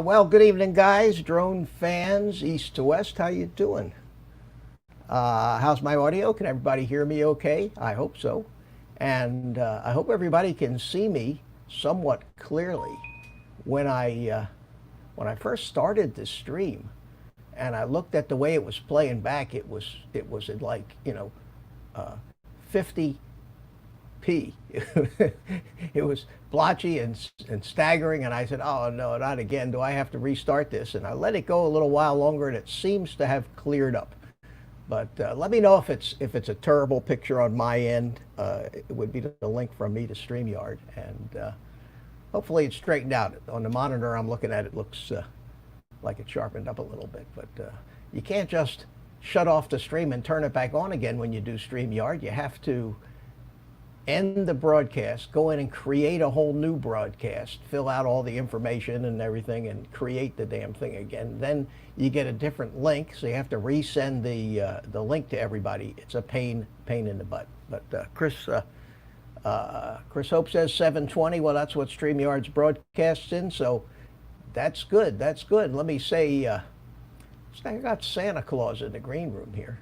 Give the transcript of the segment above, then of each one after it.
Well, good evening, guys, drone fans, east to west. How you doing? How's my audio? Can everybody hear me okay? I hope so. And I hope everybody can see me somewhat clearly. When I first started this stream and I looked at the way it was playing back, it was at like, 50p. It was blotchy and staggering, and I said, oh no, not again. Do I have to restart this? And I let it go a little while longer, and it seems to have cleared up. But let me know if it's a terrible picture on my end. It would be the link from me to StreamYard, and hopefully it's straightened out. On the monitor I'm looking at, it looks like it sharpened up a little bit. But you can't just shut off the stream and turn it back on again when you do StreamYard. You have to end the broadcast, go in and create a whole new broadcast, fill out all the information and everything, and create the damn thing again. Then you get a different link, so you have to resend the link to everybody. It's a pain in the butt. But Chris Hope says 720. Well, that's what StreamYard's broadcasts in, so that's good. That's good. Let me say, I got Santa Claus in the green room here.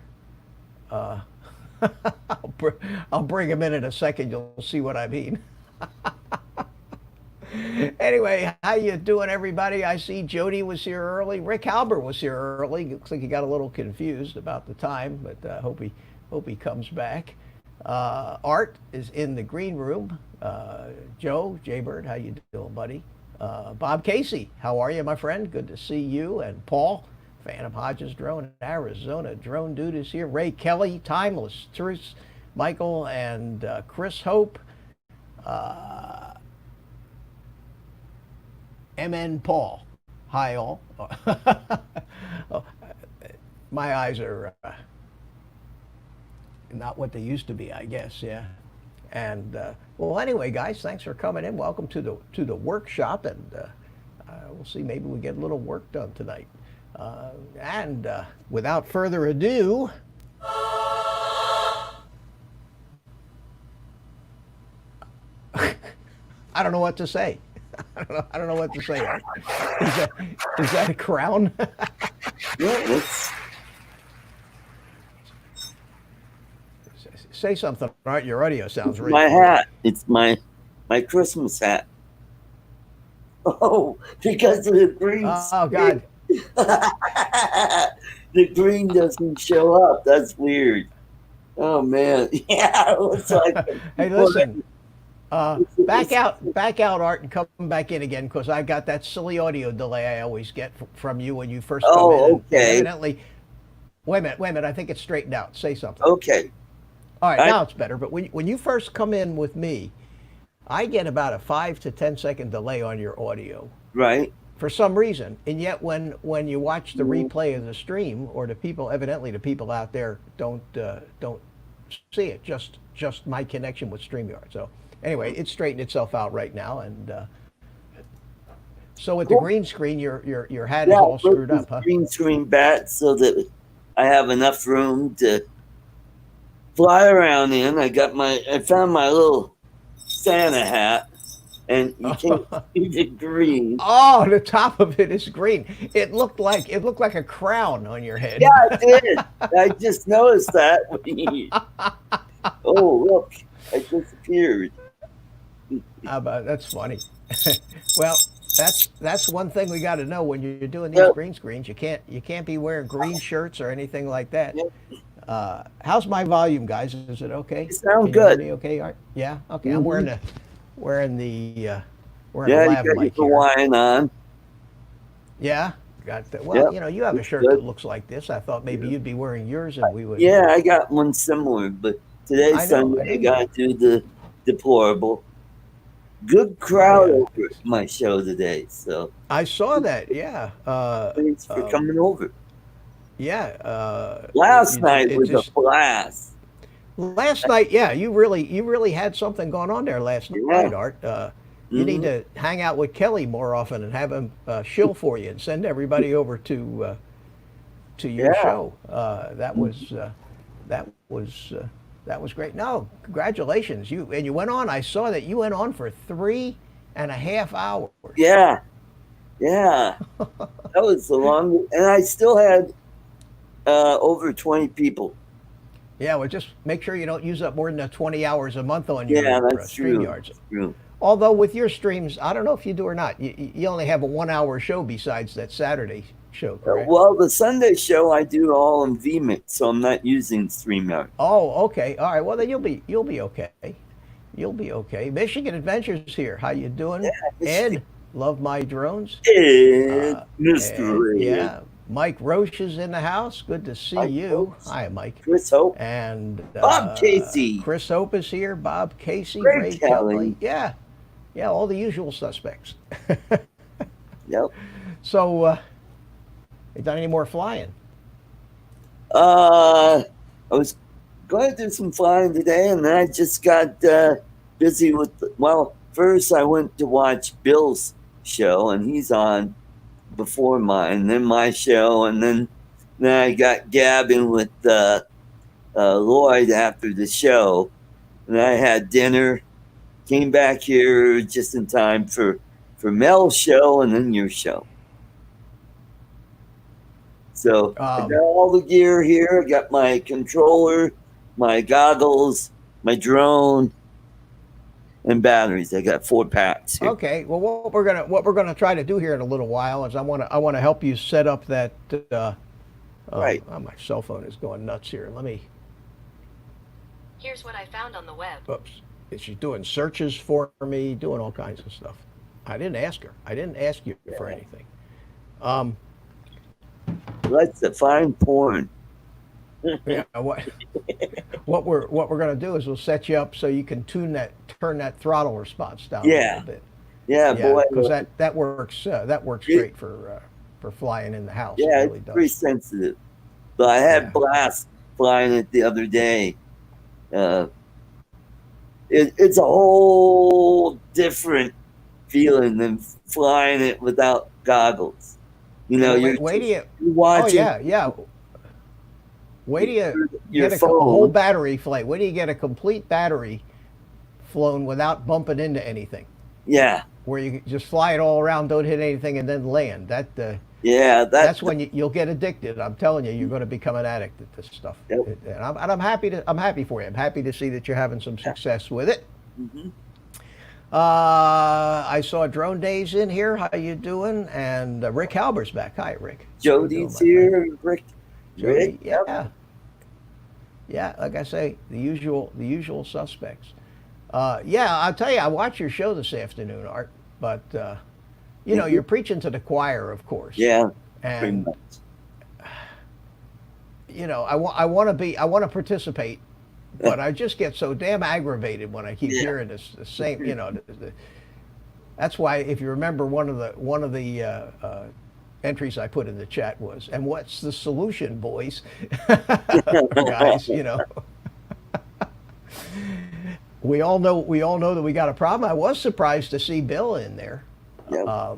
I'll bring him in a second. You'll see what I mean. Anyway, how you doing, everybody? I see Jody was here early. Rick Halber was here early. Looks like he got a little confused about the time, but hope he comes back. Art is in the green room. Joe Jaybird, how you doing, buddy? Bob Casey, how are you, my friend? Good to see you. And Paul, Phantom Hodges Drone, Arizona Drone Dude is here. Ray Kelly, Timeless Truths, Michael and Chris Hope, MN Paul. Hi all. Oh, my eyes are not what they used to be, I guess. Yeah. And well, anyway, guys, thanks for coming in. Welcome to the workshop, and we'll see. Maybe we get a little work done tonight. And without further ado, I don't know what to say. I don't know what to say. Is that a crown? Yeah, say something. All right, your audio sounds really my cool. hat. It's my Christmas hat. Oh, because of the green. Oh God. The green doesn't show up. That's weird. Oh man. Yeah, it looks like Hey, listen. Back out, Art, and come back in again because I got that silly audio delay I always get from you when you first come in, Oh, and okay. evidently, wait a minute, I think it's straightened out. Say something. Okay. All right, I now it's better. But when you first come in with me, I get about a 5 to 10 second delay on your audio right. for some reason, and yet when you watch the replay of the stream, or the people, evidently the people out there don't see it, just my connection with StreamYard. So anyway, it's straightened itself out right now, and so with the Cool. green screen, your hat is Yeah, all I put screwed this up, huh? green screen back so that I have enough room to fly around in. I found my little Santa hat, and you can't see the green. Oh, the top of it is green. It looked like a crown on your head. Yeah, I did. I just noticed that. Oh, look, I disappeared. That's funny. Well, that's one thing we got to know when you're doing these Yep, green screens. You can't be wearing green shirts or anything like that. yep. How's my volume, guys? Is it okay? You sound Can you hear good. me okay, Art? Yeah. Okay. I'm Hmm. wearing the wearing a Yeah, you lav got your mic here. Hawaiian on. Yeah. Got the, well, Yep, you have a it's shirt that good. looks like this. I thought maybe you'd be wearing yours, and we would. Yeah, I got one similar, but today's I know. I Sunday. know I you gotta do. do the deplorable. Good Oh crowd yeah. over at my show today, so I saw that. Yeah. thanks for coming over. Yeah. Last night It was a just blast. last night. Yeah, you really had something going on there last Yeah. night, Art. You need Hmm. to hang out with Kelly more often and have him shill for you and send everybody over to your Yeah. show. That was great. No, congratulations. You went on. I saw that you went on for 3.5 hours. Yeah. Yeah. That was the long, and I still had over 20 people. Yeah, well, just make sure you don't use up more than 20 hours a month on Yeah, your that's true. StreamYards. That's true. Although with your streams, I don't know if you do or not. You only have a 1 hour show besides that Saturday show, correct? Well, the Sunday show I do all in vMix, so I'm not using StreamYard. Oh, okay. All right. Well, then you'll be okay. You'll be okay. Michigan Adventures here. How you Yeah, doing, Michigan. Ed? Love my drones. Ed, Ed, Mr. Ed. yeah. Mike Roche is in the house. Good to see Mike you. Oates, Hi, Mike. Chris Hope, And Bob Casey, Chris Hope is here. Bob Casey, Greg Ray Kelly. Kelly. Yeah, yeah. All the usual suspects. Yep. So, you done any more flying? I was going to do some flying today, and then I just got busy with. Well, first I went to watch Bill's show, and he's on before mine, then my show, and then I got gabbing with Lloyd after the show, and I had dinner. Came back here just in time for Mel's show and then your show. So I got all the gear here. I got my controller, my goggles, my drone, and batteries. I got 4 packs here. Okay. Well, what we're gonna try to do here in a little while is I wanna help you set up that. Right. Oh, my cell phone is going nuts here. Let me. Here's what I found on the web. Oops. She's doing searches for me, doing all kinds of stuff. I didn't ask her. I didn't ask you for anything. Let's define porn. Yeah, what we're gonna do is we'll set you up so you can turn that throttle response down a Yeah. little bit. Yeah, boy. Because that works great for flying in the house. Yeah, It really it's does. pretty sensitive. But I had Yeah. blast flying it the other day. It's a whole different feeling than flying it without goggles. You know, Well, you're wait till you. Oh watching yeah. Wait till you your get a phone. whole battery flight. Wait till you get a complete battery flown without bumping into anything. Yeah, Where you just fly it all around, don't hit anything, and then land. yeah. That's when you'll get addicted. I'm telling you, you're going to become an addict at this stuff. Yep. And I'm happy for you. I'm happy to see that you're having some success with it. Mhm. I saw Drone Days in here. How you doing? And Rick Halber's back. Hi, Rick. How you doing, Jody's my friend? here. Rick. Jody, Yep. yeah. Yeah, like I say, the usual suspects. Yeah, I'll tell you, I watched your show this afternoon, Art, but you know, you're preaching to the choir, of course. Yeah, pretty And much. you know, I want to participate, but I just get so damn aggravated when I keep Yeah. hearing the same. You know, that's why if you remember one of the entries I put in the chat was, "And what's the solution, boys, guys?" You know, we all know that we got a problem. I was surprised to see Bill in there. Yeah.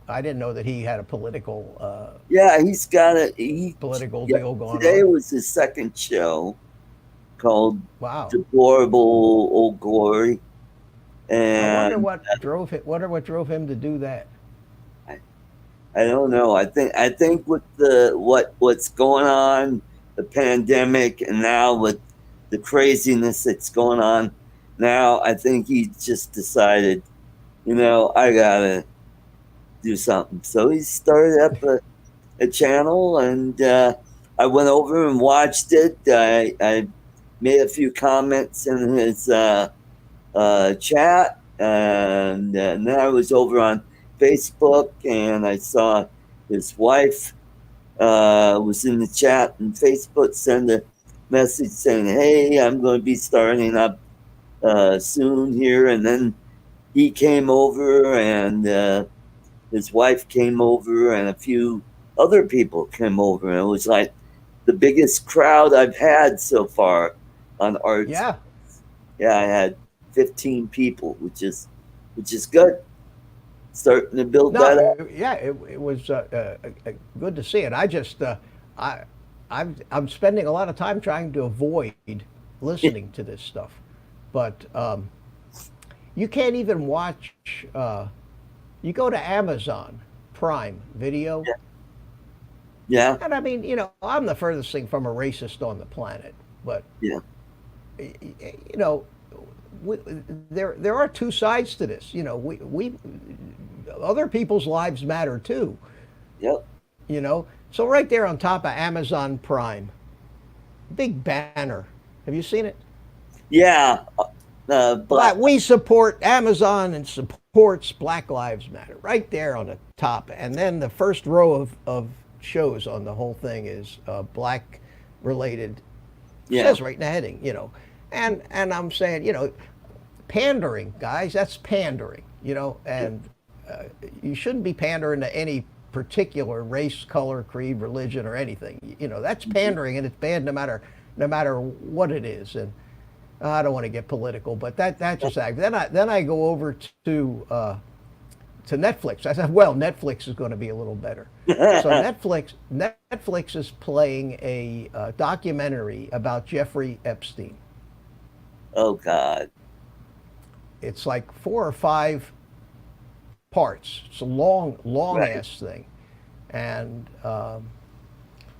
I didn't know that he had a political Yeah, he's got a political yeah, deal going today on. was his second show called Wow. Deplorable Old Glory. I wonder And what what drove him to do that. I don't know. I think with the what's going on, the pandemic, and now with the craziness that's going on now, I think he just decided, you know, I gotta do something. So he started up a channel, and I went over and watched it. I made a few comments in his chat, and then I was over on Facebook, and I saw his wife was in the chat, and Facebook sent a message saying, "Hey, I'm going to be starting up soon here." And then he came over, and his wife came over, and a few other people came over, and it was like the biggest crowd I've had so far on Arts. Yeah. Yeah, I had 15 people, which is good. Starting to build that up. Yeah, it was good to see it. I just I'm spending a lot of time trying to avoid listening to this stuff, but you can't even watch. You go to Amazon Prime Video, Yeah, and I mean, you know, I'm the furthest thing from a racist on the planet, but yeah, you know, there are two sides to this. You know, we other people's lives matter too. yep, You know, so right there on top of Amazon Prime, big banner. Have you seen it? yeah. We support Amazon and supports Black Lives Matter. Right there on the top, and then the first row of shows on the whole thing is black related. Yeah. Says right in the heading, you know, and I'm saying, you know, pandering, guys. That's pandering, you know, and you shouldn't be pandering to any particular race, color, creed, religion, or anything. You know, that's pandering, and it's bad no matter what it is. And I don't want to get political, but that just then I go over to Netflix. I said, well, Netflix is going to be a little better. So Netflix is playing a documentary about Jeffrey Epstein. Oh God. It's like 4 or 5 parts. It's a long Right. ass thing, and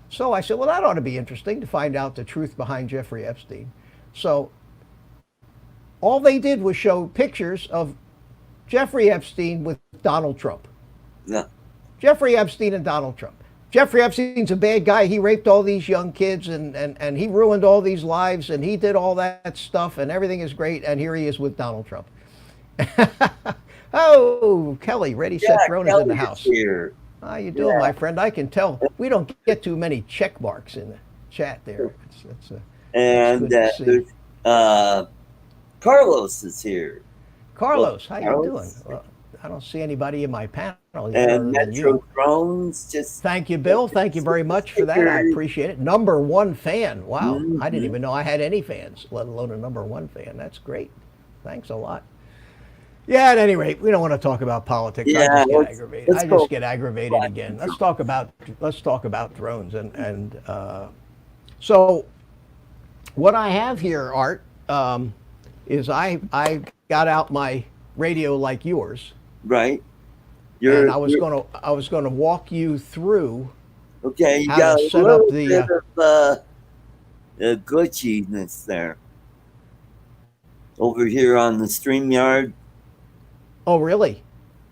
so I said, well, that ought to be interesting to find out the truth behind Jeffrey Epstein. So all they did was show pictures of Jeffrey Epstein with Donald Trump. Yeah. Jeffrey Epstein and Donald Trump. Jeffrey Epstein's a bad guy. He raped all these young kids and he ruined all these lives and he did all that stuff and everything is great. And here he is with Donald Trump. Oh, Kelly, ready, set, thrown is in the house. Here. How you doing, my friend? I can tell we don't get too many check marks in the chat there. And good to see. there's Carlos is here. Carlos, how you doing? Carlos. Well, I don't see anybody in my panel here And other than Metro you. Drones just Thank you, Bill. Thank you very much for that. I appreciate it. #1 fan. Wow. I didn't even know I had any fans, let alone a #1 fan. That's great. Thanks a lot. Yeah, at any rate, we don't want to talk about politics. Yeah, I just get let's aggravated. I go. just get aggravated again. Let's talk about drones and so what I have here, Art, is I got out my radio like yours. right. And I was going to walk you through. Okay, you how got to a set little up the, bit of glitchiness there. Over here on the StreamYard. Oh, really?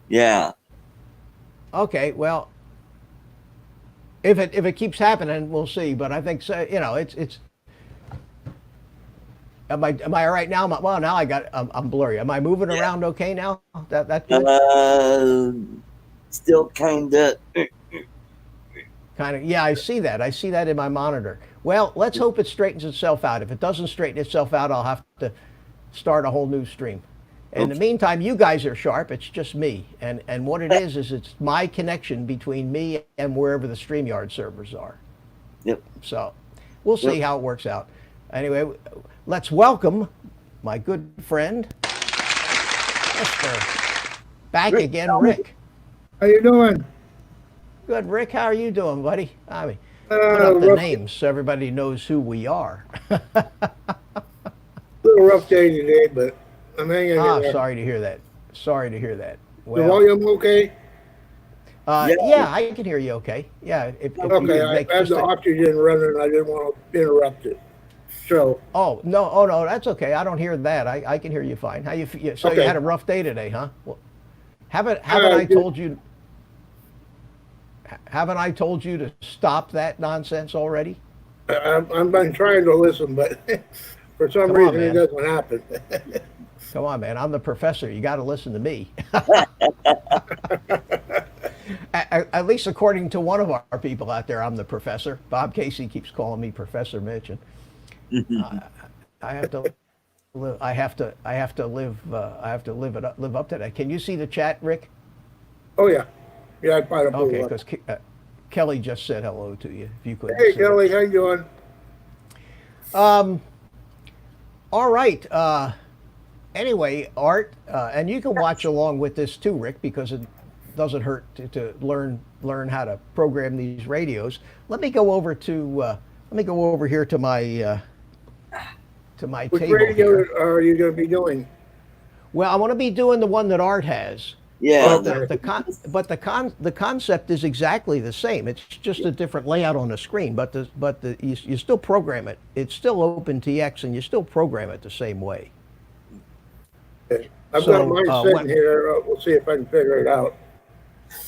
Yeah. Okay. Well, if it keeps happening, we'll see. But I think so. You know, it's Am I all right now? Well, now I'm blurry. Am I moving around okay now? That good? Still kind of. Kind of. Yeah, I see that. I see that in my monitor. Well, let's hope it straightens itself out. If it doesn't straighten itself out, I'll have to start a whole new stream. In the meantime, you guys are sharp. It's just me. And what it is it's my connection between me and wherever the StreamYard servers are. Yep. So we'll see how it works out. Anyway, let's welcome my good friend, Mr. Back Rick, again, Rick. How you doing? Good, Rick. How are you doing, buddy? I mean, put up the names so everybody knows who we are. Little rough day today, but I'm hanging in there. Sorry to hear that. Sorry to hear that. The volume okay? Yeah, I can hear you okay. Yeah. If you Okay, could I make had just the a- oxygen running. I didn't want to interrupt it. So, Oh no, that's okay. I don't hear that. I can hear you fine. How you? So you Okay. had a rough day today, huh? Well, haven't I told you? Haven't I told you to stop that nonsense already? I've been trying to listen, but for some Come on, reason man. it doesn't happen. Come on, man. I'm the professor. You got to listen to me. At least according to one of our people out there, I'm the professor. Bob Casey keeps calling me Professor Mitch, and I have to live. I have to live up to that. Can you see the chat, Rick? Oh, yeah. Yeah, I probably pulled Okay, up. because Kelly just said hello to you. If you could. Hey, Kelly, how you doing? All right. Anyway, Art, and you can watch along with this too, Rick, because it doesn't hurt to learn how to program these radios. Let me go over here to my Which table radio here. are you going to be doing? Well, I want to be doing the one that Art has. Yeah. But the concept is exactly the same. It's just a different layout on the screen. But you still program it. It's still OpenTX, and you still program it the same way. Okay. I've So, got mine sitting here. We'll see if I can figure it out.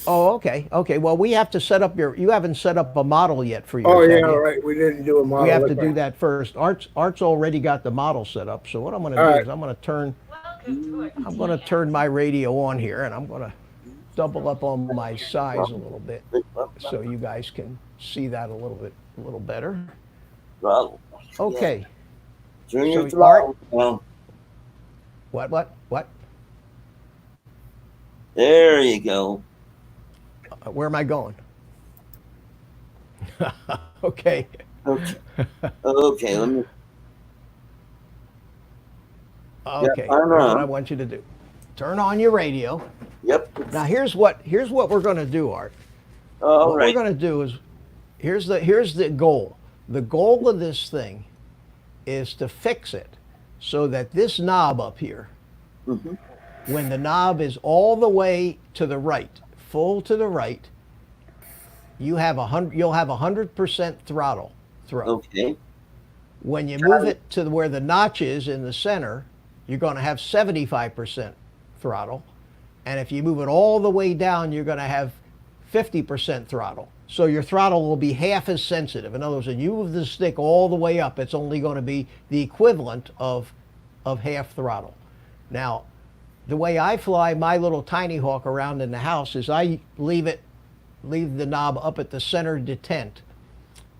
Oh, okay. Well, we have to set up you haven't set up a model yet for yours. Oh, yeah, have you? right. We didn't do a model. We have to That's do right. that first. Art's already got the model set up. So what I'm going to do All right. is I'm going to turn my radio on here, and I'm going to double up on my size a little bit so you guys can see that a little better. Throttle. Okay. Turn your So, throttle down. What? There you go. Where am I going? Okay. Okay. Okay, let me. Okay. turn Here's on. what I want you to do. Turn on your radio. Yep. Now here's what we're going to do, Art. All What right. we're going to do is here's the goal. The goal of this thing is to fix it so that this knob up here, Mhm. when the knob is all the way to the right, full to the right, you'll have 100% throttle throw. Okay. When you move it to where the notch is in the center, you're going to have 75% throttle. And if you move it all the way down, you're going to have 50% throttle. So your throttle will be half as sensitive. In other words, when you move the stick all the way up, it's only going to be the equivalent of half throttle. Now, the way I fly my little Tinyhawk around in the house is I leave the knob up at the center detent,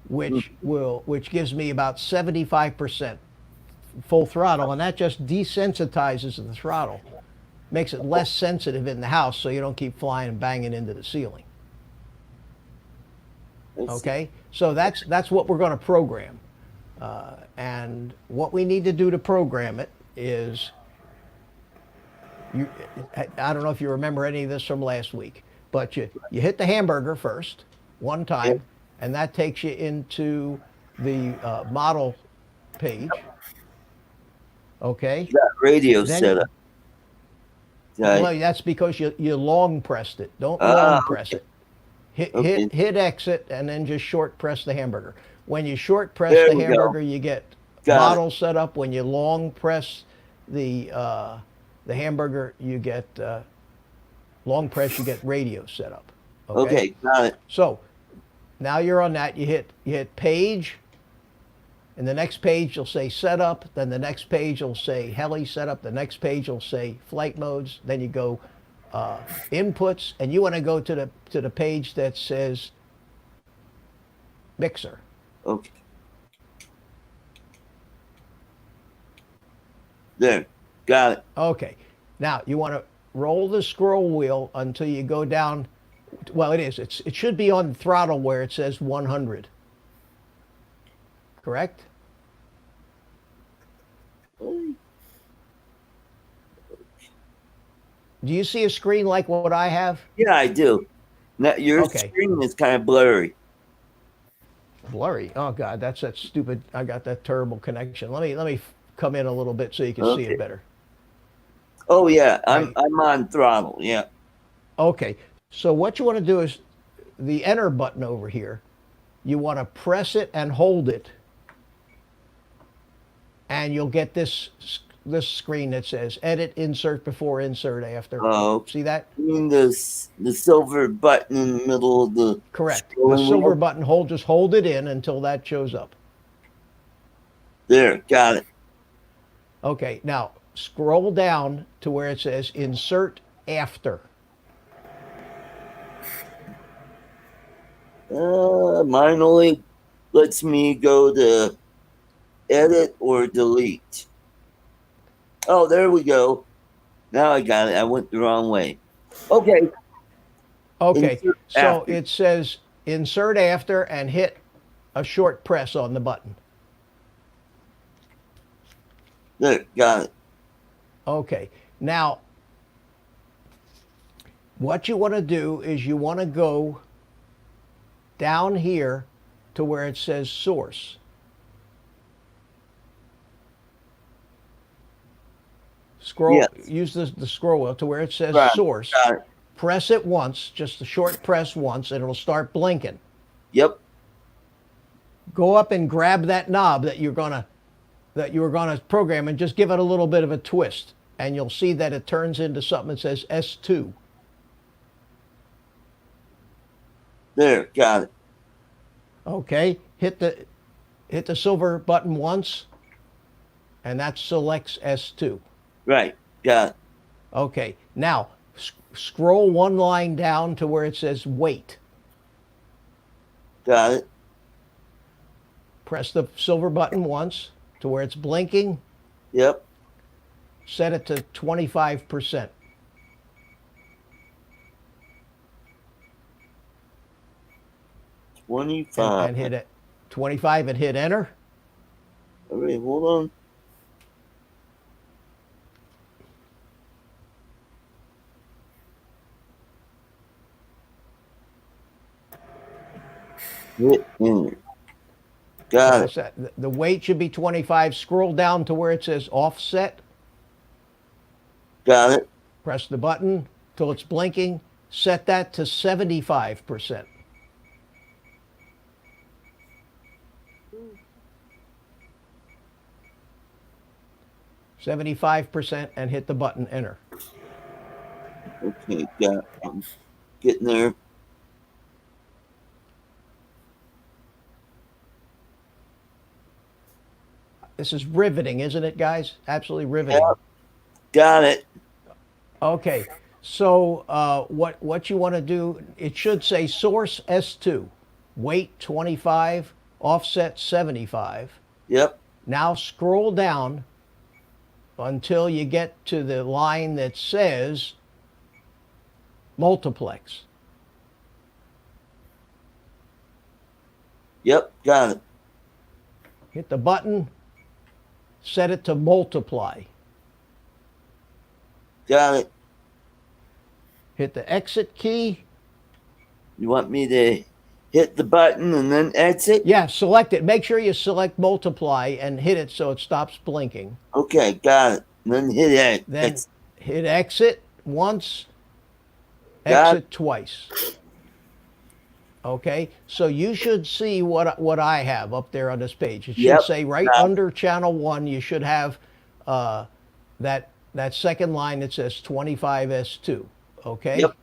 which gives me about 75% full throttle, and that just desensitizes the throttle, makes it less sensitive in the house, so you don't keep flying and banging into the ceiling. Okay, so that's what we're going to program, and what we need to do to program it is, I don't know if you remember any of this from last week, but you hit the hamburger first one time, Yep. and that takes you into the model page. Okay. Got radio Then- set up. Right. Well, that's because you long pressed it. Don't Ah, long press it. Okay. Hit exit and then just short press the hamburger. When you short press There the we go. hamburger, you get Got it. model set up. When you long press the hamburger, you get long press. You get radio set up. Okay, got it. So now you're on that. You hit page, And the next page will say setup, then the next page will say heli setup, the next page will say flight modes, then you go inputs, and you want to go to the page that says mixer. Okay. There. Got it. Okay. Now you want to roll the scroll wheel until you go down. Well, it should be on the throttle where it says 100. Correct? Oh, Do you see a screen like what I have? yeah, I do. Now, your Okay. screen is kind of blurry. Blurry. Oh God, that's that stupid. I got that terrible connection. Let me come in a little bit so you can see Okay. it better. Oh yeah, Right. I'm on throttle. Yeah. Okay. So what you want to do is the enter button over here. You want to press it and hold it, and you'll get this screen that says edit, insert before, insert after. Oh, See that? you mean the silver button in the middle of the Correct. The scrolling silver wheel? button, just hold it in until that shows up. There, got it. Okay, now scroll down to where it says insert after. Mine only lets me go to edit or delete. Oh, there we go. Now I got it. I went the wrong way. Okay. Okay, Insert so after. it says insert after and hit a short press on the button. There, got it. Okay, now what you want to do is you want to go down here to where it says source. Scroll, Yes. use the scroll wheel to where it says Right, source. got it. Press it once, just a short press once, and it'll start blinking. Yep. Go up and grab that knob that you were gonna program and just give it a little bit of a twist, and you'll see that it turns into something that says S2. There, got it. Okay, hit the silver button once, and that selects S2. Right, got it. Okay, now scroll one line down to where it says wait. Got it. Press the silver button once to where it's blinking. Yep. Set it to 25%. And 25. hit it. 25 and hit enter. All right, hold on. Hit enter. Got it. The weight should be 25. Scroll down to where it says offset. Got it. Press the button till it's blinking. Set that to 75%. %, and hit the button enter. Okay, got it. I'm getting there. This is riveting, isn't it, guys? Absolutely riveting. Yep. Got it. Okay, so what you want to do, it should say source S2, weight 25, offset 75. Yep. Now scroll down until you get to the line that says multiplex. Yep, got it. Hit the button, set it to multiply. Got it. Hit the exit key. You want me to hit the button and then exit? Yeah, select it. Make sure you select multiply and hit it so it stops blinking. Okay, got it. And then hit it. Then hit exit once, Got exit twice. Okay, so you should see what I have up there on this page. It should Yep. say right under channel 1, you should have that second line that says 25S2. Okay? Yep.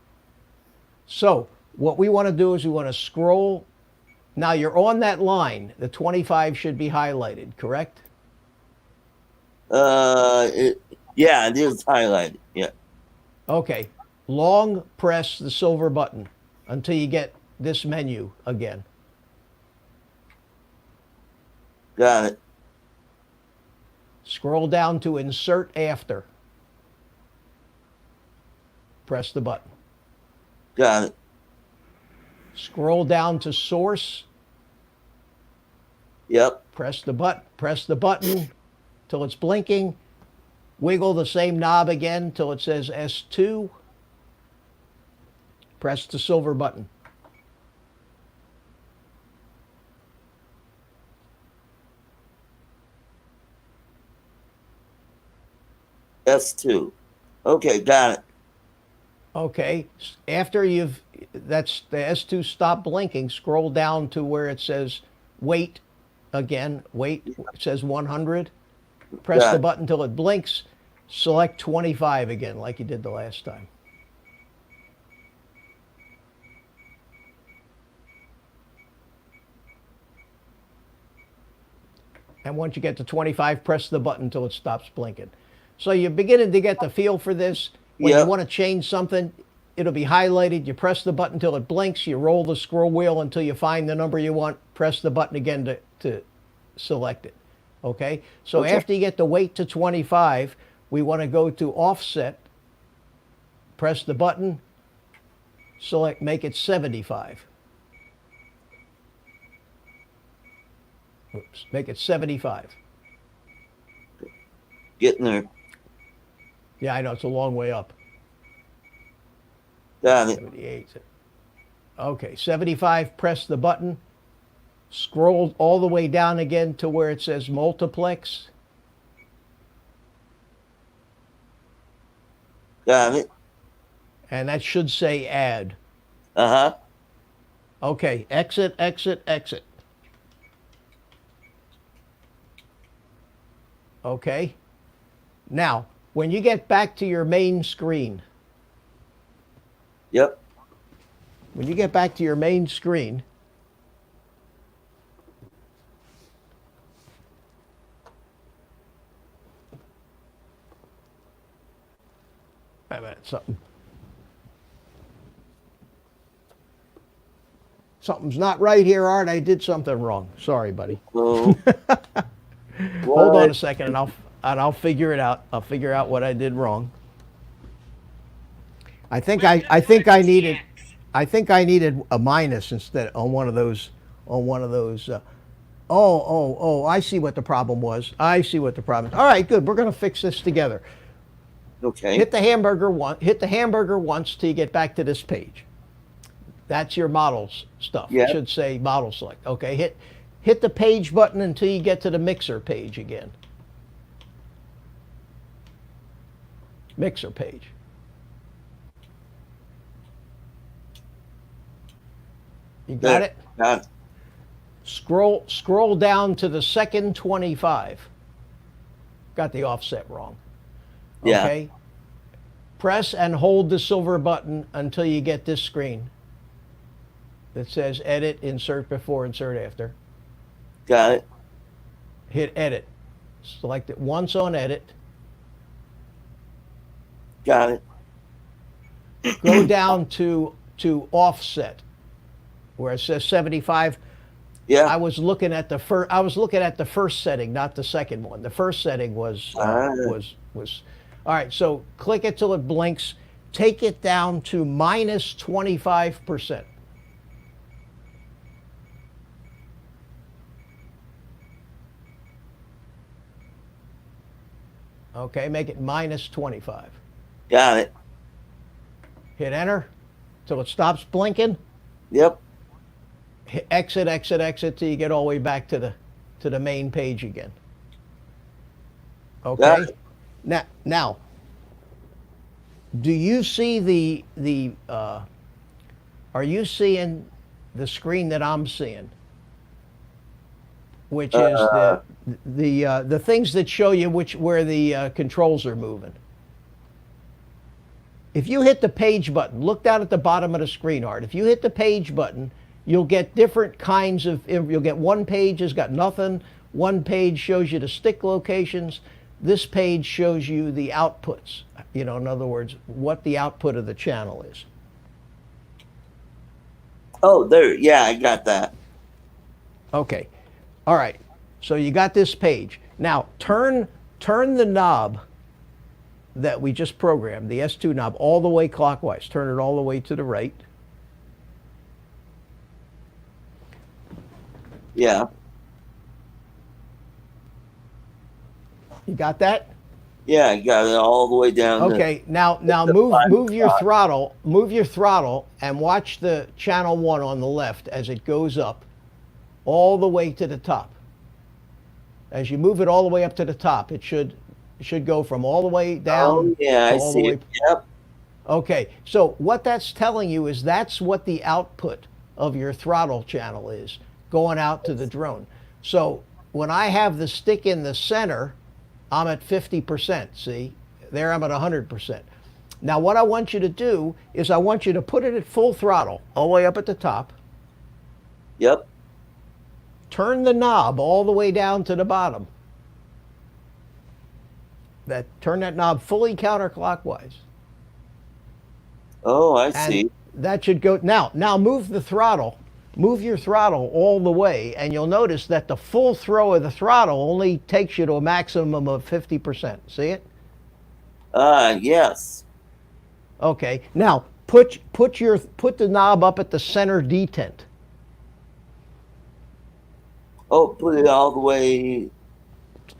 So what we want to do is we want to scroll Now you're on that line. The 25 should be highlighted, correct? Yeah, it is highlighted. Yeah. Okay. Long press the silver button until you get this menu again. Got it. Scroll down to insert after. Press the button. Got it. Scroll down to source. Yep. Press the button till it's blinking. Wiggle the same knob again till it says S2. Press the silver button. S2. Okay, got it. Okay, after that's the S2 stop blinking, scroll down to where it says wait again, wait, it says 100. Press Got the it. button till it blinks, select 25 again like you did the last time. And once you get to 25, press the button until it stops blinking. So you're beginning to get the feel for this. When you Yep. want to change something, it'll be highlighted. You press the button until it blinks. You roll the scroll wheel until you find the number you want. Press the button again to select it. Okay? So Okay. after you get the weight to 25, we want to go to offset. Press the button. Select, make it 75. Oops, make it 75. Getting there. Yeah, I know, it's a long way up. Got it. 78. Okay, 75, press the button. Scroll all the way down again to where it says multiplex. Got it. And that should say add. Uh-huh. Okay, exit, exit, exit. Okay. Now, when you get back to your main screen, Yep. when you get back to your main screen, wait a minute, something's not right here, Art. I did something wrong. Sorry, buddy. So, Hold on a second, and I'll figure it out. I'll figure out what I did wrong. I think I needed a minus instead on one of those. I see what the problem was. I see what the problem is. All right, good. We're going to fix this together. Okay. Hit the hamburger once till you get back to this page. That's your models stuff. Yeah. It should say model select. Okay, hit the page button until you get to the mixer page again. Mixer page. You got it? Got it. Scroll down to the second 25. Got the offset wrong. Yeah. Okay. Press and hold the silver button until you get this screen that says edit, insert before, insert after. Got it. Hit edit. Select it once on edit. Got it. Go down to offset where it says 75. Yeah. I was looking at the first setting, not the second one. The first setting was all right. So click it till it blinks. Take it down to minus 25%. Okay, make it minus 25. Got it. Hit enter till it stops blinking. Yep. Hit exit, exit, exit till you get all the way back to the main page again. Okay. Got it. Now, do you see are you seeing the screen that I'm seeing? Which is the things that show you where the controls are moving. If you hit the page button, look down at the bottom of the screen, Art. If you hit the page button, you'll get different kinds of, you'll get one page has got nothing, one page shows you the stick locations, this page shows you the outputs, you know, in other words, what the output of the channel is. Oh, there. Yeah, I got that. Okay, all right, so you got this page. Now turn the knob that we just programmed, the S2 knob, all the way clockwise. Turn it all the way to the right. Yeah. You got that? Yeah, I got it all the way down. Okay, now move your throttle, and watch the channel 1 on the left as it goes up all the way to the top. As you move it all the way up to the top, it should go from all the way down. Oh, yeah, to I all see the way. it. Yep. Okay, so what that's telling you is that's what the output of your throttle channel is, going out to the drone. So when I have the stick in the center, I'm at 50%, see? There I'm at 100%. Now what I want you to do is I want you to put it at full throttle, all the way up at the top. Yep. Turn the knob all the way down to the bottom. Turn that knob fully counterclockwise. Oh, I And see. that should go, now move the throttle. Move your throttle all the way, and you'll notice that the full throw of the throttle only takes you to a maximum of 50%. See it? Yes. Okay. Now put the knob up at the center detent. Oh, put it all the way.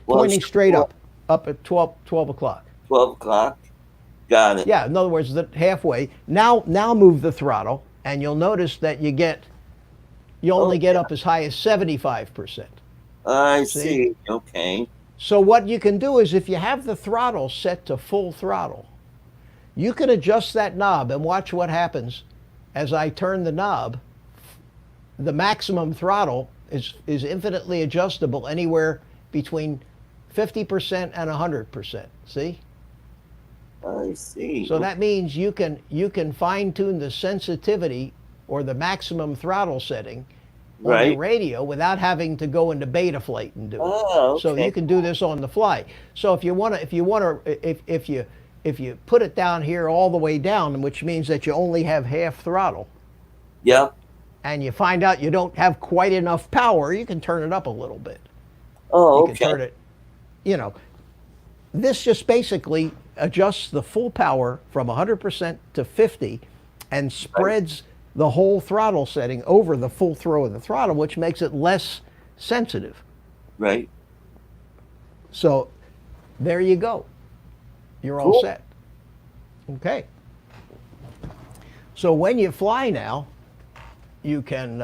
Well, Pointing straight up at 12 o'clock. 12 o'clock. Got it. Yeah, in other words, halfway. Now move the throttle, and you'll notice that you only get up as high as 75%. I see. Okay. So what you can do is, if you have the throttle set to full throttle, you can adjust that knob and watch what happens as I turn the knob. The maximum throttle is infinitely adjustable anywhere between 50% and 100%. See? I see. So that means you can fine tune the sensitivity or the maximum throttle setting on Right. the radio without having to go into Betaflight and do it. Oh, okay. So you can do this on the fly. So if you put it down here all the way down, which means that you only have half throttle, Yep. and you find out you don't have quite enough power, you can turn it up a little bit. Oh, You can turn it, this just basically adjusts the full power from 100% to 50 and spreads the whole throttle setting over the full throw of the throttle, which makes it less sensitive. Right. So there you go. You're all Cool. set. Okay. So when you fly now, you can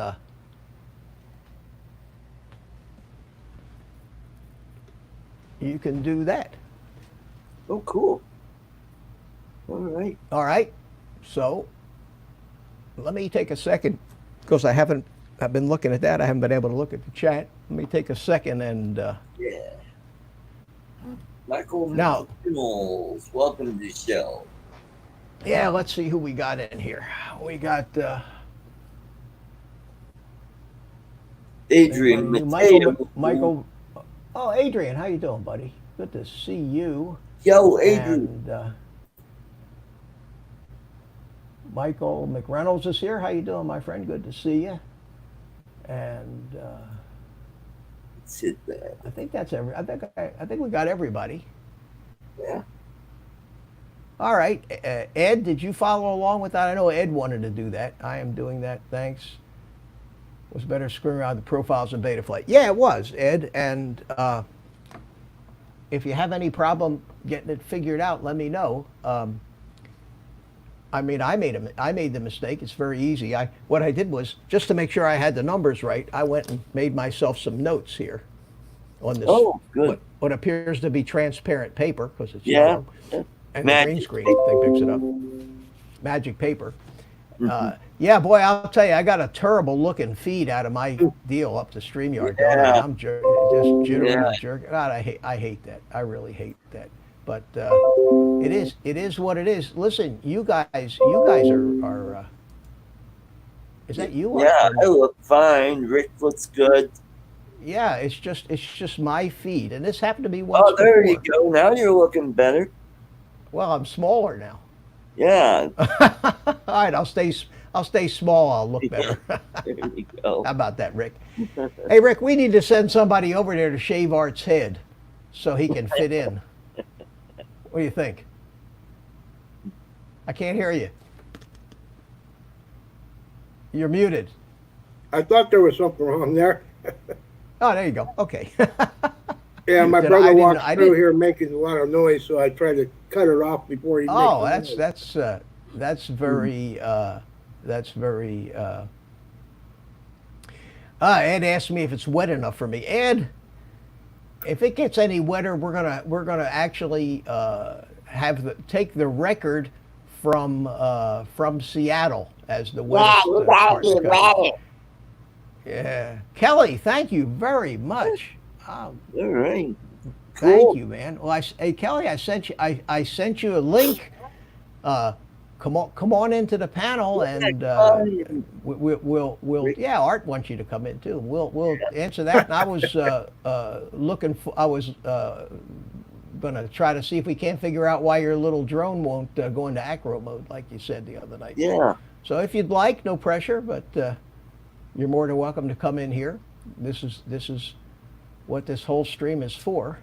do that. Oh, cool. All right. All right. So let me take a second, because I've been looking at that. I haven't been able to look at the chat. Let me take a second and Yeah. Michael Now- Reynolds, welcome to the show. yeah, let's see who we got in here. We got Adrian Michael. Oh, Adrian, how you doing, buddy? Good to see you. Yo, Adrian. And Michael McReynolds is here. How you doing, my friend? Good to see you. And Sit there. I think that's I think we got everybody. Yeah. All right, Ed, did you follow along with that? I know Ed wanted to do that. I am doing that. Thanks. Was better screwing around the profiles in Betaflight. Yeah, it was, Ed. And if you have any problem getting it figured out, let me know. I mean, I made the mistake. It's very easy. What I did was, just to make sure I had the numbers right, I went and made myself some notes here on this. Oh, good. What appears to be transparent paper, because it's Yeah. yellow, and Magic the green screen thing picks it up. Magic paper. Yeah, boy, I'll tell you, I got a terrible looking feed out of my deal up to StreamYard. Yeah. I'm just jittery, Yeah. jerk. God, I hate that. I really hate that. But it is what it is. Listen, you guys are Is that you? Yeah, Or I me? look fine. Rick looks good. Yeah, it's just my feed, and this happened to me once Oh, there you before. go. Now you're looking better. Well, I'm smaller now. Yeah, All right, I'll stay small. I'll look yeah. better. There you How go. about that, Rick? Hey, Rick, we need to send somebody over there to shave Art's head so he can fit in. What do you think? I can't hear you. You're muted. I thought there was something wrong there. Oh, there you go. Okay. Yeah, my Did brother I didn't walked I through didn't here making a lot of noise, so I tried to cut it off before he makes Oh, the that's noise. that's uh, that's very that's very Ed asked me if it's wet enough for me. Ed, if it gets any wetter, we're gonna actually take the record from Seattle as the Yeah, wettest you gotta part of be the country. ready. Yeah, Kelly, thank you very much. All right. Thank Cool. you, man. Well, hey Kelly, I sent you a link. Uh, come on into the panel, and Fine. we'll yeah, Art wants you to come in too. We'll answer that. And I was looking for I was gonna try to see if we can't figure out why your little drone won't go into acro mode like you said the other night. Yeah. So if you'd like, no pressure, but you're more than welcome to come in here. This is what this whole stream is for.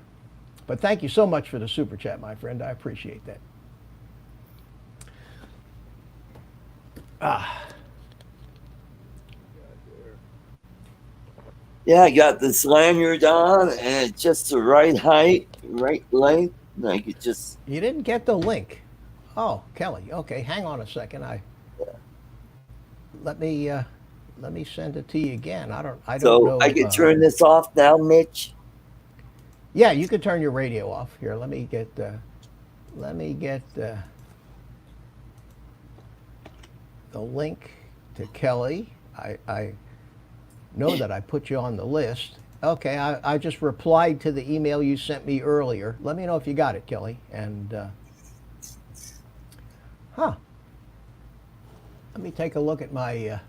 But thank you so much for the super chat, my friend. I appreciate that. Yeah, I got this lanyard on, and it's just the right height, right length. And I could just. You didn't get the link. Oh, Kelly. Okay, hang on a second. Let me send it to you again. I don't So know. I could turn this off now, Mitch. Yeah, you could turn your radio off. Here, let me get the link to Kelly. I know that I put you on the list. Okay, I just replied to the email you sent me earlier. Let me know if you got it, Kelly. And let me take a look at my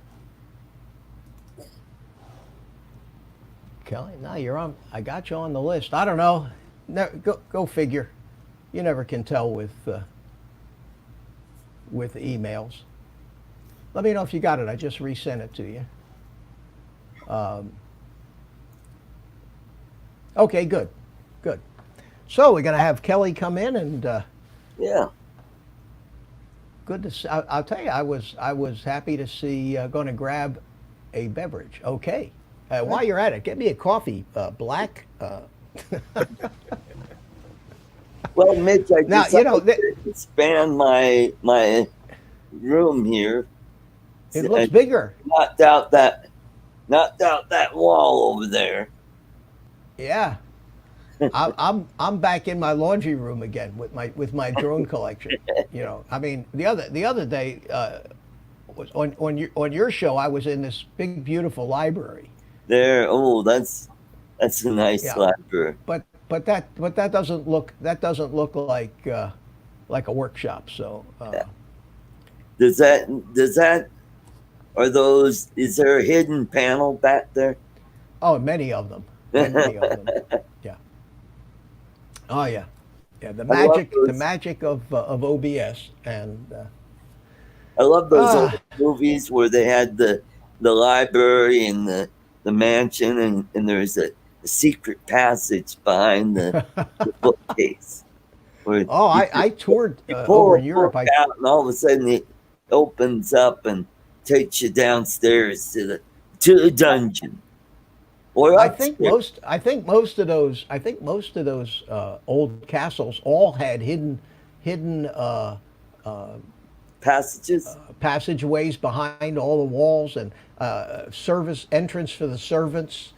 Kelly. Now you're on. I got you on the list. I don't know. Go figure. You never can tell with emails. Let me know if you got it. I just resent it to you. Okay, good. So we're gonna have Kelly come in, and Yeah. good to see. I'll tell you, I was happy to see. Going to grab a beverage. Okay. While you're at it, get me a coffee, black. Well, Mitch, I Now, just you know, to expand my room here. it looks I bigger. knocked out that wall over there. Yeah. I'm back in my laundry room again with my drone collection. You know, I mean, the other day was on your show. I was in this big beautiful library. There. Oh, that's a nice Yeah. library. But that doesn't look like a workshop. So Does that are those? Is there a hidden panel back there? oh, many of them. Many of them. Yeah. Oh yeah. Yeah. The I love magic those. of OBS and. I love those Ah. old movies where they had the library and the mansion, and there's a secret passage behind the bookcase. Where Oh, I toured you over pull in a Europe. book out, and all of a sudden it opens up and takes you downstairs to the dungeon. Or I upstairs. think most of those old castles all had hidden passages. passageways behind all the walls and service entrance for the servants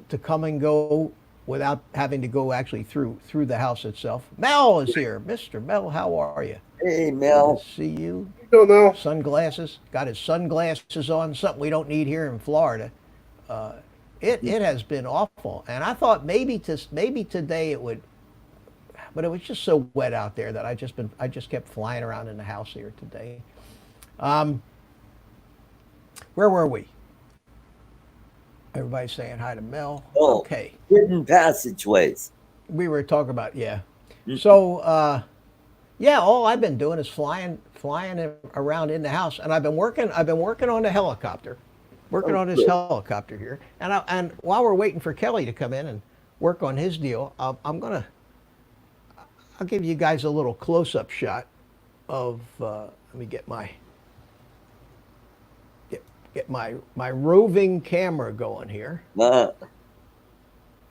to come and go without having to go actually through the house itself. Mel is here, Mr. Mel. How are you? Hey, Good Mel. to see you. Don't know. Sunglasses. Got his sunglasses on. Something we don't need here in Florida. It has been awful, and I thought maybe today it would, but it was just so wet out there that I just kept flying around in the house here today. Where were we? Everybody's saying hi to Mel. Oh, Okay. hidden passageways. We were talking about, yeah. Mhm. So, yeah, all I've been doing is flying around in the house, and I've been working on the helicopter, working Oh, on this good. helicopter here. And while we're waiting for Kelly to come in and work on his deal, I'll give you guys a little close-up shot of. Let me get my my roving camera going here.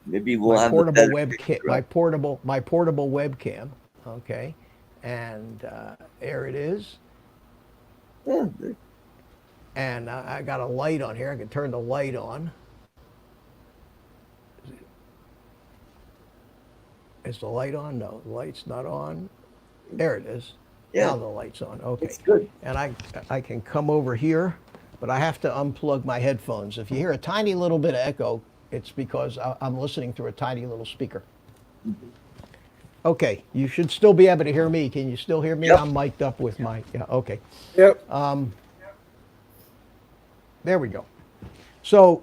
Maybe we'll My have a portable better webcam. picture. My portable webcam. Okay, and there it is. Yeah, And I got a light on here. I can turn the light on. Is the light on? No, the light's not on. There it is. yeah, Now the light's on. Okay. it's good. And I can come over here, but I have to unplug my headphones. If you hear a tiny little bit of echo, it's because I'm listening through a tiny little speaker. Okay, you should still be able to hear me. Can you still hear me? Yep. I'm mic'd up with my, yeah, okay. Yep. There we go. So,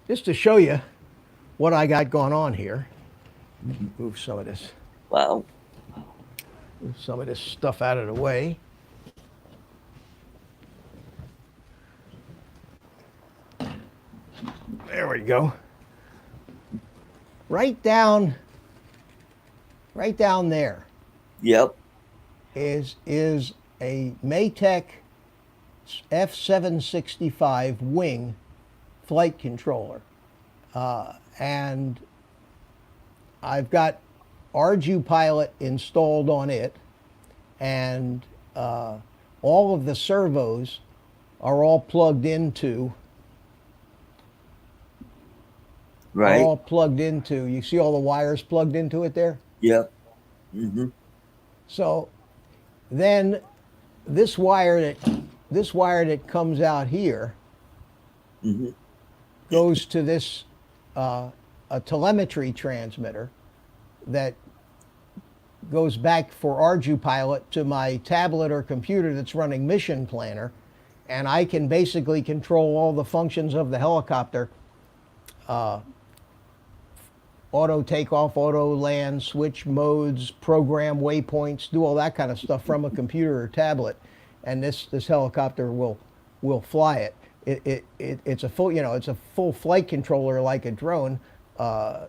just to show you what I got going on here, move some of this Wow. stuff out of the way. There we go. Right down there Yep. is a Maytech F765 wing flight controller, and I've got Ardupilot installed on it, and all of the servos are all plugged into. Right. All plugged into. You see all the wires plugged into it there? Yep. Mm-hmm. So then this wire that comes out here Mm-hmm. goes to this a telemetry transmitter that goes back for Ardupilot to my tablet or computer that's running Mission Planner, and I can basically control all the functions of the helicopter. Auto takeoff, auto land, switch modes, program waypoints, do all that kind of stuff from a computer or tablet, and this helicopter will fly it. It's a full flight controller like a drone.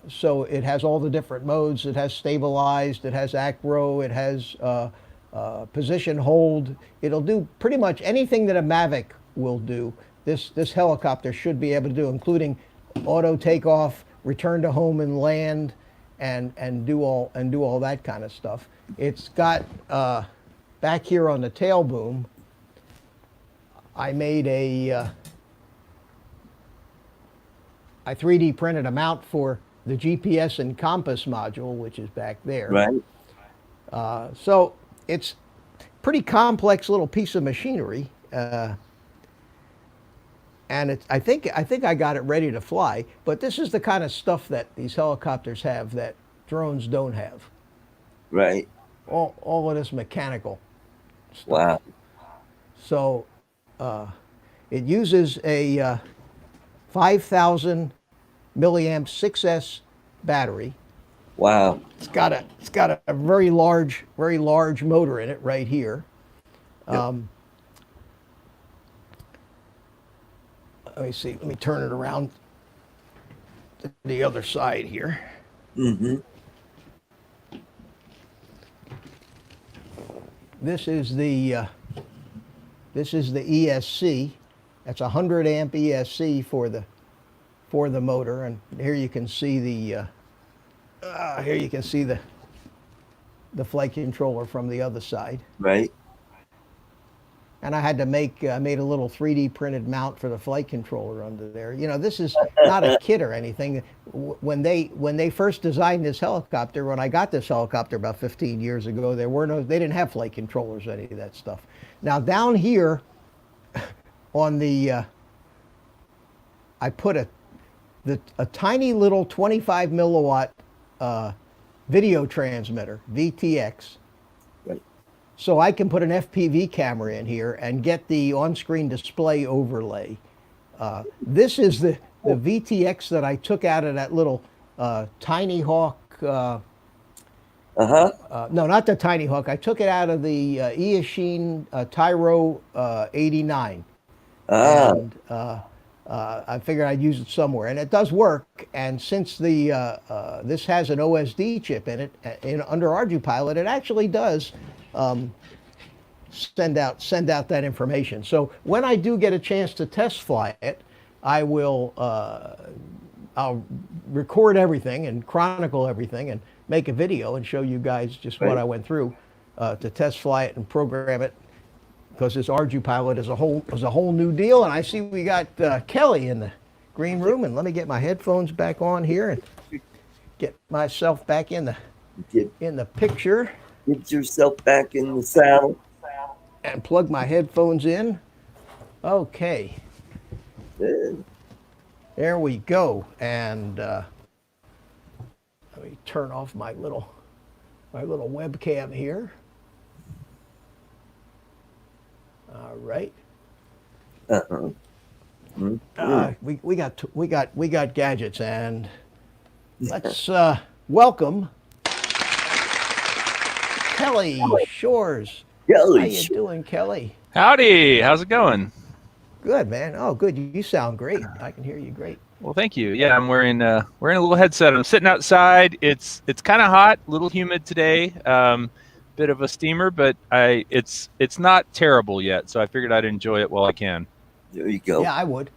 So it has all the different modes. It has stabilized. It has acro. It has position hold. It'll do pretty much anything that a Mavic will do. This helicopter should be able to do, including auto takeoff, return to home and land, and do all that kind of stuff. It's got back here on the tail boom. I made I 3D printed a mount for the GPS and compass module, which is back there. Right. So it's a pretty complex little piece of machinery, and I think I got it ready to fly. But this is the kind of stuff that these helicopters have that drones don't have. Right. All of this mechanical stuff. Wow. So it uses a 5,000 milliamp 6S battery. Wow. It's got a very large motor in it right here. Yep. Let me see. Let me turn it around to the other side here. Mm-hmm. This is the ESC. That's a 100 amp ESC for the motor, and here you can see the flight controller from the other side. Right. And I had to made a little 3D printed mount for the flight controller under there. You know, this is not a kit or anything. When they first designed this helicopter, when I got this helicopter about 15 years ago, they didn't have flight controllers or any of that stuff. Now down here on the I put a tiny little 25 milliwatt video transmitter, VTX. Right. so I can put an FPV camera in here and get the on-screen display overlay. This is the VTX that I took out of that little Tinyhawk. No, not the Tinyhawk. I took it out of the Eachine Tyro89. And I figured I'd use it somewhere, and it does work. And since the this has an OSD chip in it, under Ardupilot, it actually does send out that information. So when I do get a chance to test fly it, I will I'll record everything and chronicle everything and make a video and show you guys just what I went through to test fly it and program it. Because this Ardupilot is a whole new deal, and I see we got Kelly in the green room. And let me get my headphones back on here and get myself back in the picture. Get yourself back in the saddle and plug my headphones in. Okay, Good. there we go. And let me turn off my little webcam here. All right. We got gadgets, and let's welcome Kelly Shores. Kelly, How you doing, Kelly? Howdy, how's it going? Good, man. Oh, good. You sound great. I can hear you great. Well, thank you. Yeah, I'm wearing a little headset. I'm sitting outside. It's kind of hot, a little humid today. Bit of a steamer, but it's not terrible yet, so I figured I'd enjoy it while I can. There you go. Yeah, I would.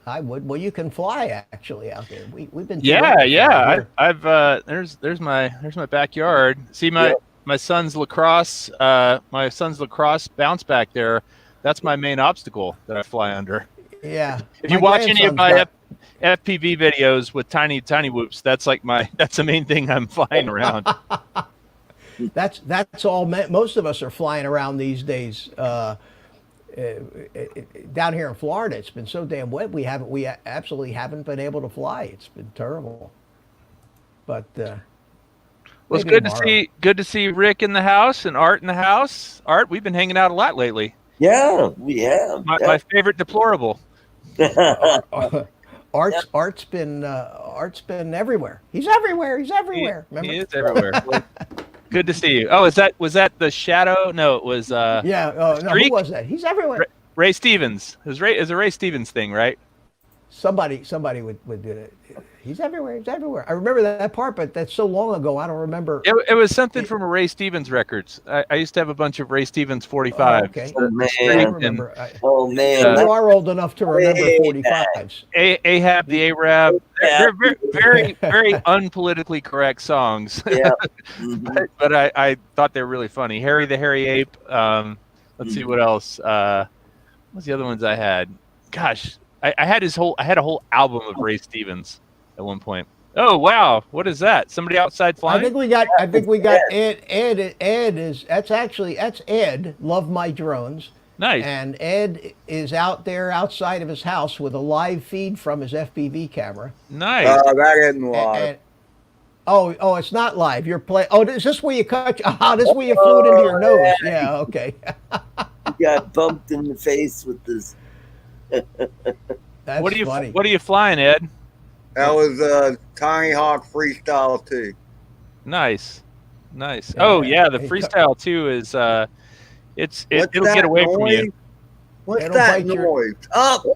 Well, you can fly actually out there. We've been. Yeah. I've there's my backyard. See my son's lacrosse bounce back there. That's my main obstacle that I fly under. Yeah. If you watch any of my FPV videos with tiny whoops, that's the main thing I'm flying around. That's all. Most of us are flying around these days. Down here in Florida, it's been so damn wet. We absolutely haven't been able to fly. It's been terrible. But well, it's good to see Rick in the house and Art in the house. Art, we've been hanging out a lot lately. Yeah, we have. My favorite deplorable. Art's been everywhere. He's everywhere. Remember? He is everywhere. Well, good to see you. Oh, was that the Shadow? No, it was yeah. Oh no, who was that? He's everywhere. Ray Stevens. It was a Ray Stevens thing, right? Somebody would do it. He's everywhere. I remember that part, but that's so long ago. I don't remember. It was something from a Ray Stevens records. I used to have a bunch of Ray Stevens 45s. Oh, okay. Oh, man. I remember. You are old enough to remember 45s. Ahab the Arab. They're very, very unpolitically correct songs. Yeah. but I thought they were really funny. Harry the Hairy Ape. Let's see what else. What's the other ones I had? Gosh, I had a whole album of Ray Stevens at one point. Oh wow, what is that? Somebody outside flying? I think we got Ed. That's Ed. Love My Drones. Nice. And Ed is out there outside of his house with a live feed from his FPV camera. Nice. That isn't live. Oh, it's not live. You're playing. Oh, is this where you cut? This is where you flew it into your nose. Yeah. Okay. You got bumped in the face with this. That's funny. What are you flying, Ed? That was Tinyhawk Freestyle 2. Nice. Oh yeah, the Freestyle 2 is it'll get away from you. What's that noise? Oh!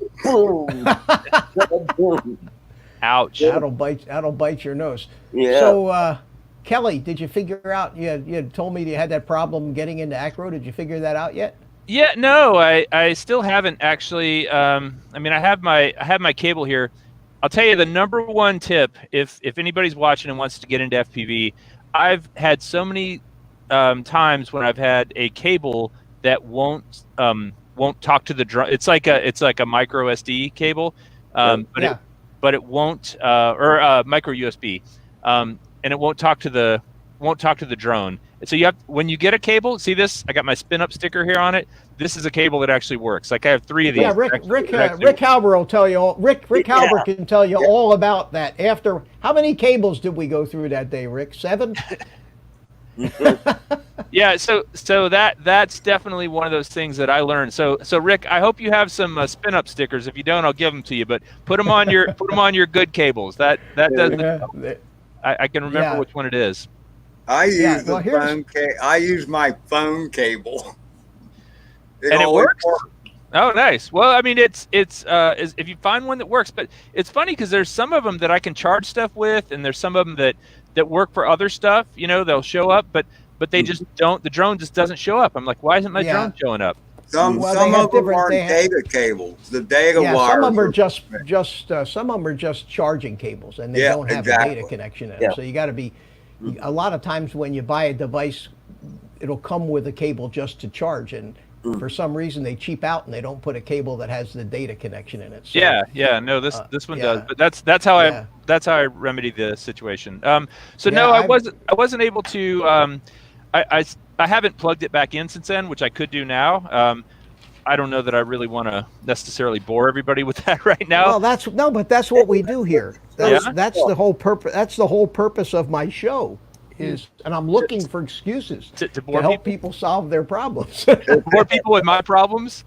Ouch. That'll bite your nose. Yeah. So, Kelly, did you figure out? You had told me you had that problem getting into acro. Did you figure that out yet? Yeah, no, I still haven't actually. I mean, I have my cable here. I'll tell you the number one tip if anybody's watching and wants to get into FPV. I've had so many times when I've had a cable that won't talk to the drone. It's like a micro SD cable, but it won't or micro USB, and it won't talk to the drone. So you have, when you get a cable, see this? I got my spin up sticker here on it. This is a cable that actually works. Like I have 3 of these. Yeah, Rick Halber will tell you all. Rick Halber can tell you all about that. After how many cables did we go through that day, Rick? 7? Yeah, so that's definitely one of those things that I learned. So Rick, I hope you have some spin up stickers. If you don't, I'll give them to you. But put them on your good cables. That does. I can remember which one it is. I use well, the phone I use my phone cable. And it works. Oh, nice. Well, I mean, it's if you find one that works, but it's funny because there's some of them that I can charge stuff with, and there's some of them that work for other stuff. You know, they'll show up, but they just don't. The drone just doesn't show up. I'm like, why isn't my drone showing up? Some of them are data cables. The data wires. Some of them are just some of them are just charging cables, and they don't have a data connection in them. So you got to be. A lot of times when you buy a device, it'll come with a cable just to charge, and for some reason they cheap out and they don't put a cable that has the data connection in it. So, no, this one does, but that's how I remedy the situation. No, I wasn't able to. I haven't plugged it back in since then, which I could do now. I don't know that I really want to necessarily bore everybody with that right now. Well, but that's what we do here. That's the whole purpose. That's the whole purpose of my show. And I'm looking for excuses to help people solve their problems. More people with my problems.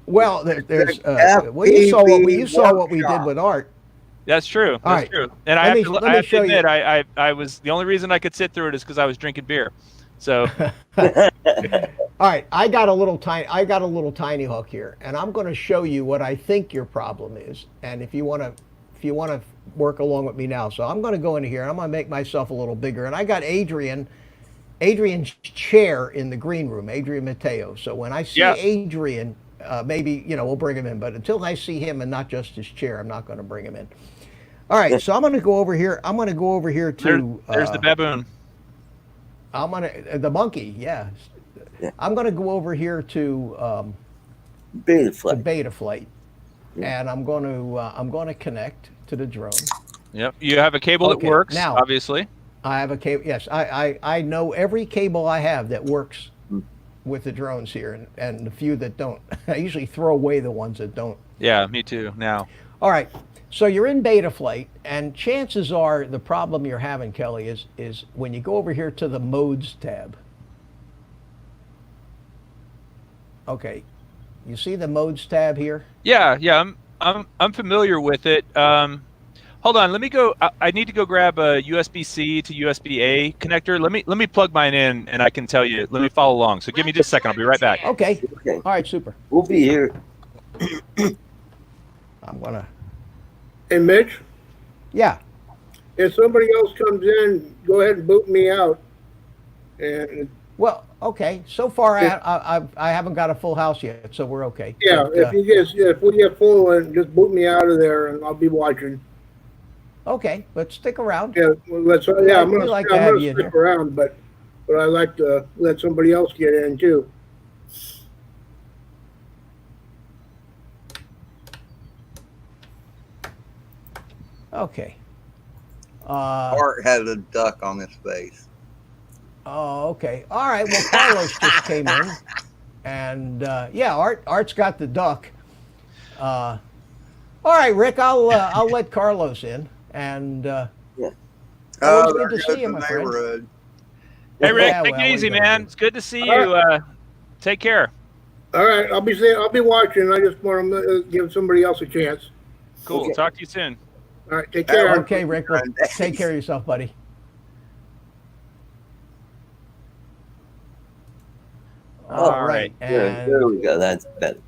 Well, you saw what we did with Art. That's true. That's true. And I have to admit, I was the only reason I could sit through it is because I was drinking beer. So. All right, I got a little Tinyhawk here, and I'm going to show you what I think your problem is. And if you want to work along with me now, so I'm going to go into here and I'm going to make myself a little bigger. And I got Adrian's chair in the green room, Adrian Mateo. So when I see Adrian, maybe we'll bring him in. But until I see him and not just his chair, I'm not going to bring him in. All right, so I'm going to go over here. To there's the baboon. The monkey, yeah. I'm going to go over here to Betaflight, and I'm going to connect to the drone. Yep, you have a cable that works. Now, obviously, I have a cable. Yes, I know every cable I have that works with the drones here, and the few that don't. I usually throw away the ones that don't. Yeah, me too. Now. All right. So you're in Betaflight, and chances are the problem you're having, Kelly, is when you go over here to the modes tab. Okay, you see the modes tab here? Yeah, I'm familiar with it. Hold on, let me go. I need to go grab a USB-C to USB-A connector. Let me plug mine in, and I can tell you. Let me follow along. So give me just a second. I'll be right back. Okay. All right, super. We'll be here. I'm gonna. Hey, Mitch? Yeah. If somebody else comes in, go ahead and boot me out. And well, okay. So far, I haven't got a full house yet, so we're okay. Yeah, but, if we get full, and just boot me out of there, and I'll be watching. Okay, but stick around. Yeah, I'm gonna stick around, but I like to let somebody else get in too. Okay. Art has a duck on his face. Oh, okay. All right. Well, Carlos just came in, and Art's got the duck. All right, Rick. I'll let Carlos in, and always good to see you, my friend. Hey, Rick, take it easy, man. It's good to see you. Take care. All right, I'll be watching. I just want to give somebody else a chance. Cool. Okay. Talk to you soon. All right, take care. Okay, Rick. Well, take care of yourself, buddy. All right. And there we go. That's better.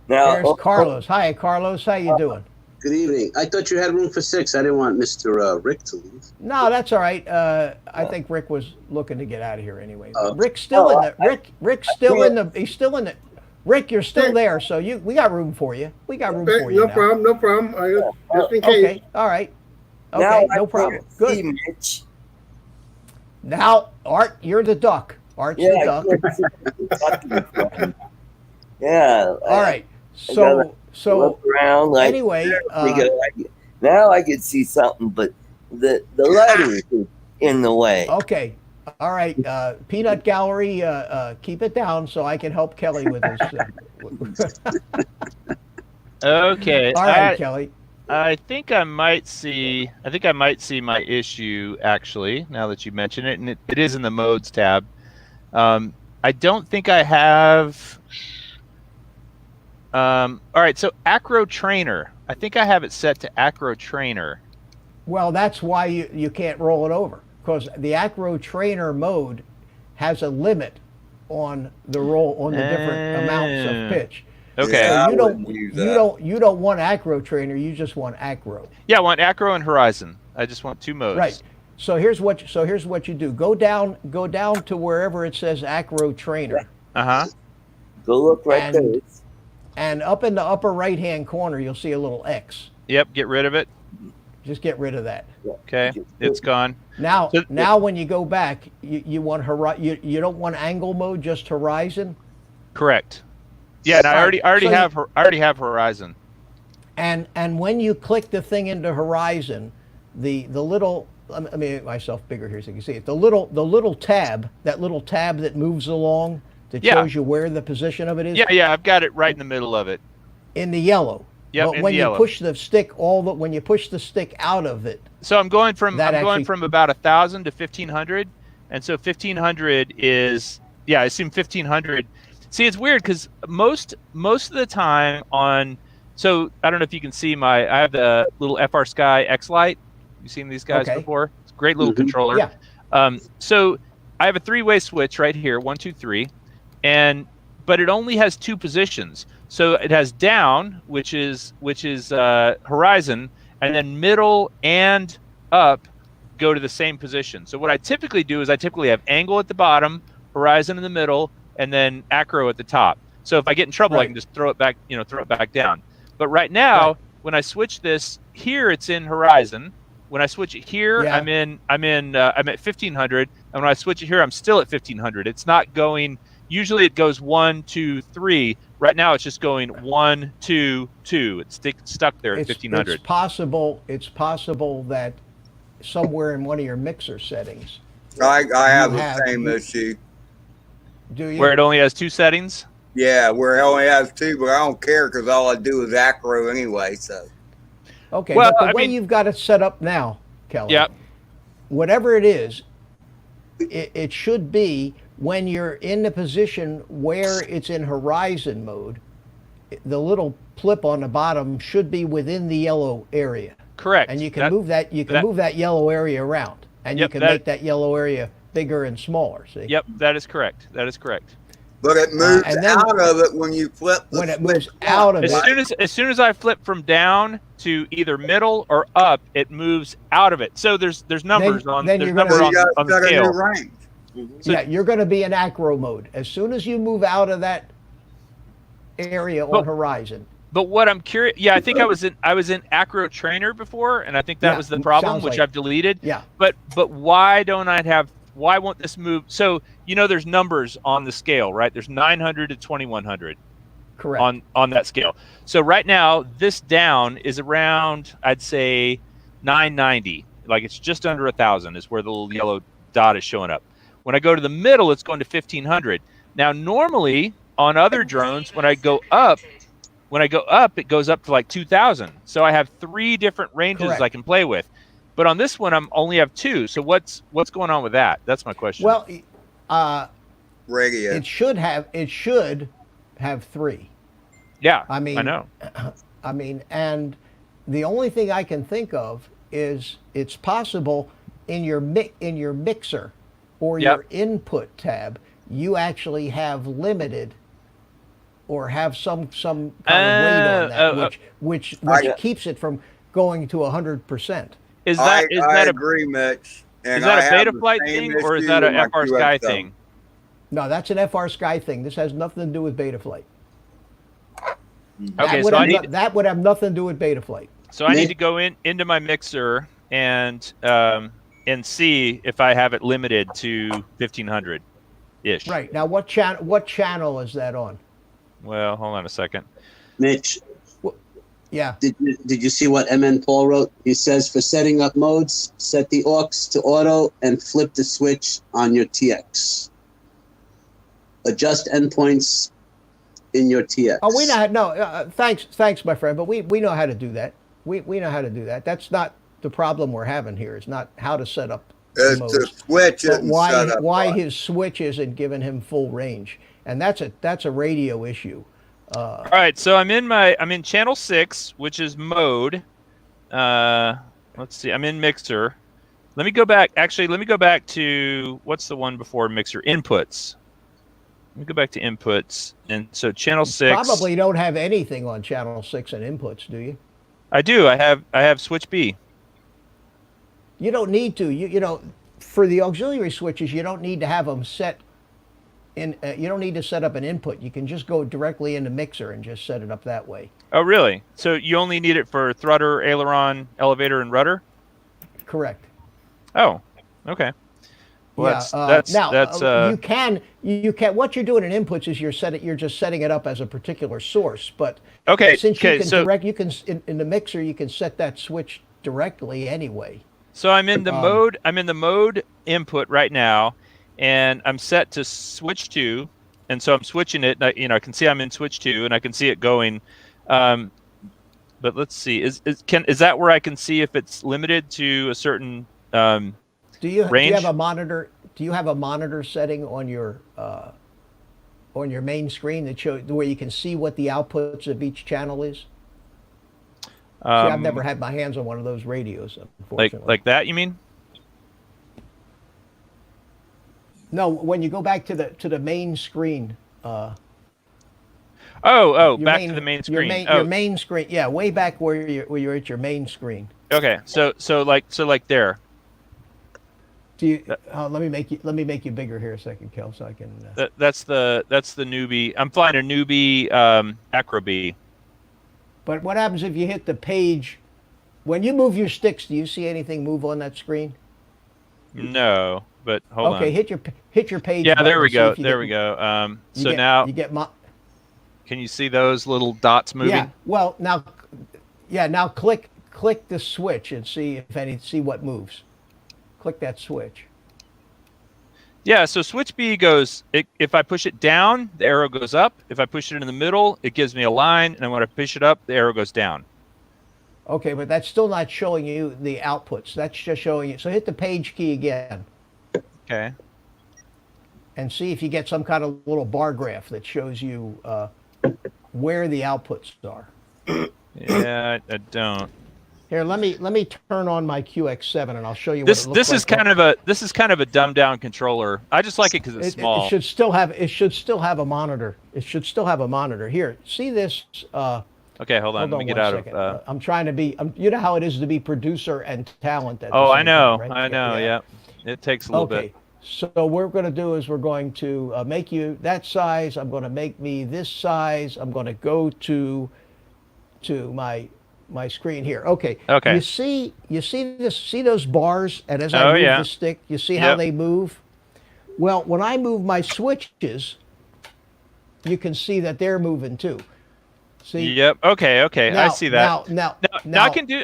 Now, there's Carlos. Hi, Carlos. How you doing? Good evening. I thought you had room for 6. I didn't want Mr. Rick to leave. No, that's all right. I think Rick was looking to get out of here anyway. Rick's still in the. Rick's still in the. He's still in the. Rick, you're still there, so we got room for you. We got room for you. No problem. No problem. Just in case. Okay. All right. Okay. No problem. Good. Mitch. Now, Art, you're the duck. Art's the duck. Yeah. All right. So look around like, anyway, now I can see something, but the letters is in the way. Okay. All right. Peanut Gallery, keep it down so I can help Kelly with this. Okay. All right, Kelly. I think I might see my issue actually. Now that you mention it, and it is in the modes tab. I don't think I have. All right, so Acro Trainer. I think I have it set to Acro Trainer. Well, that's why you can't roll it over, because the Acro Trainer mode has a limit on the roll on the different amounts of pitch. Okay. So Yeah, you I wouldn't use that. you don't want Acro Trainer. You just want Acro. Yeah, I want Acro and Horizon. I just want 2 modes. Right. So here's what you do. Go down to wherever it says Acro Trainer. Uh-huh. Go look right And- there. And up in the upper right-hand corner, you'll see a little X. Yep, get rid of it. Just get rid of that. Okay, it's gone. Now, So- now when you go back, you want you don't want angle mode, just horizon. Correct. Yeah, and I Right. already So have Horizon. And when you click the thing into horizon, the little, let me make myself bigger here so you can see it. The little tab, that little tab that moves along that Yeah. shows you where the position of it is. Yeah, I've got it right in the middle of it. In the yellow. Yep, But in when the you yellow. push the stick when you push the stick out of it, So I'm going from That going actually- from about 1,000 to 1,500, and so 1,500 is I assume 1,500. See, it's weird because most of the time on, so I don't know if you can see I have the little FR Sky X Lite. You've seen these guys Okay. before? It's a great little controller. Yeah. So I have a 3-way switch right here, 1, 2, 3, but it only has 2 positions. So it has down, which is horizon, and then middle and up go to the same position. So what I typically do is I typically have angle at the bottom, horizon in the middle, and then acro at the top. So if I get in trouble, I Right. can just throw it back down. But right now, Right. when I switch this here, it's in horizon. When I switch it here, Yeah. I'm at 1,500, and when I switch it here, I'm still at 1,500. It's not going. Usually it goes 1, 2, 3. Right now it's just going 1, 2, 2. It's stuck there at 1,500. It's possible that somewhere in one of your mixer settings, I have You the have- same issue. do you? Where it only has 2 settings. Yeah, where it only has 2, but I don't care because all I do is acro anyway. So Okay, Well, but the I way mean- you've got it set up now, Kelly, Yep. whatever it is, it should be when you're in the position where it's in horizon mode, the little flip on the bottom should be within the yellow area. Correct. And you can move that yellow area around, and you Yep, can that- make that yellow area bigger and smaller. See? Yep, that is correct. That is correct. but it moves and then- out of it when you flip the When it switch moves out of on. it. As soon as I flip from down to either middle or up, it moves out of it. So there's numbers on then there's you're gonna- numbers So you on the got a scale. new range. So- Yeah, you're going to be in acro mode as soon as you move out of that area But- on horizon. But what I'm curious, I think I was in Acro Trainer before, and I think that Yeah, was the problem, sounds which like- I've deleted. Yeah. But why won't this move? So there's numbers on the scale, right? There's 900 to 2100 Correct. on that scale. So right now, this down is around, I'd say, 990. Like it's just under 1,000 is where the little yellow dot is showing up. When I go to the middle, it's going to 1,500. Now, normally on other drones, when I go up, it goes up to like 2,000. So I have 3 different ranges Correct. I can play with. But on this one, I'm only have 2. So what's going on with that? That's my question. Well, Radio. it should have 3. yeah, I mean, I know. And the only thing I can think of is it's possible in your mixer or Yep. your input tab, you actually have limited or have some kind of weight on that, which keeps it from going to 100%. Is I that a agree, Mitch. And is that I a have the Betaflight same thing or is issue that with a my FR Sky QX7. thing? No, that's an FR Sky thing. This has nothing to do with Betaflight. Okay, that would so I have need that would have nothing to do with Betaflight. so I need to go into my mixer and see if I have it limited to 1,500 ish. Right. Now what channel is that on? Well, hold on a second. Mitch, Yeah. did you see what MN Paul wrote? He says for setting up modes, set the aux to auto and flip the switch on your TX. Adjust endpoints in your TX. Oh, we know. No, thanks, my friend. But we know how to do that. We know how to do that. That's not the problem we're having here. It's not how to set up It's modes. the switch But isn't set up why right. his switch isn't giving him full range, and that's a radio issue. All right, so I'm in channel 6, which is mode. Let's see, I'm in mixer. Let me go back. Actually, let me go back to what's the one before mixer? Inputs. Let me go back to inputs, and so channel 6. Probably don't have anything on channel 6 in inputs, do you? I do. I have switch B. You don't need to. You know, for the auxiliary switches, you don't need to have them set in. You don't need to set up an input. You can just go directly into mixer and just set it up that way. Oh, really? So you only need it for thrutter, aileron, elevator, and rudder? Correct. Oh, okay. Well, yeah. that's you can. What you're doing in inputs is you're just setting it up as a particular source. But okay. Since you okay, can so, direct, you can in the mixer you can set that switch directly anyway. So I'm in the mode. I'm in the mode input right now, and I'm set to switch 2, and so I'm switching it. I can see I'm in switch 2, and I can see it going. But let's see. Is that where I can see if it's limited to a certain range? Do you have a monitor? Do you have a monitor setting on your main screen that shows where you can see what the outputs of each channel is? See, I've never had my hands on one of those radios, unfortunately. Like that, you mean? No, when you go back to the main screen. Back to the main screen. Your main screen, yeah, way back where you're at your main screen. Okay, so like there. Do you? Let me make you bigger here a second, Kel, so I can. That's the newbie. I'm flying a newbie Acro B. But what happens if you hit the page? When you move your sticks, do you see anything move on that screen? No, but hold on. Okay, hit your page. Yeah, there we go. There we go. Now you get can you see those little dots moving? Yeah. Well, now click the switch and see what moves. Click that switch. Yeah, so switch B goes, if I push it down, the arrow goes up. If I push it in the middle, it gives me a line. And when I push it up, the arrow goes down. Okay, but that's still not showing you the outputs. That's just showing you. So hit the page key again. Okay. And see if you get some kind of little bar graph that shows you where the outputs are. Yeah, I don't. Here, let me turn on my QX7 and I'll show you what it looks this like. This is kind of a dumbed down controller. I just like it because it's small. It should still have a monitor. It should still have a monitor. Here, see this? Okay, hold on. Let me get out of. I'm trying to be. You know how it is to be producer and talent. I know. Time, right? I know. Yeah. It takes a little bit. So what we're going to do is we're going to make you that size. I'm going to make me this size. I'm going to go to my screen here. Okay. Okay. You see this? See those bars? And as I move the stick, you see how they move? Well, when I move my switches, you can see that they're moving too. See? Yep. Okay. Now, I see that. Now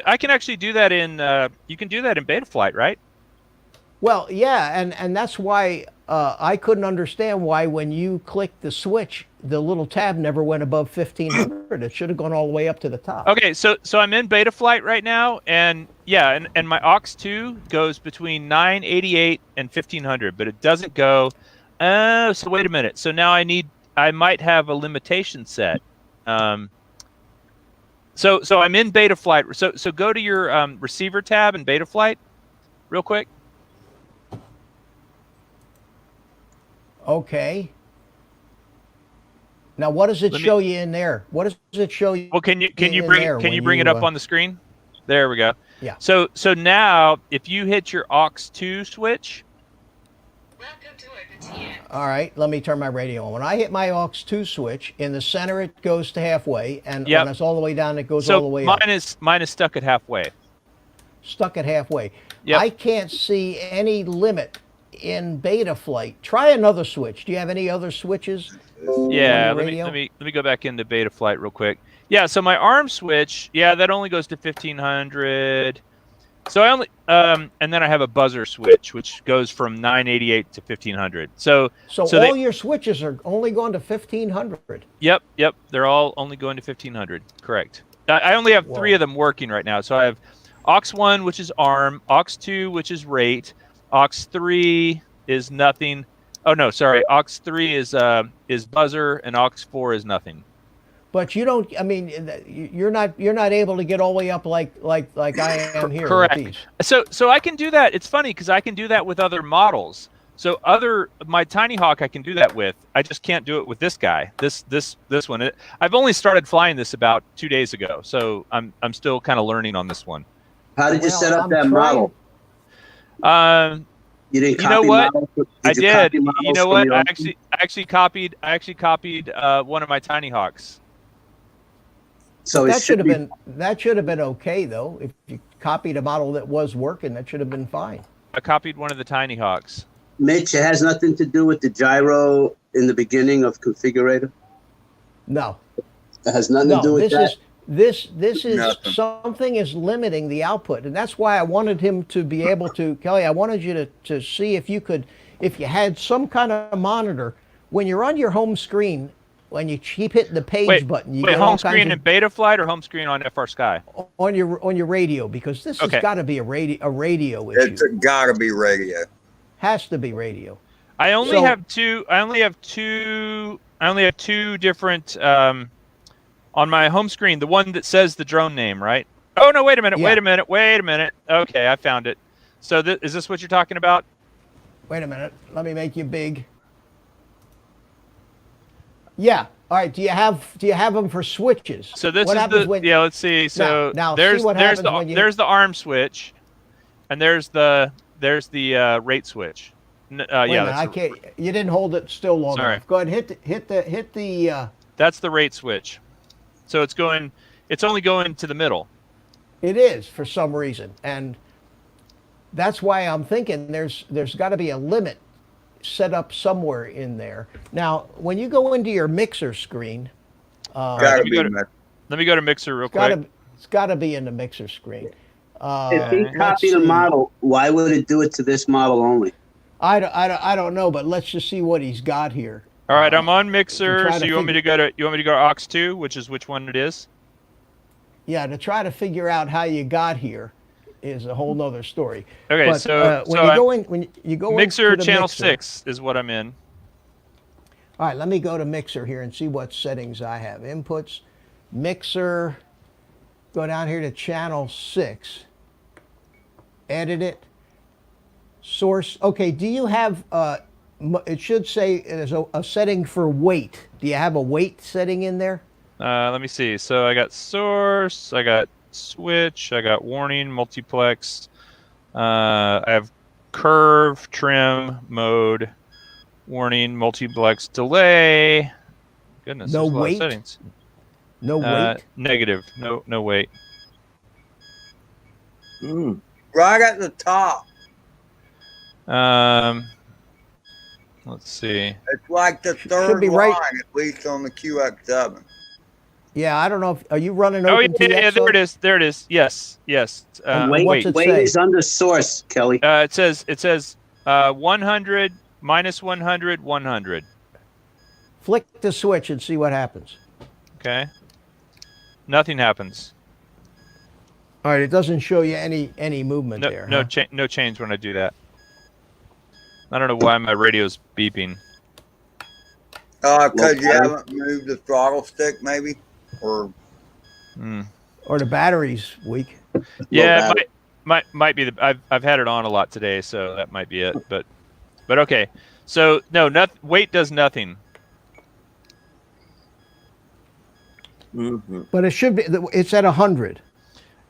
I can actually do that in. You can do that in Betaflight, right? Well, yeah, and that's why I couldn't understand why when you click the switch, the little tab never went above 1500. It should have gone all the way up to the top. Okay, so I'm in Betaflight right now, and yeah, and my aux 2 goes between 988 and 1500, but it doesn't go. So wait a minute. So now I might have a limitation set. So I'm in Betaflight. So go to your receiver tab in Betaflight, real quick. Okay. Now, what does it show you in there? What does it show you? Well, can you bring it up on the screen? There we go. Yeah. So now, if you hit your aux 2 switch. Welcome to OpenTX. All right, let me turn my radio on. When I hit my aux 2 switch, in the center it goes to halfway, and when it's all the way down, it goes all the way up. Mine is stuck at halfway. Stuck at halfway. Yep. I can't see any limit in Betaflight. Try another switch. Do you have any other switches? Yeah, let me go back into Betaflight real quick. Yeah, so my arm switch, that only goes to 1500. So I only and then I have a buzzer switch which goes from 988 to 1500. So all your switches are only going to 1500. Yep, they're all only going to 1500. Correct. I only have 3 of them working right now. So I have aux 1, which is arm, aux 2, which is rate, aux3 is nothing. Oh no, sorry. aux3 is buzzer, and aux4 is nothing. But you don't. I mean, you're not able to get all the way up like I am here. Correct. With these. So I can do that. It's funny because I can do that with other models. So my Tinyhawk I can do that with. I just can't do it with this guy. This one. I've only started flying this about 2 days ago, so I'm still kind of learning on this one. How did you set up that trying- model? You didn't copy You know what? models? I you did. copy You models know from what? your I own- actually copied one of my Tinyhawks. So that should have been okay though. If you copied a model that was working, that should have been fine. I copied one of the Tinyhawks. Mitch, it has nothing to do with the gyro in the beginning of configurator. No, It has nothing no. to do with that. This is Nothing. something is limiting the output, and that's why I wanted him to be able to. Kelly, I wanted you to see if you had some kind of monitor when you're on your home screen. When you keep hitting the page button, you Wait, get all home kinds screen of, in Betaflight or home screen on FR Sky? on your radio, because this Okay. has got to be a radio issue. It's gotta be radio. Has to be radio. I only So- have two different on my home screen. The one that says the drone name, right? Oh no! Wait a minute! Yeah. Wait a minute! Okay, I found it. So is this what you're talking about? Wait a minute. Let me make you big. Yeah. All right. Do you have them for switches? So this What is happens the when- Let's see. So Now see there's what there's happens the when you- there's the arm switch, and there's the rate switch. Wait Yeah, a minute, that's I can't. You didn't hold it still long Sorry. enough. Go ahead. Hit the. that's the rate switch. So it's only going to the middle. It is for some reason, and that's why I'm thinking there's got to be a limit set up somewhere in there. Now, when you go into your mixer screen, Gotta let me be go to- met- Let me go to Mixer real quick. it's got to be in the mixer screen. If he Let's copied a see. model, why would it do it to this model only? I don't know, but let's just see what he's got here. All right, I'm on Mixer. try So to you want me to go to aux2, which is which one it is? Yeah, to try to figure out how you got here is a whole nother story. Okay, But, so when you go in, when you go Mixer into the channel mixer, 6 is what I'm in. All right, let me go to Mixer here and see what settings I have. Inputs, Mixer. Go down here to channel 6. Edit it. Source. Okay, do you have? It should say there's a setting for weight. Do you have a weight setting in there? Let me see. So I got source, I got switch, I got warning, multiplex. I have curve, trim, mode, warning, multiplex, delay. Goodness, No there's a lot of weight? settings. No weight. Negative. No weight. Right at the top. Let's see. It's like the third be line, right- at least on the QX7. Yeah, I don't know. Are you running Oh, OpenTX? yeah, there it is. There it is. Yes. Weight, what's it weight say? is under source, Kelly. It says 100, minus 100, 100. Flick the switch and see what happens. Okay. Nothing happens. All right, it doesn't show you any movement No, there. no, huh? no change when I do that. I don't know why my radio's beeping. Because you haven't moved the throttle stick, maybe? Or Or the battery's weak. Yeah, it might be the. I've had it on a lot today, so that might be it. But okay. So no, weight does nothing. But it should be. It's at 100.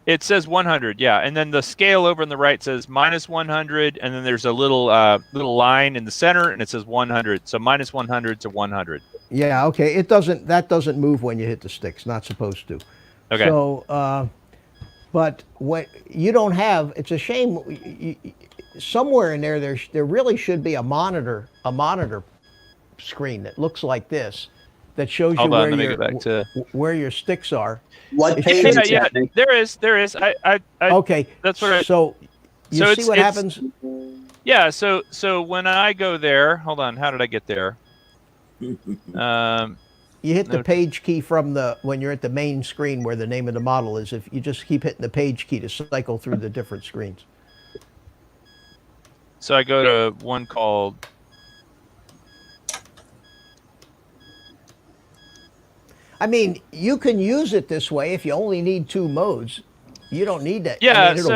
It says 100, yeah, and then the scale over on the right says minus 100, and then there's a little line in the center, and it says 100. So minus 100 to 100. Yeah. Okay. That doesn't move when you hit the sticks. Not supposed to. Okay. So, but what you don't have, it's a shame. Somewhere in there really should be a monitor screen that looks like this, that shows Hold you on, where let me get back to. where your sticks are. What It's- page is Yeah, that, Nick? there is. I Okay. That's what I. So you So see what it's- happens? Yeah. So when I go there, hold on. How did I get there? You hit the page key when you're at the main screen where the name of the model is. If you just keep hitting the page key to cycle through the different screens. So I go to one called. I mean, you can use it this way if you only need 2 modes. You don't need that. Yeah, I mean, it'll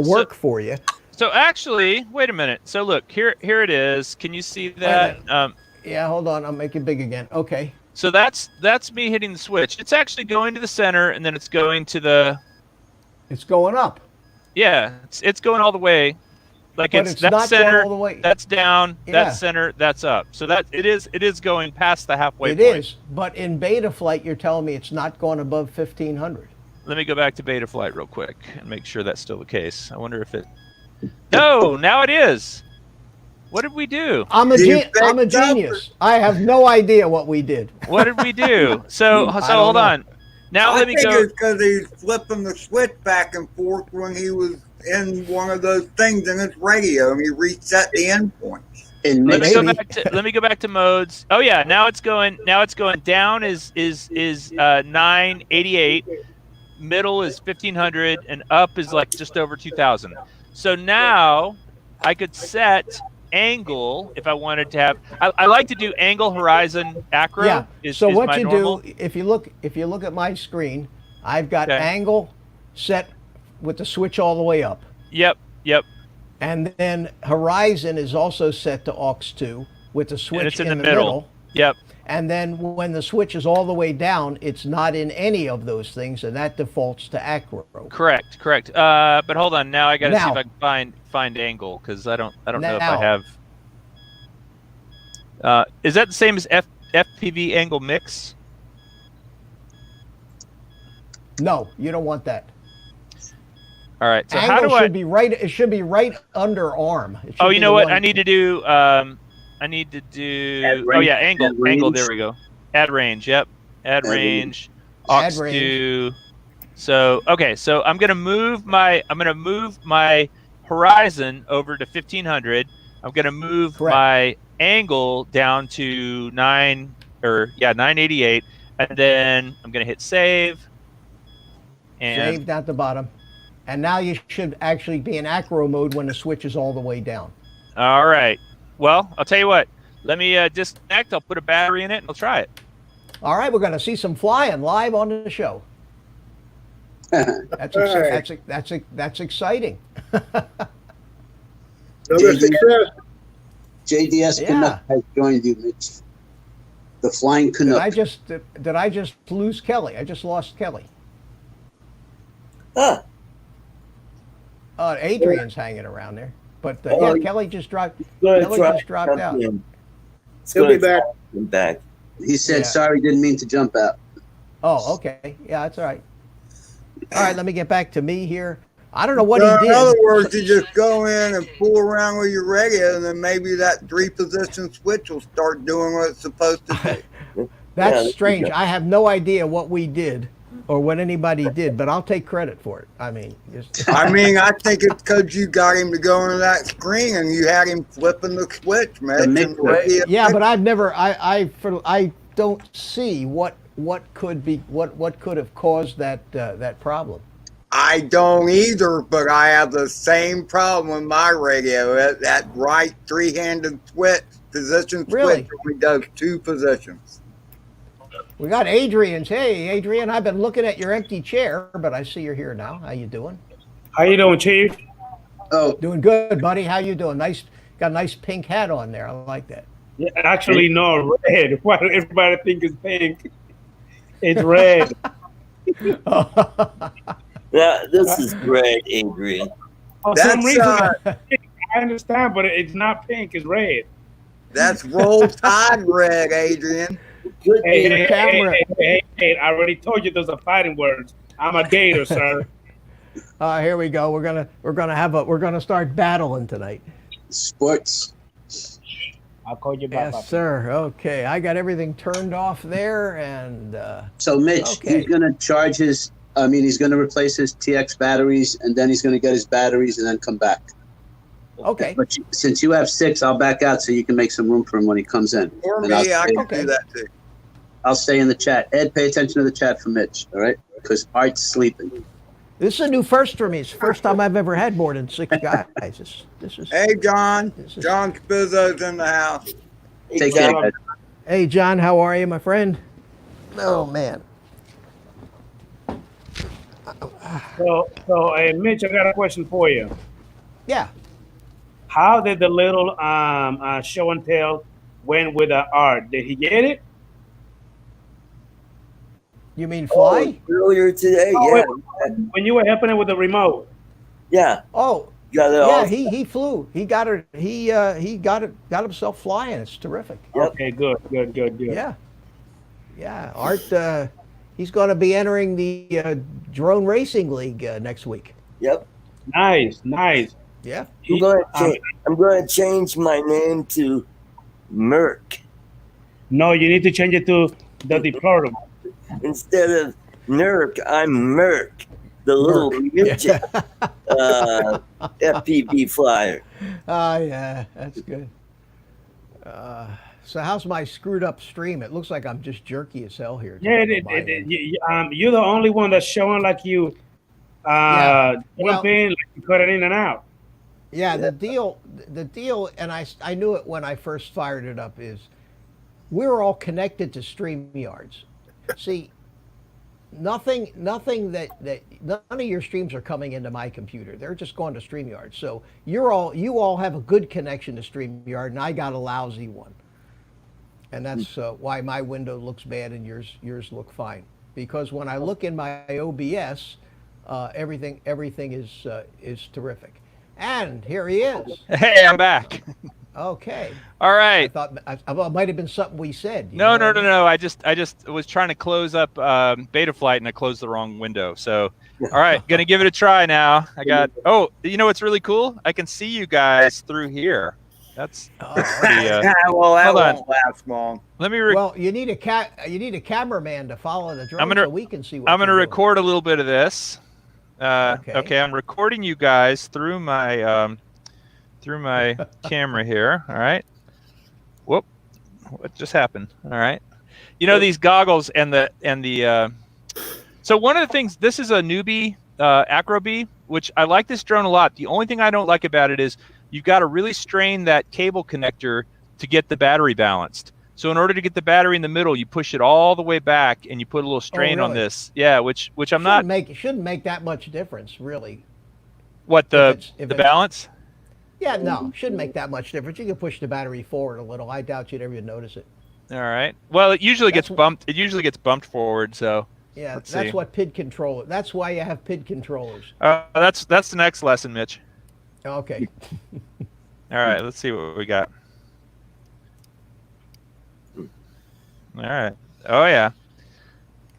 work for you. So actually, wait a minute. So look, here it is. Can you see that? Yeah, hold on. I'll make it big again. Okay. So that's me hitting the switch. It's actually going to the center, and then it's going to the. It's going up. Yeah, it's going all the way. Like But it's not that center, going all the way. that's down, Yeah. that's center, that's up. So that it is going past the halfway It point. is, but in Betaflight, you're telling me it's not going above 1500. Let me go back to Betaflight real quick and make sure that's still the case. I wonder if it. No, now it is. What did we do? I'm a genius. I have no idea what we did. What did we do? So hold know. on. Now I let me think go. it's because he's flipping the switch back and forth when he was in one of those things in his radio, and he reset the endpoint. In Let mix, me go back to modes. Oh yeah, now it's going down is 988, middle is 1500, and up is like just over 2000. So now I could set angle if I wanted to have. I like to do angle, horizon, acro. Yeah. So is what my you normal. do if you look at my screen, I've got Okay. angle set with the switch all the way up. Yep. And then horizon is also set to aux 2 with the switch And it's in in the the middle. Yep. And then when the switch is all the way down, it's not in any of those things, and that defaults to acro. Correct. But hold on. Now I got to see Now. if I can find angle because I don't know if I Now. have. Is that the same as FPV angle mix? No, you don't want that. All right. So Angle how do I? should be right. It should be right under arm. It should Oh, be you the know what? one- I need to do. Add Oh range, yeah, angle. add Angle. range. There we go. Add range. Yep. Add Add range. Add Aux range. to. So okay. So I'm gonna move my horizon over to 1500. I'm gonna move Correct. my angle down to 988, and then I'm gonna hit save. And Save down at the bottom. And now you should actually be in acro mode when the switch is all the way down. all right. Well, I'll tell you what. Let me disconnect. I'll put a battery in it, and I'll try it. All right, we're going to see some flying live on the show. That's exciting. Another success. JDS Yeah. Canuck has joined you, Mitch. The Flying Did Canuck. I just lose Kelly? I just lost Kelly. Ah, Adrian's hanging around there, but Oh, yeah, Kelly just dropped. gonna Kelly try just dropped out. something. It's He'll gonna be back. try something back. He said, Yeah. sorry, didn't mean to jump out. Oh, okay. Yeah, that's all right. All right, let me get back to me here. I don't know what he So did. in other words, you just go in and fool around with your radio, and then maybe that 3-position switch will start doing what it's supposed to do. That's Yeah, there you strange. go. I have no idea what we did or what anybody did, but I'll take credit for it. I mean, just, I mean, I think it's because you got him to go into that screen and you had him flipping the switch, man. The mixer. yeah, but I've never. I don't see what could have caused that problem. I don't either, but I have the same problem with my radio. That right 3-handed switch, position Really? switch only does 2 positions. We got Adrian's. Hey, Adrian, I've been looking at your empty chair, but I see you're here now. How you doing? How you doing, Chief? Oh, Doing good, buddy. How you doing? Nice. Got a nice pink hat on there. I like that. Yeah, actually, no, red. Why do everybody think it's pink? It's red. Yeah, this is great, Adrian. For some That's, reason, I understand, but it's not pink. It's red. That's Roll Tide red, Adrian. Good Hey, day. hey, camera. hey, I already told you those are fighting words. I'm a gator, sir. Here we go. We're gonna start battling tonight. sports. I'll call you back. Yes, sir. Okay, I got everything turned off there, and So Mitch, Okay. he's gonna charge his. I mean, he's gonna replace his TX batteries, and then he's gonna get his batteries, and then come back. okay. But since you have 6, I'll back out so you can make some room for him when he comes in. For And me, I'll I stay, can Okay. do that too. I'll stay in the chat. Ed, pay attention to the chat for Mitch, all right? Because Art's sleeping. This is a new first for me. It's the first time I've ever had more than 6 guys. This is. Hey, John. This is- John Capizzo's in the house. Take care, guys. Hey, John, how are you, my friend? Oh man. So, hey, Mitch, I got a question for you. Yeah. How did the little show and tell went with the art? Did he get it? You mean fly? Earlier today, Oh, yeah. When you were helping him with the remote. Yeah. Oh, Got it yeah. all. He flew. He got her. He got himself flying. It's terrific. Yep. Okay, good. Yeah. Yeah. Art. He's going to be entering the drone racing league next week. Yep. Nice. Yeah. I'm going to change my name to Merc No, you need to change it to the deplorable. instead of Nurk. I'm Merc, the little midget FPV flyer. Oh yeah, that's good. So how's my screwed up stream? It looks like I'm just jerky as hell here. Yeah, you're the only one that's showing like you Well- jump in, like you cut it in and out. Yeah, the deal, and I knew it when I first fired it up, is we're all connected to StreamYards. See, nothing that none of your streams are coming into my computer. They're just going to StreamYard. So you all have a good connection to StreamYard, and I got a lousy one. And that's why my window looks bad and yours look fine. Because when I look in my OBS, everything is terrific. And here he is. Hey, I'm back. Okay. All I right. thought it might have been something we said. you No. know what I mean? I just was trying to close up Betaflight and I closed the wrong window. So, all right, gonna give it a try now. I got. Oh, you know what's really cool? I can see you guys through here. That's Oh, pretty. Well, that Hold on. won't last long. Let me. well, you need a cameraman to follow the drone so we can see what I'm gonna you're doing. record a little bit of this. Okay. Okay, I'm recording you guys through my camera here. All right. Whoop! What just happened? All right. You know these goggles and the. So one of the things, this is a newbie Acrobee, which I like this drone a lot. The only thing I don't like about it is you've got to really strain that cable connector to get the battery balanced. So in order to get the battery in the middle, you push it all the way back and you put a little strain on really? this. Yeah, which I'm not. Shouldn't make that much difference, really. What if the it's- balance? Yeah, no, shouldn't make that much difference. You can push the battery forward a little. I doubt you'd ever even notice it. All right. Well, it usually gets That's- bumped. It usually gets bumped forward. So Yeah, Let's that's see. what PID controller. That's why you have PID controllers. that's the next lesson, Mitch. Okay. All right. Let's see what we got. All right. Oh yeah.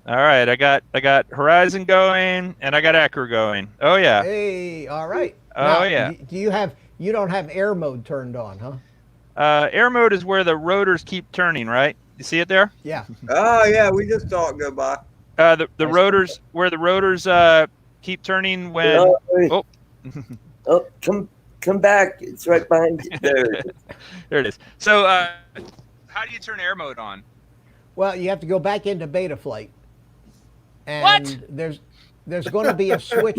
All right. I got Horizon going and I got Acro going. Oh yeah. Hey, all right. Oh, Now, yeah. You don't have air mode turned on, huh? Air mode is where the rotors keep turning, right? You see it there? Yeah. Oh, yeah, we just thought goodbye. The rotors, where the rotors keep turning when. Oh. Oh, come back. It's right behind you there. There it is. So how do you turn air mode on? Well, you have to go back into Betaflight. And What? there's going to be a switch.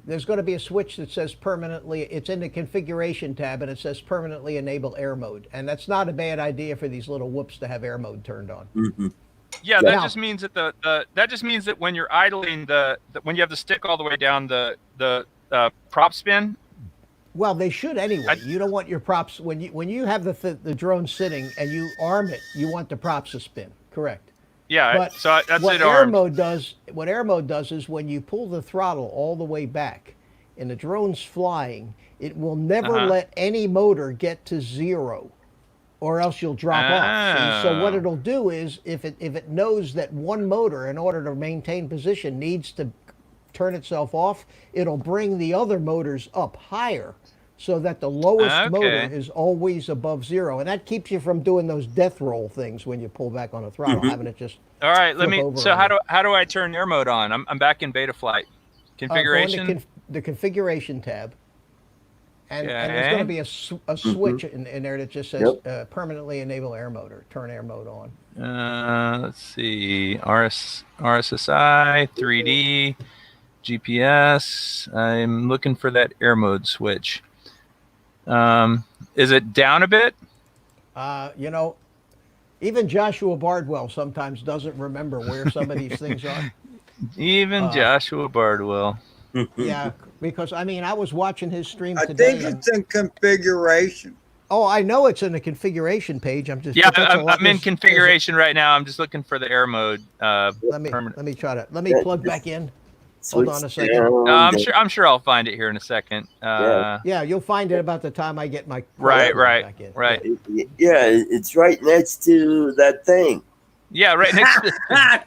There's going to be a switch that says permanently. It's in the configuration tab, and it says permanently enable air mode. And that's not a bad idea for these little whoops to have air mode turned on. Mm-hmm. Yeah, that Now- just means that that just means that when you're idling when you have the stick all the way down the prop spin. Well, they should anyway. You don't want your props when you have the drone sitting and you arm it. You want the props to spin. Correct. Yeah, But so that's what it. air Armed. mode does, what air mode does is when you pull the throttle all the way back, and the drone's flying, it will never Uh-huh. let any motor get to zero, or else you'll drop off. See? So what Oh. it'll do is, if it knows that one motor, in order to maintain position, needs to turn itself off, it'll bring the other motors up higher, so that the lowest motor Okay. is always above zero, and that keeps you from doing those death roll things when you pull back on the throttle, having it just All right, let flip me. over So on how you. do I turn air mode on? I'm back in Betaflight. Go Configuration. into the configuration tab, and there's going to be a switch in there that just says permanently enable air mode or turn air mode on. Let's see. RSSI 3D. GPS. I'm looking for that air mode switch. Is it down a bit? You know, even Joshua Bardwell sometimes doesn't remember where some of these things are. Even Joshua Bardwell. Yeah, because I mean, I was watching his stream I today. think it's in configuration. Oh, I know it's in the configuration page. I'm just I'm in configuration right now. I'm just looking for the air mode. Let me try to plug back in. Hold on a second. I'm sure I'll find it here in a second. Yeah, you'll find it about the time I get my right. Yeah, it's right next to that thing. Yeah, right next to.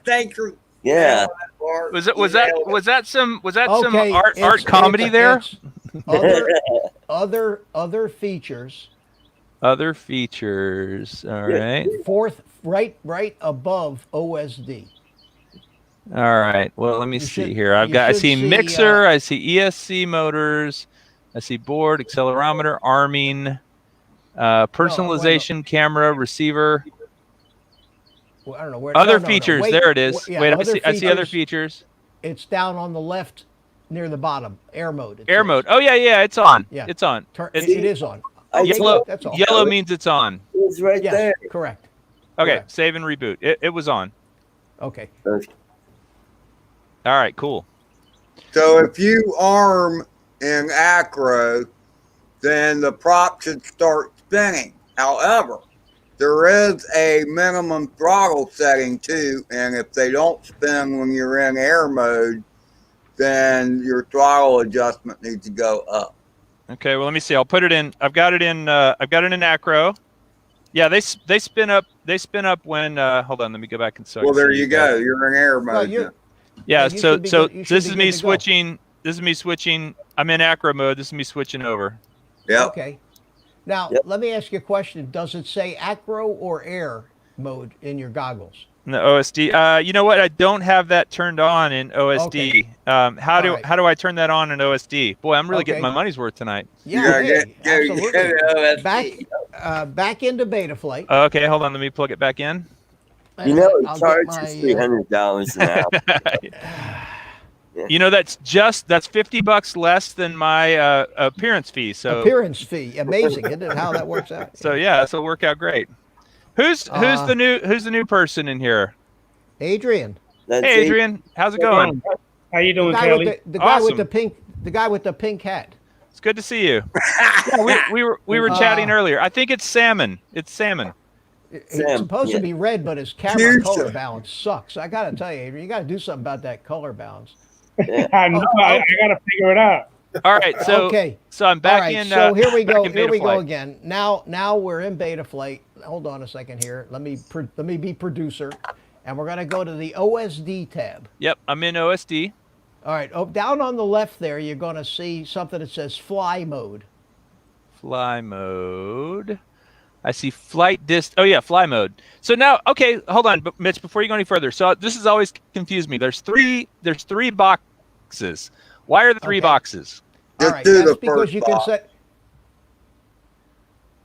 Thank you. Yeah. Was that some Okay, art comedy there? Other features. Other features. All right. Fourth, right above OSD. All right. Well, let me see here. I see mixer. I see ESC motors. I see board, accelerometer, arming, personalization, camera, receiver. Well, I don't know where. Other features. Wait, there it is. Yeah, wait, I see other features. It's down on the left near the bottom. Air mode. Air mode. Oh yeah. It's on. Yeah. It's on. It is on. Yellow. That's all. Yellow means it's on. It's right there. Correct. Okay. Correct. Save and reboot. It was on. Okay. All right. Cool. So if you arm in acro, then the prop should start spinning. However, there is a minimum throttle setting too, and if they don't spin when you're in air mode, then your throttle adjustment needs to go up. Okay, well let me see. I'll put it in. I've got it in acro. Yeah, they spin up. They spin up when. Hold on, let me go back and Well, there you go. You're in air mode. Well, yeah. So this is me switching. This is me switching. I'm in acro mode. This is me switching over. Yeah. Okay. Now, let me ask you a question. Does it say acro or air mode in your goggles? In the OSD. You know what? I don't have that turned on in OSD. Okay. How do I turn that on in OSD? Boy, I'm really getting my money's worth tonight. Yeah, absolutely. OSD. Back into Betaflight. Okay, hold on. Let me plug it back in. You know, it charges $300 an hour. You know, that's $50 less than my appearance fee. So appearance fee, amazing, isn't it? How that works out. So yeah, this will work out great. Who's the new person in here? Adrian. Hey, Adrian, how's it going? How you doing, Kelly? The guy with the pink hat. It's good to see you. Yeah, we were chatting earlier. I think it's salmon. It's salmon. It's supposed to be red, but his camera color balance sucks. I gotta tell you, Adrian, you gotta do something about that color balance. I know. I gotta figure it out. All right. So So I'm back in. So here we go. Here we go again. Now we're in Betaflight. Hold on a second here. Let me be producer, and we're gonna go to the OSD tab. Yep, I'm in OSD. All right. Oh, down on the left there, you're gonna see something that says fly mode. Fly mode. I see flight dist. Oh yeah, fly mode. So now, okay, hold on, Mitch. Before you go any further, so this has always confused me. There's three boxes. Why are the three boxes? All right, that's because you can set.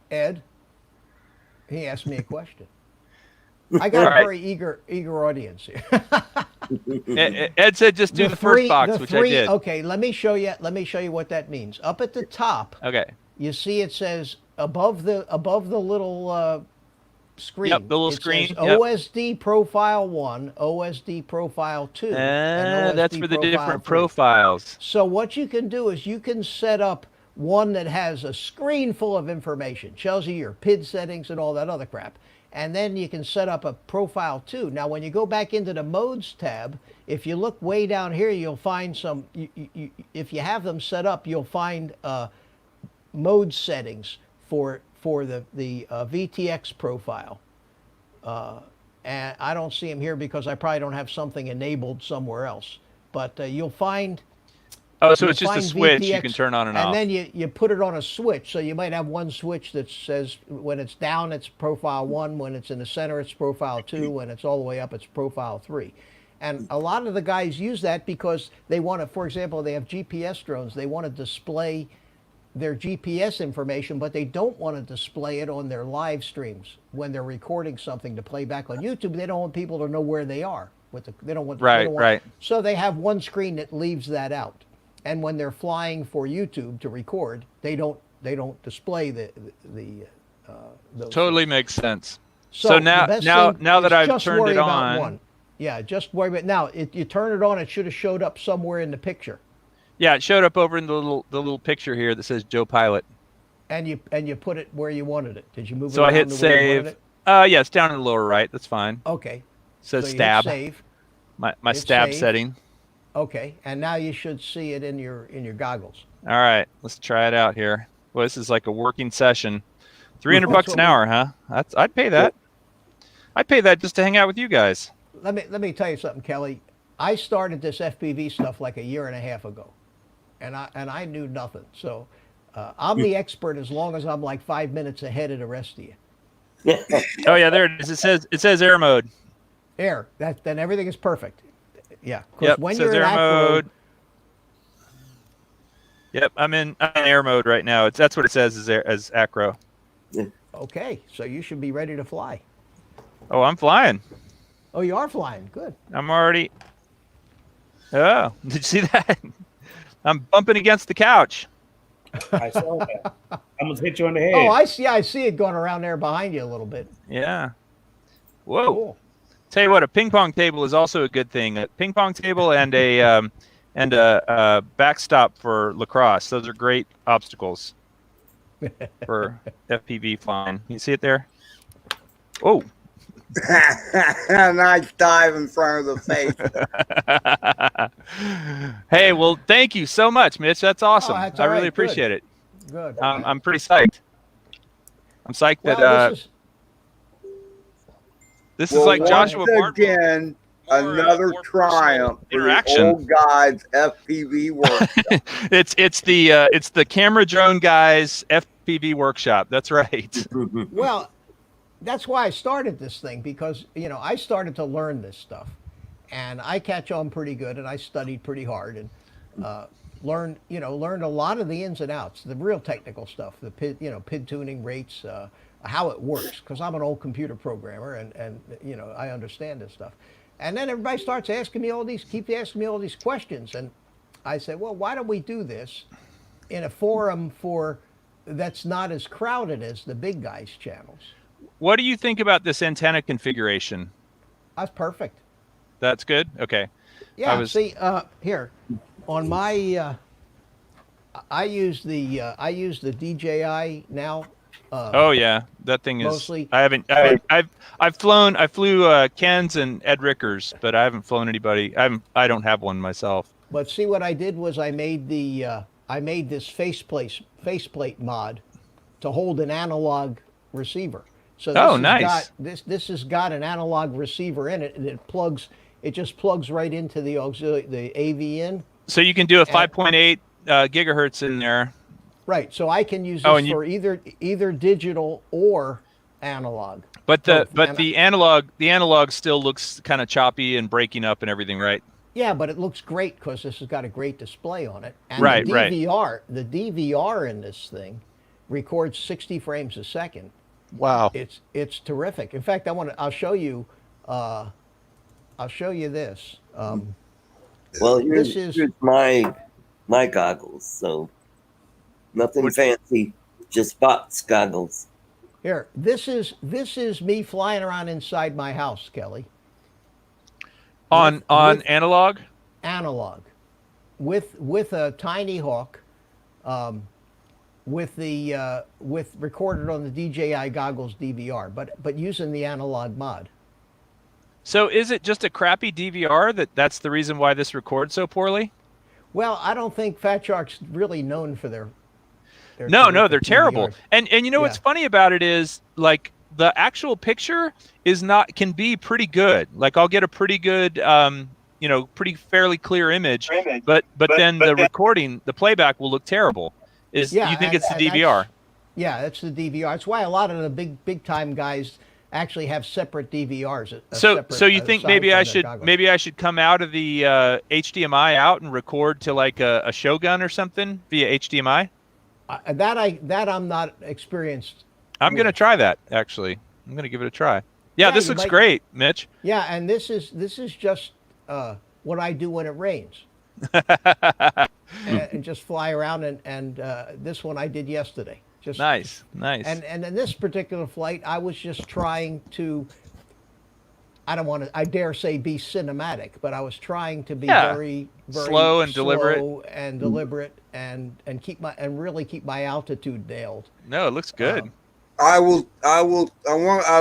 Ed, he asked me a question. I got a very eager audience here. Ed said just do the first box, which I did. Okay, let me show you what that means. Up at the top. Okay. You see it says above the little screen. Yep, the little screen. Says OSD profile 1, OSD profile 2. And OSD that's for the different 3. profiles. So what you can do is you can set up one that has a screen full of information, tells you your PID settings and all that other crap. And then you can set up a profile 2. Now, when you go back into the modes tab, if you look way down here, you'll find some, if you have them set up, you'll find mode settings for the VTX profile. And I don't see them here because I probably don't have something enabled somewhere else. But you'll find... Oh, so it's just a switch VTX, you can turn on and off. And then you put it on a switch. So you might have one switch that says when it's down, it's profile 1. When it's in the center, it's profile 2. When it's all the way up, it's profile 3. And a lot of the guys use that because they want to, for example, they have GPS drones. They want to display their GPS information, but they don't want to display it on their live streams when they're recording something to play back on YouTube. They don't want people to know where they are. with the they don't want Right, they don't want, right. So they have one screen that leaves that out, and when they're flying for YouTube to record, they don't display the those Totally things. makes sense. So So the now best now thing now is that I've just turned worry it about on. one. Yeah, just worry about now. You turn it on, it should have showed up somewhere in the picture, Yeah, it showed up over in the little picture here that says Joe Pilot. and you put it where you wanted it. Did you move it So I around hit the way you wanted save. it? Yeah, it's down in the lower right. That's fine. Okay. It says So you hit stab. save. My hit stab save. setting. Okay, and now you should see it in your goggles. All right, let's try it out here. Well, this is like a working session. $300 That's an what hour, huh? I'd pay that. I'd pay that just to hang out with you guys. Let me tell you something, Kelly. I started this FPV stuff like a year and a half ago, and I knew nothing. So I'm the expert as long as I'm like 5 minutes ahead of the rest of you. Oh yeah, there it is. It says air mode. Air. Then everything is perfect. Yeah. Because Yep, when says you're in air acro, mode. Yep, I'm in air mode right now. That's what it says as acro. okay, so you should be ready to fly. Oh, I'm flying. Oh, you are flying. Good. I'm already. Oh, did you see that? I'm bumping against the couch. I saw that. I almost hit you on the head. Oh, I see it going around there behind you a little bit. Yeah. Whoa. Cool. Tell you what, a ping pong table is also a good thing. A ping pong table and a backstop for lacrosse. Those are great obstacles for FPV flying. You see it there? Oh. Nice dive in front of the face. Hey, well, thank you so much, Mitch. That's awesome. that's I all really right. Good. appreciate it. Good. I'm pretty psyched. I'm psyched Well, that this is Well, like Joshua once Barton. again, another more triumph for the interaction. old guy's FPV work. It's the camera drone guys FPV workshop. That's right. Well, that's why I started this thing, because I started to learn this stuff, and I catch on pretty good, and I studied pretty hard, and learned a lot of the ins and outs, the real technical stuff, the PID tuning rates, how it works, because I'm an old computer programmer, and I understand this stuff. And then everybody starts asking me keep asking me all these questions, and I said, well, why don't we do this in a forum that's not as crowded as the big guys' channels? What do you think about this antenna configuration? That's perfect. That's good. Okay. Yeah. See, here on my, I use the DJI now. Oh yeah, that thing is. Mostly. I flew Ken's and Ed Rickers, but I haven't flown anybody. I don't have one myself. But see, what I did was I made this faceplate mod to hold an analog receiver. So this nice. This has got an analog receiver in it, and it just plugs right into the auxiliary, the AV in. So you can do a 5.8 gigahertz in there. Right. So I can use this for either digital or analog. But the analog still looks kind of choppy and breaking up and everything, right? Yeah, but it looks great because this has got a great display on it. And Right, the right. DVR in this thing records 60 frames a second. Wow. It's terrific. In fact, I'll show you this. Well, here's my goggles. So nothing fancy, just box goggles. Here, this is me flying around inside my house, Kelly. On analog? Analog, with a Tinyhawk, with recorded on the DJI goggles DVR, but using the analog mod. So is it just a crappy DVR that's the reason why this records so poorly? Well, I don't think Fat Shark's really known for their No, they're terrible. DVRs. And what's funny about it is, like, the actual picture can be pretty good. Like, I'll get a pretty good pretty fairly clear image, but then the recording, the playback will look terrible. You think it's the DVR? Yeah, that's the DVR. That's why a lot of the big time guys actually have separate DVRs. So you think maybe I should come out of the HDMI out and record to like a Shogun or something via HDMI? That I'm not experienced. I'm going to try that, actually. I'm going to give it a try. Yeah, this looks great, Mitch. Yeah, and this is just what I do when it rains, and just fly around. And this one I did yesterday. Just nice. And in this particular flight, I was just trying to. I don't want to. I dare say be cinematic, but I was trying to be very slow and deliberate, and really keep my altitude nailed. No, it looks good. I'd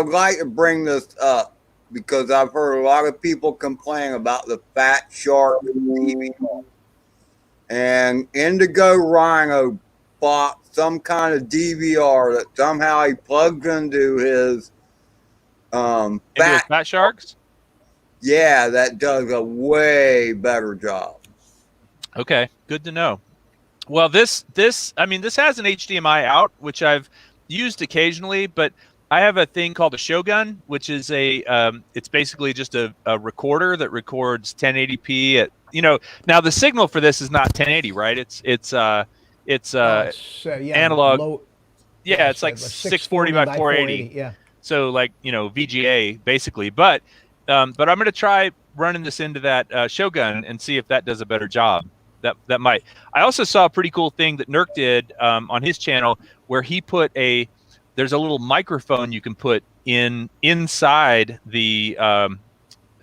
like to bring this up because I've heard a lot of people complain about the Fat Shark DVR. And Indigo Rhino bought some kind of DVR that somehow he plugs into his Fat Sharks. Yeah, that does a way better job. Okay, good to know. Well, this has an HDMI out, which I've used occasionally, but I have a thing called a Shogun, which is it's basically just a recorder that records 1080p at, now the signal for this is not 1080, right? It's analog. It's like 640 by 480. Yeah. So like, VGA basically, but I'm going to try running this into that Shogun and see if that does a better job. That might. I also saw a pretty cool thing that Nurk did on his channel where he put there's a little microphone you can put inside the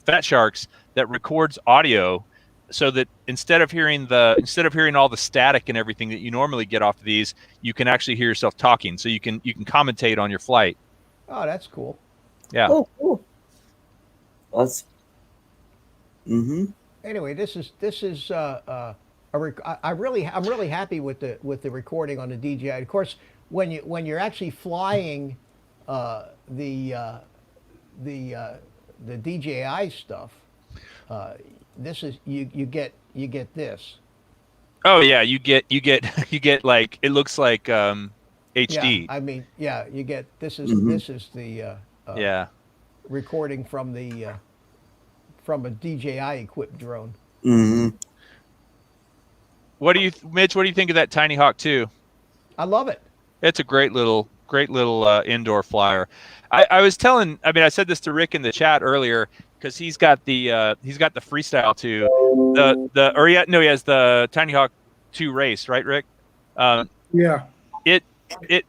Fat Sharks that records audio, so that instead of hearing all the static and everything that you normally get off of these, you can actually hear yourself talking. So you can commentate on your flight. Oh, that's cool. Yeah. Oh, cool. That's. Anyway, I'm really happy with the recording on the DJI. Of course, when you're actually flying the DJI stuff, this is you get this. Oh yeah, you get like, it looks like HD. Yeah, you get this is the recording from a DJI equipped drone. Mm-hmm. Mitch, what do you think of that Tynyhawk 2? I love it. It's a great little indoor flyer. I said this to Rick in the chat earlier because he's got the Freestyle 2. He has the Tynyhawk 2 race, right, Rick? Yeah.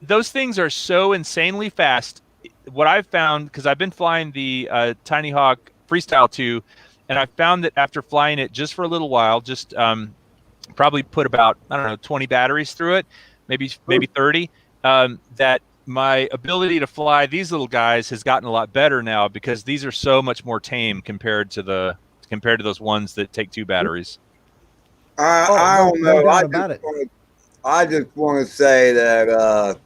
Those things are so insanely fast. What I've found, because I've been flying the Tynyhawk Freestyle 2, and I found that after flying it just for a little while, just probably put about 20 batteries through it, maybe 30. That my ability to fly these little guys has gotten a lot better now because these are so much more tame compared to those ones that take 2 batteries. I don't know. No doubt about it. I just want to say that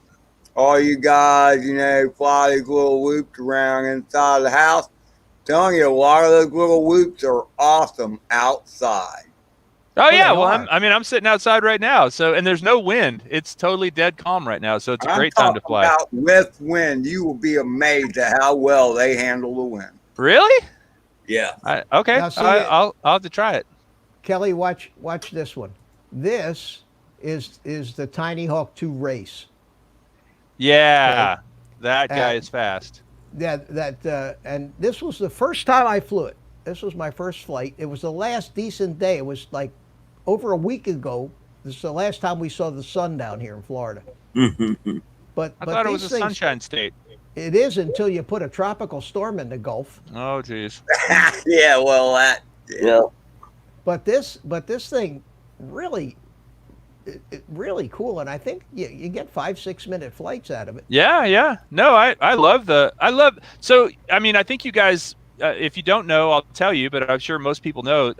all you guys, fly these little loops around inside the house. Telling you, a lot of those little loops are awesome outside. Oh yeah, well I'm sitting outside right now, and there's no wind. It's totally dead calm right now, so it's a great time to fly. With wind, you will be amazed at how well they handle the wind. Really? Yeah. Okay. I'll have to try it. Kelly, watch this one. This is the Tynyhawk 2 race. Yeah, okay. That guy is fast. And this was the first time I flew it. This was my first flight. It was the last decent day. It was like over a week ago. This is the last time we saw the sun down here in Florida. But I thought it was a sunshine state. It is until you put a tropical storm in the Gulf. Oh, geez. Yeah, well, yeah. But this thing really, really cool, and I think you get 5-6 minute flights out of it. Yeah. No, I love. So I think you guys. If you don't know, I'll tell you, but I'm sure most people know.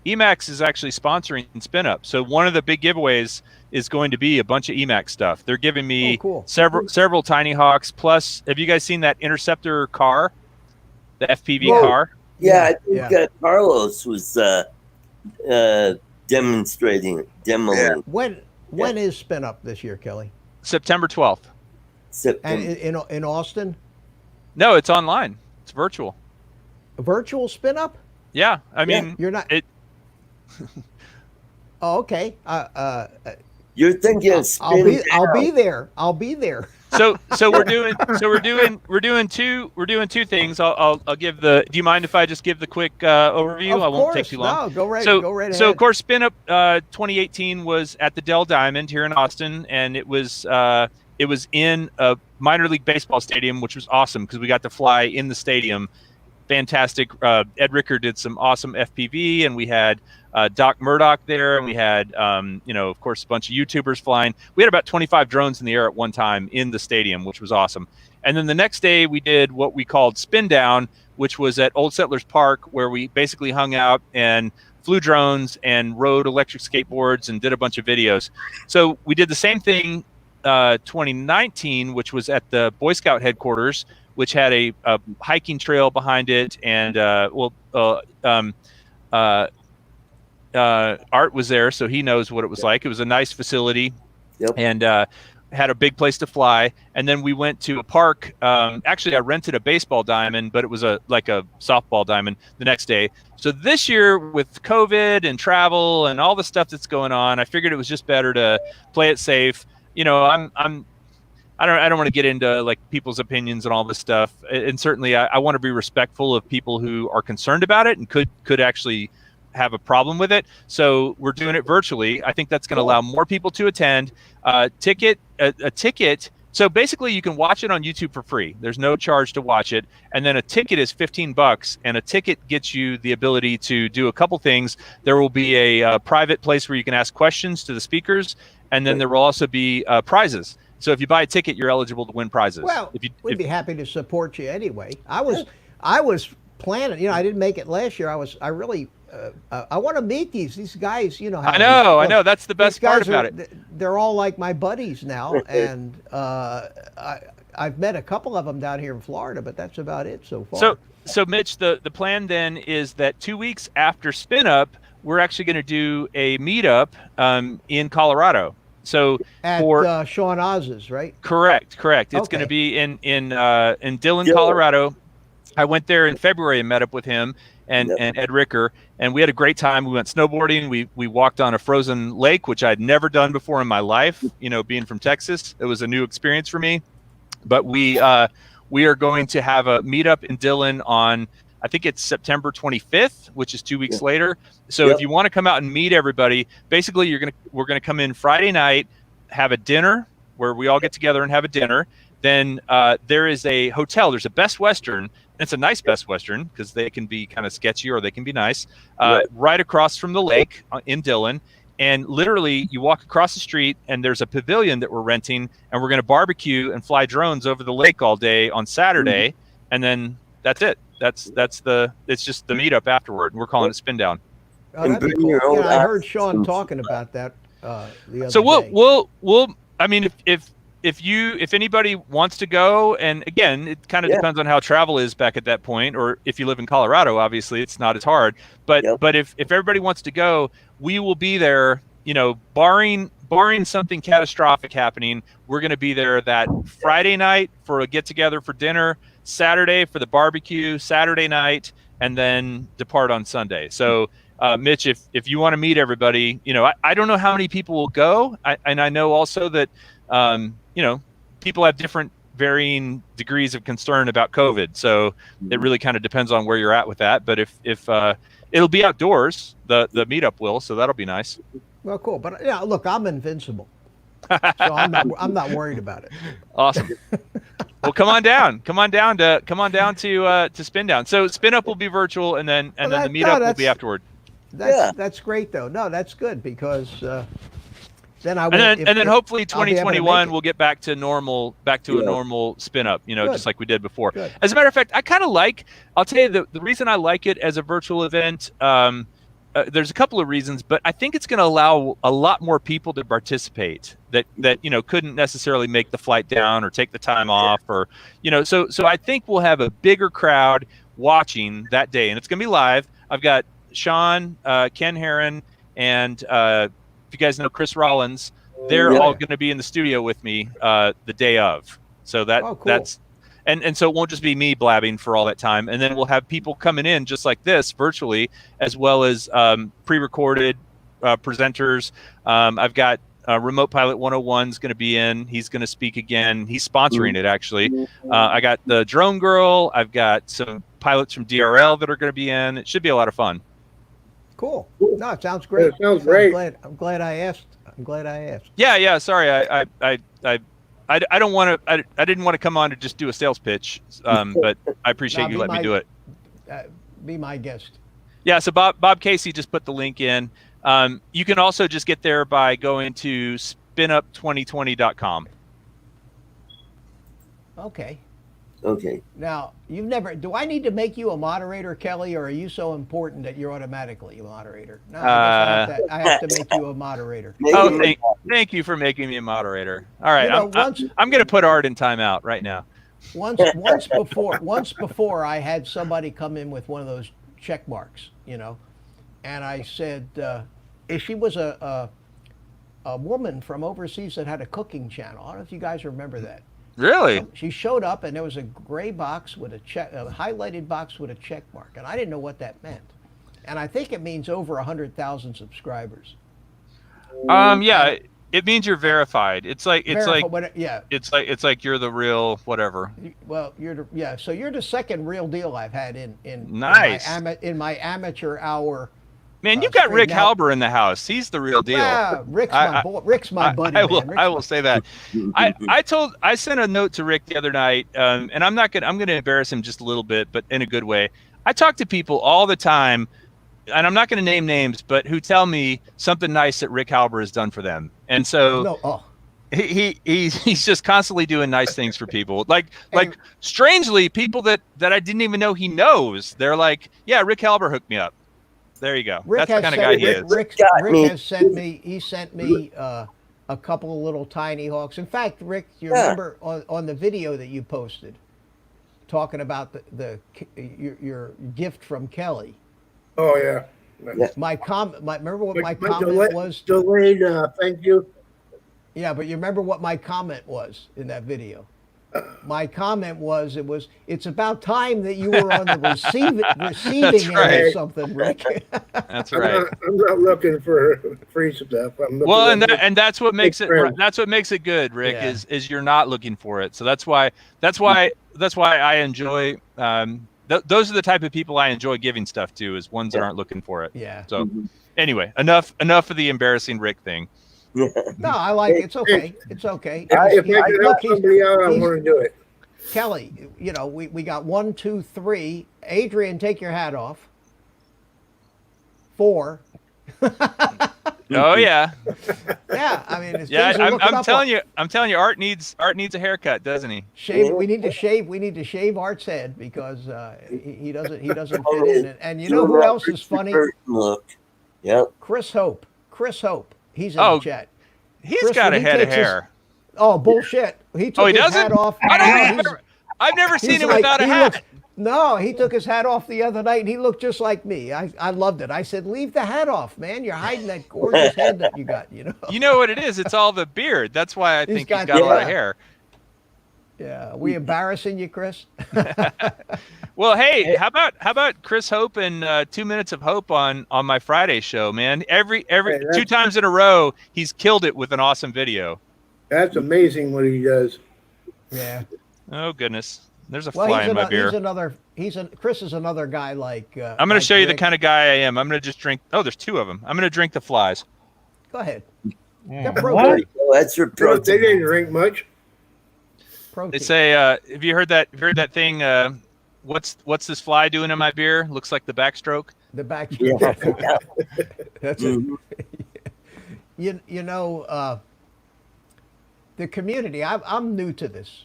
EMAX is actually sponsoring Spin Up. So one of the big giveaways is going to be a bunch of EMAX stuff. They're giving me several Tynyhawks. Plus, have you guys seen that Interceptor car, the FPV car? Yeah, I think Carlos was demonstrating it. Yeah. When is Spin Up this year, Kelly? September 12th. And in Austin? No, it's online. It's virtual. A virtual Spin Up? Yeah, I mean, you're not. Oh, okay. You're thinking of I'll be there. So we're doing two things. I'll give the. Do you mind if I just give the quick overview? Of I won't take course. too long. No, go right ahead. So of course, Spin Up 2018 was at the Dell Diamond here in Austin, and it was in a minor league baseball stadium, which was awesome because we got to fly in the stadium. Fantastic. Ed Ricker did some awesome FPV, and we had Doc Murdoch there, and we had, of course, a bunch of YouTubers flying. We had about 25 drones in the air at one time in the stadium, which was awesome. And then the next day, we did what we called Spin Down, which was at Old Settlers Park, where we basically hung out and flew drones and rode electric skateboards and did a bunch of videos. So we did the same thing 2019, which was at the Boy Scout headquarters, which had a hiking trail behind it, and Art was there, so he knows what it was like. It was a nice facility, and had a big place to fly. And then we went to a park. Actually, I rented a baseball diamond, but it was like a softball diamond the next day. So this year, with COVID and travel and all the stuff that's going on, I figured it was just better to play it safe. I don't want to get into like people's opinions and all this stuff. And certainly I want to be respectful of people who are concerned about it and could actually have a problem with it. So we're doing it virtually. I think that's going to allow more people to attend. A ticket. So basically you can watch it on YouTube for free. There's no charge to watch it. And then a ticket is $15, and a ticket gets you the ability to do a couple things. There will be a private place where you can ask questions to the speakers. And then there will also be prizes. So if you buy a ticket, you're eligible to win prizes. Well, we'd be happy to support you anyway. I was planning. I didn't make it last year. I want to meet these guys. I know. That's the best part about it. They're all like my buddies now, and I've met a couple of them down here in Florida, but that's about it so far. So Mitch, the plan then is that 2 weeks after Spin Up, we're actually going to do a meetup in Colorado. So at Sean Oz's, right? Correct. It's going to be in Dillon, Colorado. I went there in February and met up with him and Ed Ricker, and we had a great time. We went snowboarding. We walked on a frozen lake, which I'd never done before in my life. Being from Texas, it was a new experience for me. But we are going to have a meetup in Dillon on, I think it's September 25th, which is 2 weeks later. So if you want to come out and meet everybody, basically we're gonna come in Friday night, have a dinner where we all get together and have a dinner. Then there is a hotel. There's a Best Western. And it's a nice Best Western because they can be kind of sketchy or they can be nice. Right across from the lake in Dillon. And literally you walk across the street and there's a pavilion that we're renting, and we're going to barbecue and fly drones over the lake all day on Saturday. And then that's it. It's just the meetup afterward. And we're calling it Spin Down. Oh, that'd be cool. I heard Sean talking about that the other day. We'll I mean, if anybody wants to go, and again, it kind of depends on how travel is back at that point, or if you live in Colorado, obviously it's not as hard. But if everybody wants to go, we will be there. Barring something catastrophic happening, we're going to be there that Friday night for a get together for dinner, Saturday for the barbecue, Saturday night, and then depart on Sunday. So. Mitch, if you want to meet everybody, I don't know how many people will go. And I know also that, people have different varying degrees of concern about COVID. So it really kind of depends on where you're at with that. But if it'll be outdoors, the meetup will, so that'll be nice. Well, cool. But look, I'm invincible. So I'm not worried about it. Awesome. Well, come on down to Spin Down. So Spin Up will be virtual, and then the meetup will be afterward. That's great though. No, that's good because then I will, and then hopefully 2021 we'll get back to a normal Spin Up, just like we did before. Good. As a matter of fact, I'll tell you the reason I like it as a virtual event. There's a couple of reasons, but I think it's going to allow a lot more people to participate that couldn't necessarily make the flight down or take the time off, or so I think we'll have a bigger crowd watching that day, and it's going to be live. I've got Sean, Ken Herron, and if you guys know Chris Rollins, they're all going to be in the studio with me the day of. So that's and so it won't just be me blabbing for all that time. And then we'll have people coming in just like this virtually, as well as pre-recorded presenters. I've got Remote Pilot 101 is going to be in. He's going to speak again. He's sponsoring it, actually. I got the Drone Girl. I've got some pilots from DRL that are going to be in. It should be a lot of fun. Cool. No, it sounds great. It sounds great. I'm glad I asked. I'm glad I asked. Yeah. Sorry, I don't want to. I didn't want to come on to just do a sales pitch. But I appreciate you letting me do it. Be my guest. Yeah. So Bob Casey just put the link in. You can also just get there by going to spinup2020.com. Okay. Okay. Now, you've never. Do I need to make you a moderator, Kelly, or are you so important that you're automatically a moderator? No, I have to make you a moderator. Thank you for making me a moderator. All right, You know, I'm going to put Art in timeout right now. Once before, I had somebody come in with one of those check marks, you know, and I said, if she was a woman from overseas that had a cooking channel. I don't know if you guys remember that. Really? She showed up and there was a gray box with a highlighted box with a check mark, and I didn't know what that meant. And I think it means over 100,000 subscribers. Yeah, it means you're verified. It's like you're the real whatever. Well, so you're the second real deal I've had in nice in my amateur hour. Man, you got Rick Halber in the house. He's the real deal. Yeah, Rick's my buddy. I will say that. I sent a note to Rick the other night, and I'm going to embarrass him just a little bit, but in a good way. I talk to people all the time, and I'm not going to name names, but who tell me something nice that Rick Halber has done for them. And so he's just constantly doing nice things for people. Like strangely, people that I didn't even know he knows. They're like, yeah, Rick Halber hooked me up. There you go. That's the kind of guy he is. Rick has sent me a couple of little Tinyhawks. In fact, Rick, you remember on the video that you posted talking about your gift from Kelly. Oh yeah. Remember what my comment was? Delayed. Thank you. Yeah, but you remember what my comment was in that video? My comment was, it's about time that you were on the receiving end of something, Rick. That's right. I'm not looking for free stuff. And that's what makes it good, Rick. Yeah. Is you're not looking for it. So that's why I enjoy. Those are the type of people I enjoy giving stuff to, is ones that aren't looking for it. Yeah. So anyway, enough of the embarrassing Rick thing. No, I like it. It's okay. It's okay. If I can help somebody out, I want to do it. Kelly, you know, we got 1, 2, 3. Adrian, take your hat off. 4. Oh yeah. Yeah, I mean, I'm telling you, Art needs a haircut, doesn't he? We need to shave Art's head because he doesn't fit in. And you know who else is funny? Look. Yep. Chris Hope. He's in the chat. He's got a head of hair. Oh, bullshit. He took his hat off. I've never seen him without a hat. He took his hat off the other night and he looked just like me. I loved it. I said, leave the hat off, man. You're hiding that gorgeous head that you got, you know. You know what it is? It's all the beard. That's why I think he's got a lot of hair. Yeah. Are we embarrassing you, Chris? Well, hey, how about Chris Hope and 2 Minutes of Hope on my Friday show, man? Every 2 times in a row, he's killed it with an awesome video. That's amazing what he does. Yeah. Oh goodness, there's a fly in my beer. Chris is another guy like. I'm going to show you the kind of guy I am. I'm going to just drink. Oh, there's 2 of them. I'm going to drink the flies. Go ahead. That's your protein. They didn't drink much. Protein. They say, have you heard that thing? What's this fly doing in my beer? Looks like the backstroke. The backstroke. Yeah. That's it. You know, the community. I'm new to this.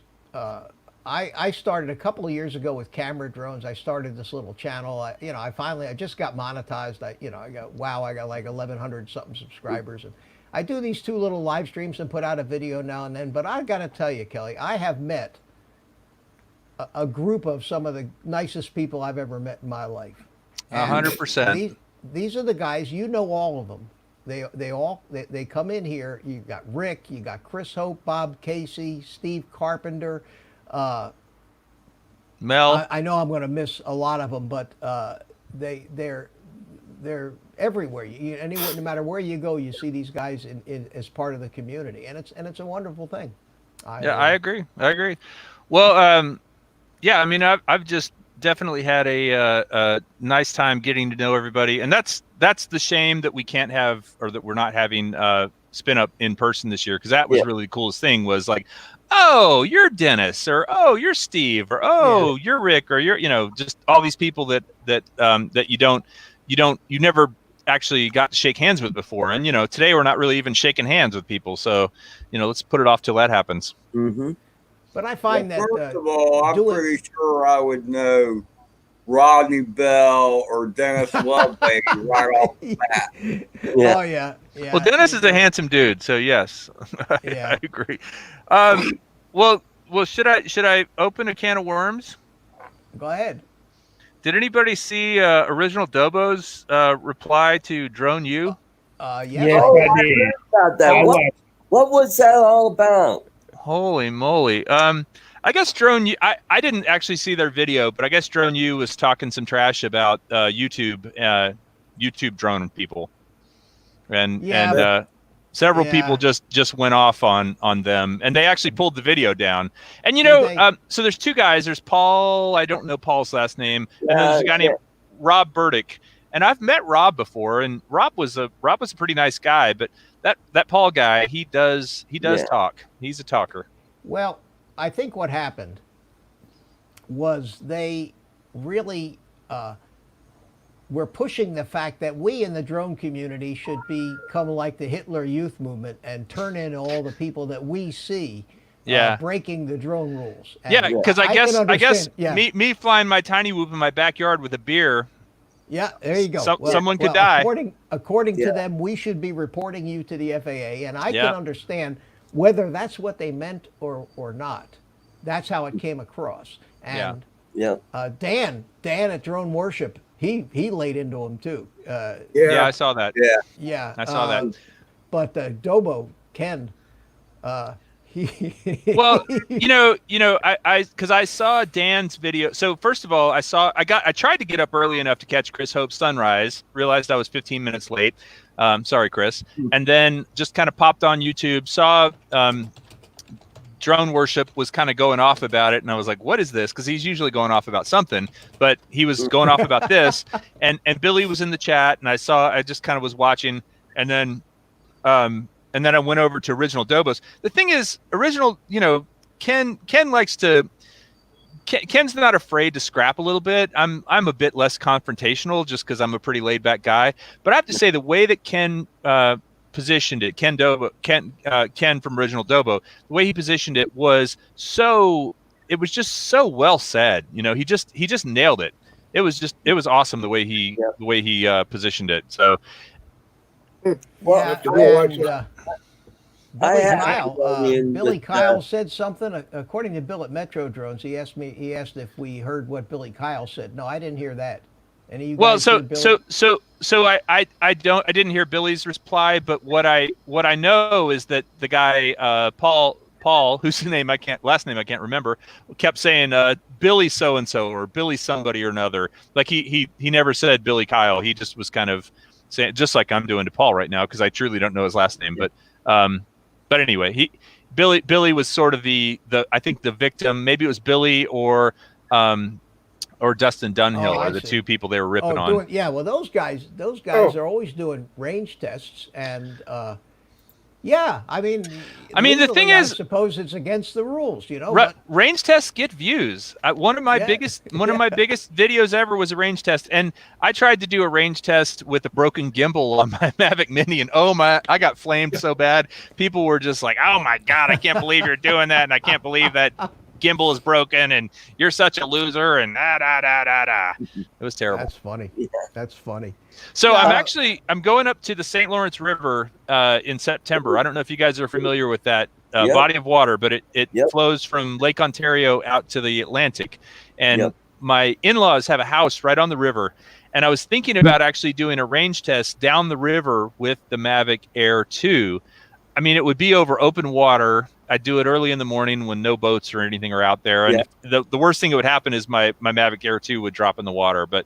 I started a couple of years ago with camera drones. I started this little channel. I just got monetized. I got like 1,100 something subscribers, and I do these 2 little live streams and put out a video now and then. But I got to tell you, Kelly, I have met a group of some of the nicest people I've ever met in my life. 100%. These are the guys, you know, all of them. They come in here. You got Rick, you got Chris Hope, Bob Casey, Steve Carpenter, Mel. I know I'm going to miss a lot of them, but they're they're everywhere. No matter where you go, you see these guys as part of the community, and it's a wonderful thing. I agree. Well, yeah, I mean, I've just definitely had a nice time getting to know everybody, and that's the shame that we can't have, or that we're not having spin up in person this year, because that was really the coolest thing. Was like, oh, you're Dennis, or oh, you're Steve, or oh, you're Rick, or you're, just all these people that you never actually got to shake hands with before. And today we're not really even shaking hands with people, so let's put it off till that happens. Mm-hmm. But I find that first of all, I'm pretty sure I would know Rodney Bell or Dennis Lovebaby right off the bat. Yeah. Oh yeah. Well, Dennis is a handsome dude, so yes, I agree. Well, should I open a can of worms? Go ahead. Did anybody see Original Dobo's reply to Drone U? Yes, I did. About that. What was that all about? Holy moly! I guess Drone U. I didn't actually see their video, but I guess Drone U was talking some trash about YouTube drone people, and several people just went off on them, and they actually pulled the video down. And so there's two guys. There's Paul. I don't know Paul's last name. And there's a guy named Rob Burdick. And I've met Rob before, and Rob was a pretty nice guy. But that Paul guy, he does talk. He's a talker. Well, I think what happened was they really were pushing the fact that we in the drone community should become like the Hitler Youth movement and turn in all the people that we see breaking the drone rules. And because I guess me flying my tiny whoop in my backyard with a beer. Yeah, there you go. Someone could die. According to them, we should be reporting you to the FAA, and I can understand whether that's what they meant or not. That's how it came across. And Dan at Drone Worship, he laid into him too. I saw that. Yeah, I saw that. But Dobo Ken, well, because I saw Dan's video. So first of all, I tried to get up early enough to catch Chris Hope's sunrise. Realized I was 15 minutes late. Sorry, Chris. And then just kind of popped on YouTube, saw Drone Worship was kind of going off about it, and I was like, "What is this?" Because he's usually going off about something, but he was going off about this. And Billy was in the chat, and I just kind of was watching, and then I went over to Original Dobos. The thing is, Original, Ken likes to. Ken's not afraid to scrap a little bit. I'm a bit less confrontational just because I'm a pretty laid back guy. But I have to say the way that Ken positioned it, Ken from Original Dobo, the way he positioned it was just so well said. He just nailed it. It was awesome the way he positioned it. So. Billy Kyle said something. According to Bill at Metro Drones, he asked if we heard what Billy Kyle said. No, I didn't hear that. Any of you guys heard Billy? I didn't hear Billy's reply, but what I know is that the guy Paul, whose last name I can't remember, kept saying Billy so and so or Billy somebody or another. Like he never said Billy Kyle. He just was kind of saying, just like I'm doing to Paul right now, because I truly don't know his last name. But anyway, Billy was sort of the I think the victim. Maybe it was Billy or Dustin Dunhill are the two people they were ripping on. Well, those guys are always doing range tests, and the thing is, I suppose it's against the rules, range tests get views. One of my biggest videos ever was a range test, and I tried to do a range test with a broken gimbal on my Mavic Mini, and I got flamed so bad. People were just like, "Oh my god, I can't believe you're doing that, and I can't believe that gimbal is broken, and you're such a loser," and It was terrible. That's funny. That's funny. So I'm going up to the St. Lawrence River in September. I don't know if you guys are familiar with that body of water, but it flows from Lake Ontario out to the Atlantic. And my in-laws have a house right on the river. And I was thinking about actually doing a range test down the river with the Mavic Air 2. I mean, it would be over open water. I'd do it early in the morning when no boats or anything are out there. And the worst thing that would happen is my Mavic Air 2 would drop in the water. But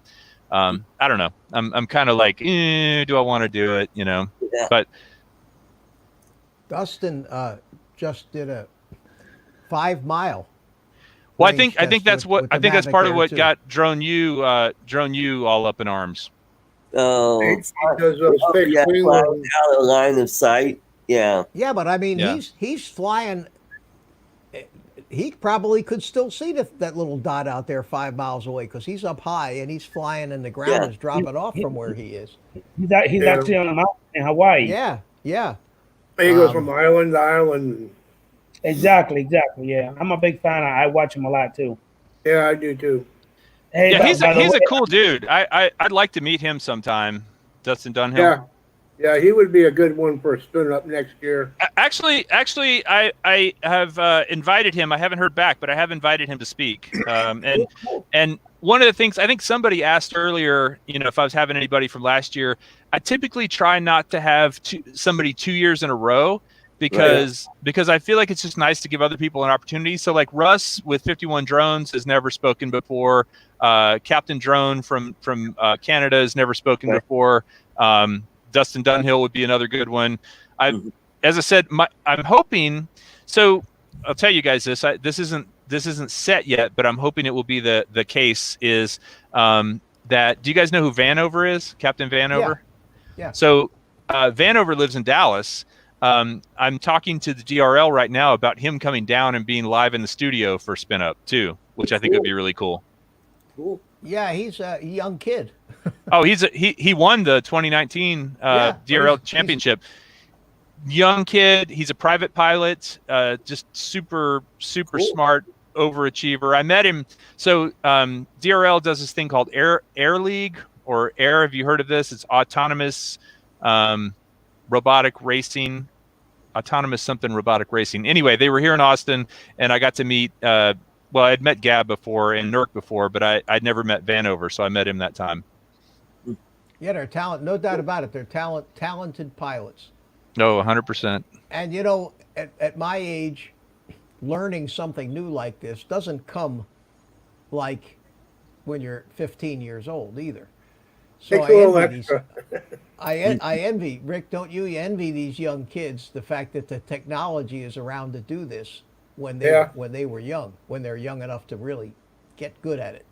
I don't know. I'm kind of like, do I want to do it? You know, Yeah. but Dustin just did a 5 mile. well, I range think test that's what with I the think that's Mavic part of Air what 2. got Drone U all up in arms. Oh, He does those fixed yeah, wing flying runs. out of line of sight. Yeah. Yeah, but I mean, Yeah. he's flying. He probably could still see that little dot out there 5 miles away because he's up high and he's flying and the ground Yeah. is dropping off from where he is. He's Yeah. actually on a mountain in Hawaii. Yeah, yeah. He goes from island to island. Exactly. Yeah, I'm a big fan. I watch him a lot too. Yeah, I do too. Hey, Yeah, he's by the a way, cool dude. I'd like to meet him sometime. Dustin Dunhill. Yeah, he would be a good one for spinning up next year. Actually, I have invited him. I haven't heard back, but I have invited him to speak. And one of the things I think somebody asked earlier, you know, if I was having anybody from last year, I typically try not to have somebody 2 years in a row because I feel like it's just nice to give other people an opportunity. So like Russ with 51 Drones has never spoken before. Captain Drone from Canada has never spoken before. Dustin Dunhill would be another good one. As I said, I'm hoping. So I'll tell you guys this. This isn't set yet, but I'm hoping it will be the case. Is that? Do you guys know who Vanover is? Captain Vanover. Yeah. So Vanover lives in Dallas. I'm talking to the DRL right now about him coming down and being live in the studio for Spin Up too, which I think would be really cool. Cool. Yeah, he's a young kid. Oh, he won the 2019 DRL championship. Young kid. He's a private pilot. Just super smart overachiever. I met him. So DRL does this thing called Air League or Air. Have you heard of this? It's autonomous robotic racing. Autonomous something robotic racing. Anyway, they were here in Austin, and I got to meet. Well, I'd met Gab before and Nurk before, but I'd never met Vanover, so I met him that time. Yeah, they're no doubt about it. They're talented pilots. No, 100%. And you know, at my age, learning something new like this doesn't come like when you're 15 years old either. So Takes a little extra. I envy, Rick, don't you? You envy these young kids, the fact that the technology is around to do this when they were young, when they're young enough to really get good at it.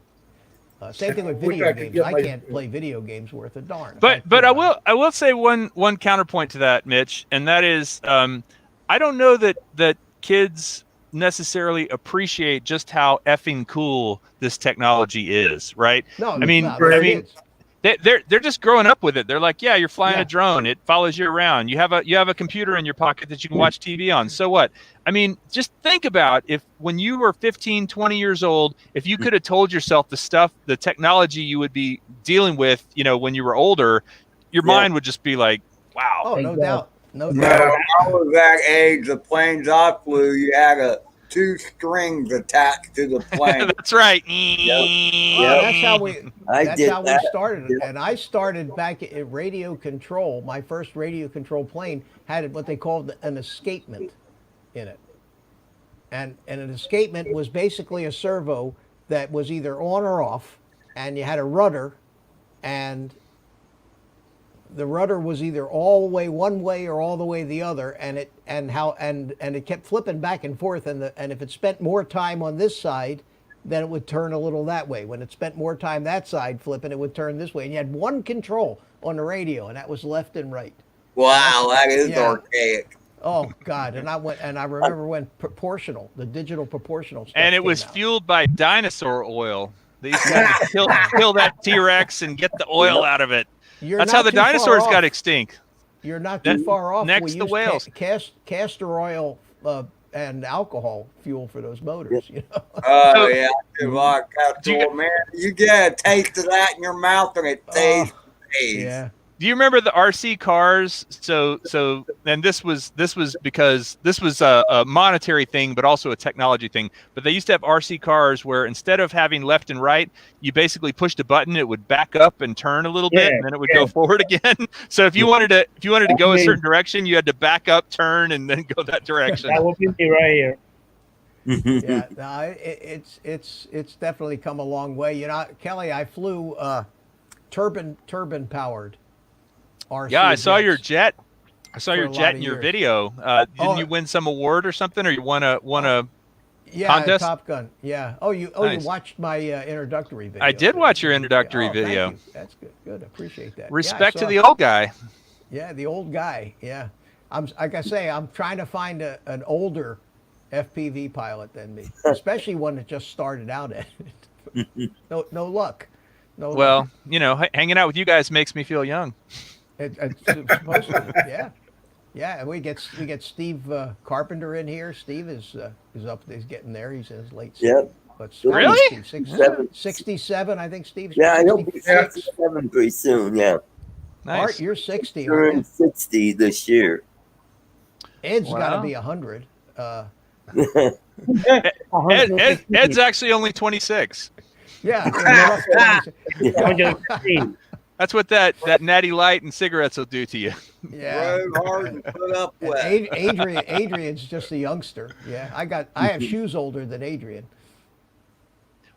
Same thing with video games. I can't play video games worth a darn. But I will say one counterpoint to that, Mitch, and that is I don't know that kids necessarily appreciate just how effing cool this technology is, right? No, I mean they're just growing up with it. They're like, yeah, you're flying a drone. It follows you around. You have a computer in your pocket that you can watch TV on. So what? I mean, just think about if when you were 15, 20 years old, if you could have told yourself the technology you would be dealing with, you know, when you were older, your mind would just be like, wow. Oh, no doubt. No No, doubt. I was that age. The planes I flew, you had 2 strings attached to the plane. That's right. Well, that's how we that. started. And I started back at radio control. My first radio control plane had what they called an escapement in it. And an escapement was basically a servo that was either on or off, and you had a rudder, and the rudder was either all the way one way or all the way the other, and it kept flipping back and forth, and if it spent more time on this side, then it would turn a little that way. When it spent more time that side flipping, it would turn this way, and you had one control on the radio, and that was left and right. Wow, that is archaic. Oh God! And I remember when the digital proportional stuff And it was fueled by dinosaur oil. They used to have to kill that T-Rex and get the oil out of it. That's how the dinosaurs got extinct. You're not too far off. Next we to used whales. Castor oil and alcohol fuel for those motors. You know? Oh yeah, man, you get a taste of that in your mouth and it tastes. Yeah. Do you remember the RC cars? So, and this was because this was a monetary thing, but also a technology thing. But they used to have RC cars where instead of having left and right, you basically pushed a button, it would back up and turn a little bit, and then it would go forward again. So if you wanted to go a certain direction, you had to back up, turn, and then go that direction. That would be me right here. Yeah, no, it's definitely come a long way. You know, Kelly, I flew turbine powered RC. Yeah, I saw your jets jet. I saw for your a jet lot in of your years. video. Didn't you win some award or something, or you won a contest? Top Gun. Yeah. You Nice. watched my introductory video. I did watch your introductory Oh, video. Thank you. That's good. Good. Appreciate that. Respect yeah, to the old guy. Yeah, the old guy. Yeah. I'm like I say, I'm trying to find an older FPV pilot than me, especially one that just started out at it. No luck. No. Well, luck. you know, hanging out with you guys makes me feel young. It's supposed to. Yeah. Yeah, and we get Steve Carpenter in here. Steve is up. He's getting there. He's in his late. Yep. But Really? 67, I think Steve's. Yeah, he'll be 65. 67 pretty soon. Yeah, Nice. Art, you're 60. aren't turn 60 this year. you? Ed's got to Wow. be 100. Ed's actually only 26. Yeah. 115. That's what that natty light and cigarettes will do to you. Yeah. Rode hard and put up And with. Adrian's just a youngster. Yeah, I have shoes older than Adrian.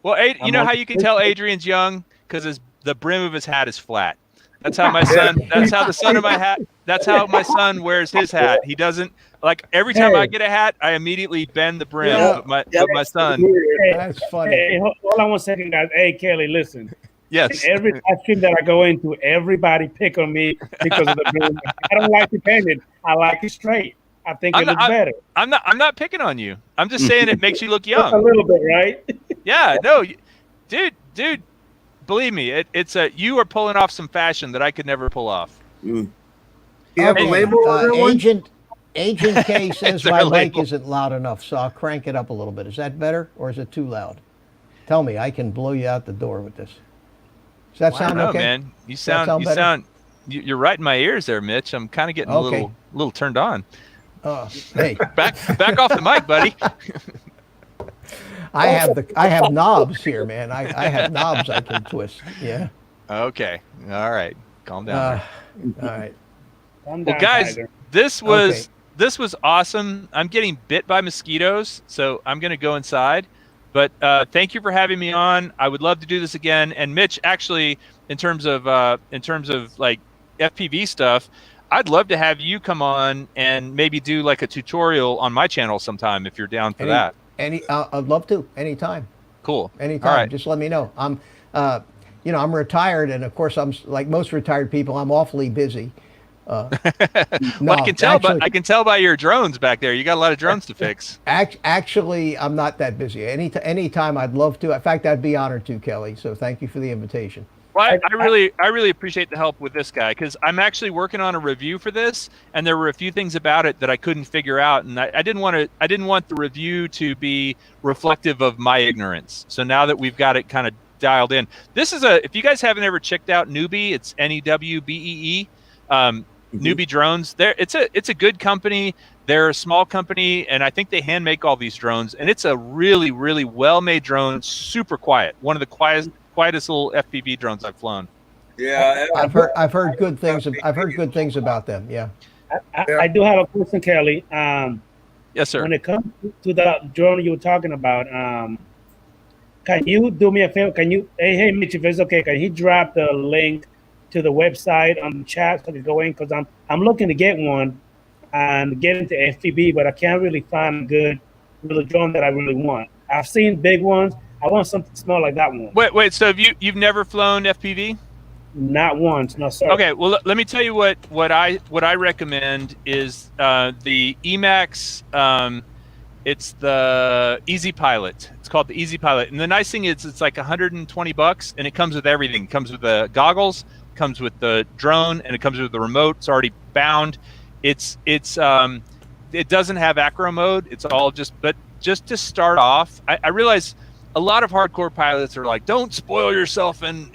Well, you know how you can tell Adrian's young because the brim of his hat is flat. That's how my son. That's how the son of my hat. That's how my son wears his hat. He doesn't like every time I get a hat, I immediately bend the brim. Yeah. But my son. That's funny. Hey, hold on one second, guys. Hey, Kelly, listen. Yes. Every live stream that I go into, everybody pick on me because of the brim. I don't like it painted. I like it straight. I think it looks better. I'm not picking on you. I'm just saying it makes you look Just a young. little bit, right? Yeah. No, dude. Believe me, you are pulling off some fashion that I could never pull off. You have a Okay, label on that one? Agent K says Is there my a mic label? isn't loud enough, so I'll crank it up a little bit. Is that better, or is it too loud? Tell me, I can blow you out the door with this. Does that sound No, okay? man. sound better? You're right in my ears there, Mitch. I'm kind of getting Okay. a little turned on. Hey, Back off the mic, buddy. I have knobs here, man. I have knobs I can twist. Yeah. Okay. All right. Calm down. All right. Calm Well, down, guys, Tiger. this was awesome. I'm getting bit by mosquitoes, so I'm going to go inside. But thank you for having me on. I would love to do this again. And Mitch, actually, in terms of like FPV stuff, I'd love to have you come on and maybe do like a tutorial on my channel sometime if you're down for that. I'd love to anytime. Cool. Anytime. All right. Just let me know. I'm retired, and of course, I'm like most retired people. I'm awfully busy. Well, I can tell by your drones back there. You got a lot of drones to fix. Actually, I'm not that busy. Anytime I'd love to. In fact, I'd be honored to, Kelly. So thank you for the invitation. Well, I really appreciate the help with this guy because I'm actually working on a review for this, and there were a few things about it that I couldn't figure out, and I didn't want the review to be reflective of my ignorance. So now that we've got it kind of dialed in, this is if you guys haven't ever checked out Newbie, it's NEWBEE. Newbie Drones. It's a good company. They're a small company, and I think they hand make all these drones. And it's a really, really well-made drone. Super quiet. One of the quietest little FPV drones I've flown. Yeah, I've heard good things. I've heard good things about them. Yeah. I do have a question, Kelly. Yes, sir. When it comes to the drone you were talking about, can you do me a favor? Can you, hey, Mitch, if it's okay, can he drop the link to the website on the chat so I can go in? Because I'm looking to get one and get into FPV, but I can't really find a good little drone that I really want. I've seen big ones. I want something small like that one. Wait. So you've never flown FPV? Not once, no sir. Okay. Well, let me tell you what I recommend is the EMAX. It's the Easy Pilot. It's called the Easy Pilot, and the nice thing is it's like $120, and it comes with everything. It comes with the goggles, comes with the drone, and it comes with the remote. It's already bound. It doesn't have acro mode. It's all just to start off. I realize a lot of hardcore pilots are like, don't spoil yourself in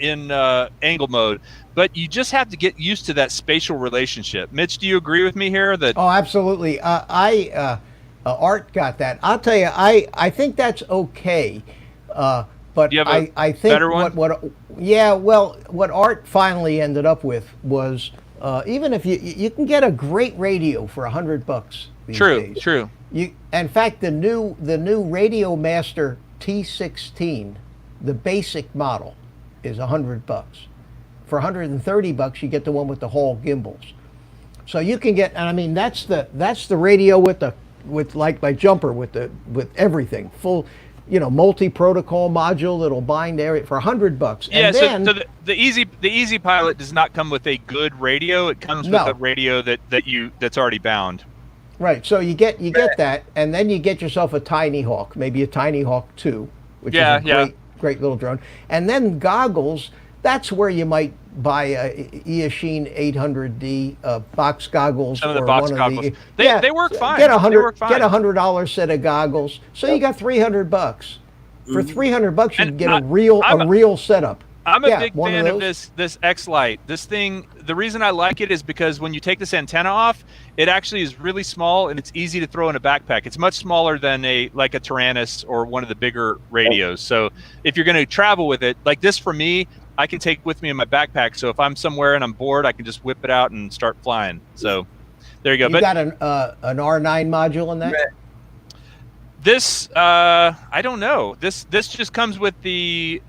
angle mode, but you just have to get used to that spatial relationship. Mitch, do you agree with me here? Oh, absolutely. Art got that. I'll tell you, I think that's okay. But Do you have I think better one? what Art finally ended up with was even if you can get a great radio for $100 these days. True. In fact, the new Radio Master T16, the basic model, is $100 for $130, you get the one with the Hall gimbals. So you can get, and I mean that's the radio with like my jumper with everything full, multi-protocol module that'll bind area for $100. Yeah, And then, so the Easy Pilot does not come with a good radio. It comes with a radio that's already bound. right. So you get that, and then you get yourself a Tinyhawk, maybe a Tinyhawk 2, which is a great little drone, and then goggles. That's where you might buy a Eachine 800D box goggles. Some of the box goggles. They work fine. Get $100 set of goggles. So you got $300. For $300, you can get a real setup. I'm a big fan of this X-Lite. This thing, the reason I like it is because when you take this antenna off, it actually is really small and it's easy to throw in a backpack. It's much smaller than like a Tyrannus or one of the bigger radios. So if you're going to travel with it, like this for me, I can take with me in my backpack. So if I'm somewhere and I'm bored, I can just whip it out and start flying. So there you go. You got an R9 module in that? This I don't know. This just comes with the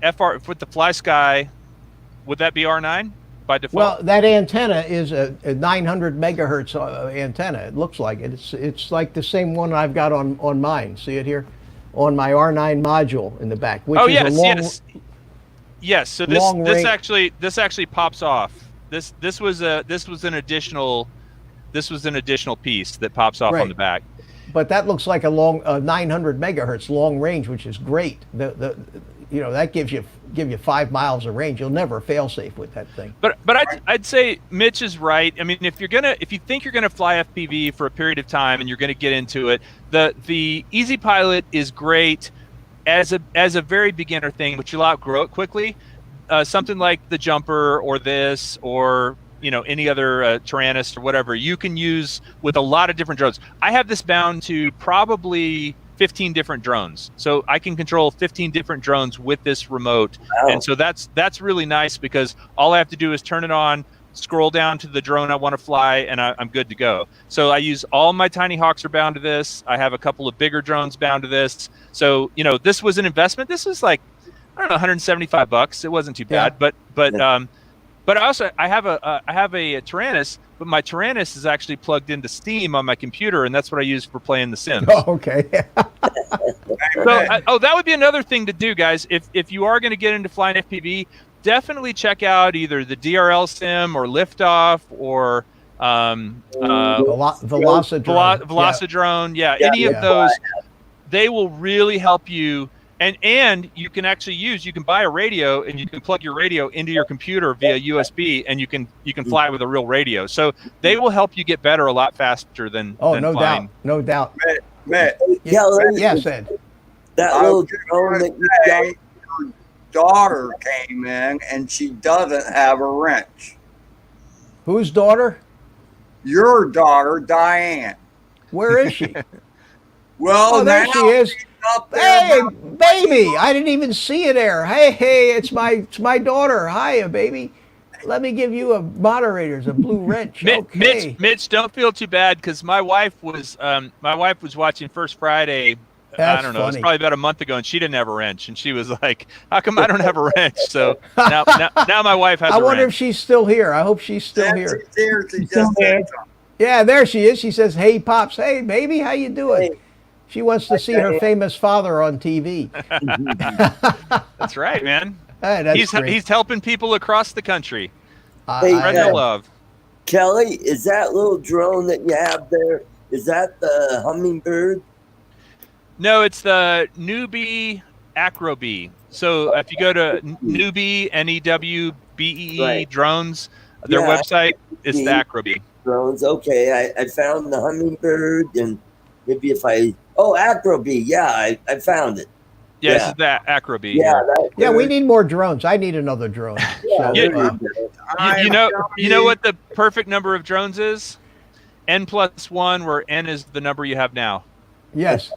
Fly Sky. Would that be R9 by default? Well, that antenna is a 900 megahertz antenna. It looks like it. It's like the same one I've got on mine. See it here, on my R9 module in the back. Which is yes. So this actually pops off. This was an additional piece that pops off on the back. But that looks like a 900 megahertz long range, which is great. That gives you 5 miles of range. You'll never fail safe with that thing. But I'd say Mitch is right. I mean, if you think you're gonna fly FPV for a period of time and you're gonna get into it, the Easy Pilot is great as a very beginner thing, but you'll outgrow it quickly. Something like the jumper or this or any other Tyrannus or whatever you can use with a lot of different drones. I have this bound to probably 15 different drones, so I can control 15 different drones with this remote. Wow. And so that's really nice because all I have to do is turn it on, scroll down to the drone I want to fly, and I'm good to go. So I use all my Tinyhawks are bound to this. I have a couple of bigger drones bound to this. So this was an investment. This was like, I don't know, $175. It wasn't too bad, but I have a Tyrannus, but my Tyrannus is actually plugged into Steam on my computer, and that's what I use for playing The Sims. Oh, okay. So, that would be another thing to do, guys. If you are going to get into flying FPV, definitely check out either the DRL Sim or Liftoff or Velocidrone. Any of those, they will really help you. And you can actually buy a radio and you can plug your radio into your computer via USB and you can fly with a real radio. So they will help you get better a lot faster than no flying. No doubt. Matt, yes, Ed. That little drone that you got. Your daughter came in and she doesn't have a wrench. Whose daughter? Your daughter, Diane. Where is she? Well, there she is. Hey, baby! I didn't even see you there. Hey, it's my daughter. Hiya, baby. Let me give you a moderator's a blue wrench. Okay. Mitch, don't feel too bad because my wife was watching First Friday. I don't know. It was probably about a month ago, and she didn't have a wrench, and she was like, "How come I don't have a wrench?" So now my wife has. I wonder if she's still here. I hope she's still here. She's just there. Yeah, there she is. She says, "Hey, pops. Hey, baby. How you doing?" Hey. She wants to see her famous father on TV. That's right, man. Hey, he's helping people across the country. Spread the love. Kelly, is that little drone that you have there? Is that the Hummingbird? No, it's the Newbie Acrobee. So if you go to Newbie NEWBEE drones, their website is the Acrobee. Drones. Okay, I found the Hummingbird and maybe if Acrobee. Yeah, I found it. Yes, it's that Acrobee. Yeah, we need more drones. I need another drone. Yeah, you know what the perfect number of drones is? N+1, where N is the number you have now. Yes.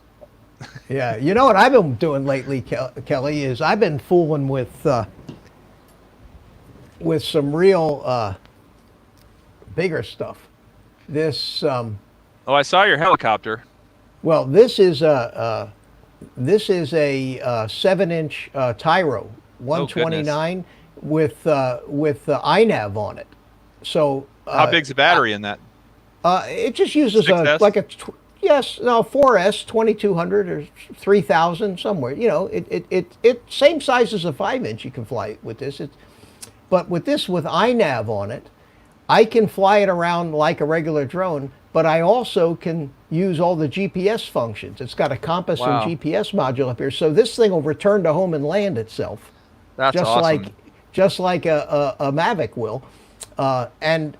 Yeah. You know what I've been doing lately, Kelly, is I've been fooling with some real bigger stuff. This. I saw your helicopter. Well, this is a 7-inch Tyro 129, with INAV on it. So How big's the battery in that? it just uses 6S? like a 4S 2200 or 3000 somewhere. You know, it same size as a 5-inch. You can fly it with this. But with this with INAV on it, I can fly it around like a regular drone, but I also can use all the GPS functions. It's got a compass Wow. and GPS module up here, so this thing will return to home and land itself, That's just awesome. like a Mavic will. And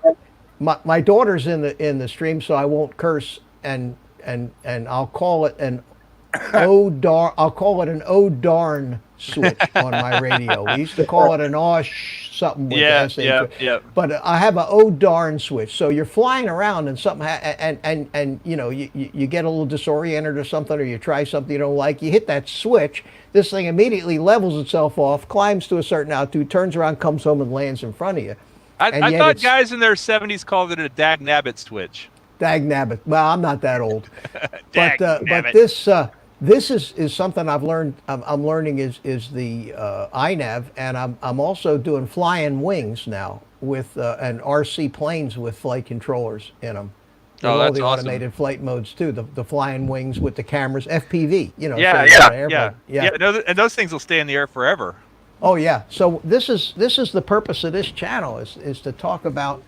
my daughter's in the stream, so I won't curse, and I'll call it an I'll call it an oh darn switch on my radio. We used to call it an something with Yeah, the SH. yeah. But I have a oh darn switch. So you're flying around and something and you know you get a little disoriented or something, or you try something you don't like. You hit that switch. This thing immediately levels itself off, climbs to a certain altitude, turns around, comes home, and lands in front of you. And I yet thought it's- guys in their 70s called it a dag-nabbit switch. Dagnabbit. Well, I'm not that old. but Dagnabbit. this is something I've learned. I'm learning is the INAV, and I'm also doing flying wings now with and RC planes with flight controllers in them. Oh, all that's the awesome. automated flight modes too. The flying wings with the cameras, FPV. You know. Yeah, so it's not an yeah. airplane. No, and those things will stay in the air forever. Oh yeah. So this is the purpose of this channel is to talk about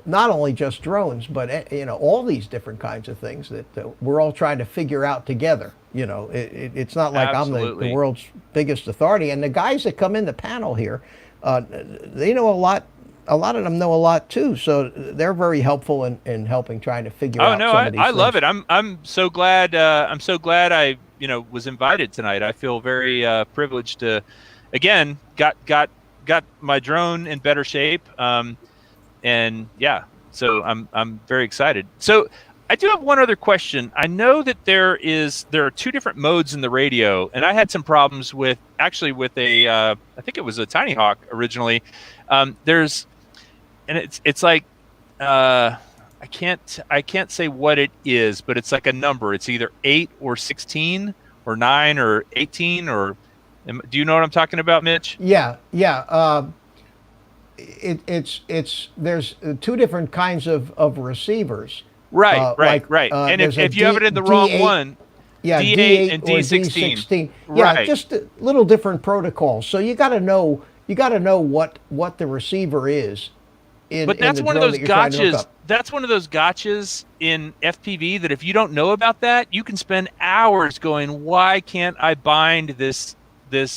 not only just drones, but you know, all these different kinds of things that we're all trying to figure out together. You know, it's not like I'm Absolutely. the world's biggest authority. And the guys that come in the panel here, they know a lot. A lot of them know a lot too, so they're very helpful in helping trying to figure out. Oh no, some of these I love things. it. I'm so glad. I'm so glad I was invited tonight. I feel very privileged to, again, got my drone in better shape. And yeah, so I'm very excited. So I do have one other question. I know that there are two different modes in the radio, and I had some problems with a I think it was a Tinyhawk originally. It's like I can't say what it is, but it's like a number. It's either 8 or 16 or 9 or 18 or do you know what I'm talking about, Mitch? Yeah. It's there's two different kinds of receivers. Right. And there's if a you have it in the wrong D8 one, yeah, D8 and or D16. D16. Right. Yeah, just little different protocols. So you got to know what the receiver is. But that's in the one of drone those that you're trying to hook gotchas. up. That's one of those gotchas in FPV that if you don't know about that, you can spend hours going, why can't I bind this?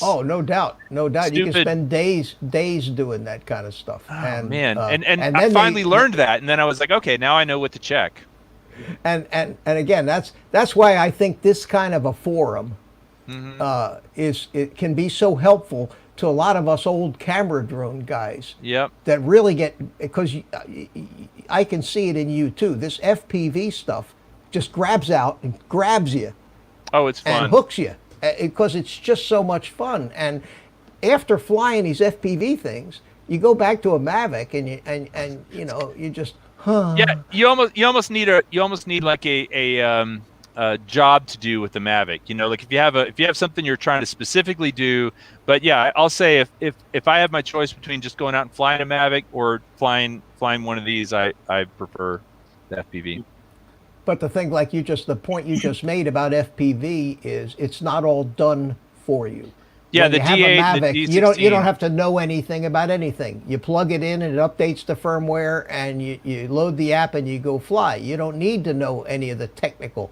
Oh, no doubt. You can stupid- spend days doing that kind of stuff. Oh, and man, and then I finally learned that, and then I was like, okay, now I know what to check. And again, that's why I think this kind of a forum it can be so helpful to a lot of us old camera drone guys. Yep. That really get, because I can see it in you too. This FPV stuff just grabs out and grabs you. Oh, it's fun. And hooks you because it's just so much fun. And after flying these FPV things, you go back to a Mavic and you just Yeah, you almost need like a job to do with the Mavic. Like if you have something you're trying to specifically do. But yeah, I'll say if I have my choice between just going out and flying a Mavic or flying one of these, I prefer the FPV. But the thing, the point you just made about FPV is it's not all done for you. Yeah, When the you have a D8, Mavic, the you D16. don't have to know anything about anything. You plug it in and it updates the firmware, and you load the app and you go fly. You don't need to know any of the technical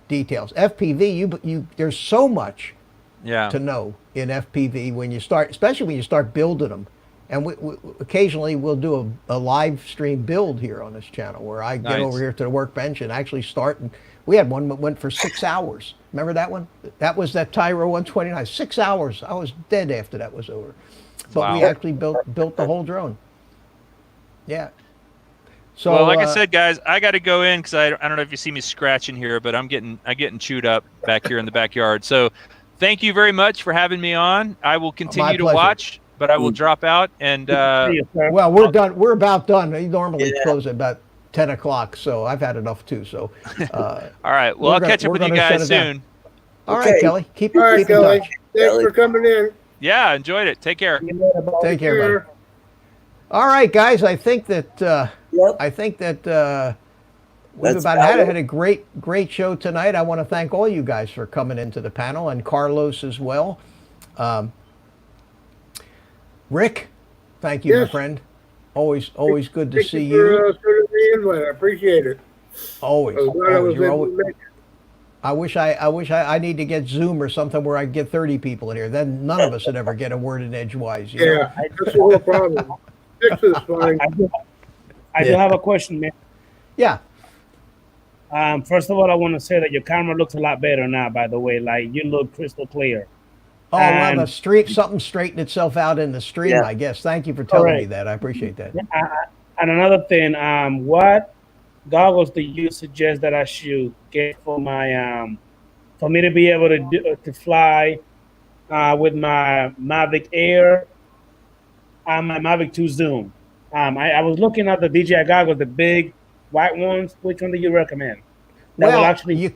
details. FPV, there's so much to know in FPV when you start, especially when you start building them. And we occasionally we'll do a live stream build here on this channel where I get over here to the workbench and actually start. And we had one that went for 6 hours. Remember that one? That was that Tyro129. 6 hours. I was dead after that was over. But we actually built the whole drone. Yeah. So, well, like I said, guys, I got to go in because I don't know if you see me scratching here, but I'm getting chewed up back here in the backyard. So, thank you very much for having me on. I will continue to watch, but I will drop out. And well, we're done. We're about done. We normally close at about 10 o'clock, so I've had enough too. So, all right. Well, I'll catch up with you guys soon. All right, Kelly. Keep Kelly. in touch. Thanks for coming in. Yeah, enjoyed it. Take care. Take care, buddy. All right, guys. I think that we've That's about about had a great show tonight. I want to thank all you guys for coming into the panel, and Carlos as well. Rick, thank you, my Yes. friend. Always good to Thank see you. you. For sending the invite. I appreciate it. Always. I was glad I was You're able always- to make it. I wish I need to get Zoom or something where I can get 30 people in here. Then none of us would ever get a word in edgewise. You know? Yeah, that's the whole problem. 6 is fine. I do have a question, man. Yeah. First of all, I want to say that your camera looks a lot better now. By the way, like you look crystal clear. Oh, well, And- the stream, something straightened itself out in the stream, Yeah. I guess. Thank you for telling me Correct. that. I appreciate that. And another thing, what goggles do you suggest that I should get for my for me to be able to fly with my Mavic Air and my Mavic 2 Zoom? I was looking at the DJI goggles, the big white ones. Which one do you recommend? That will Well, actually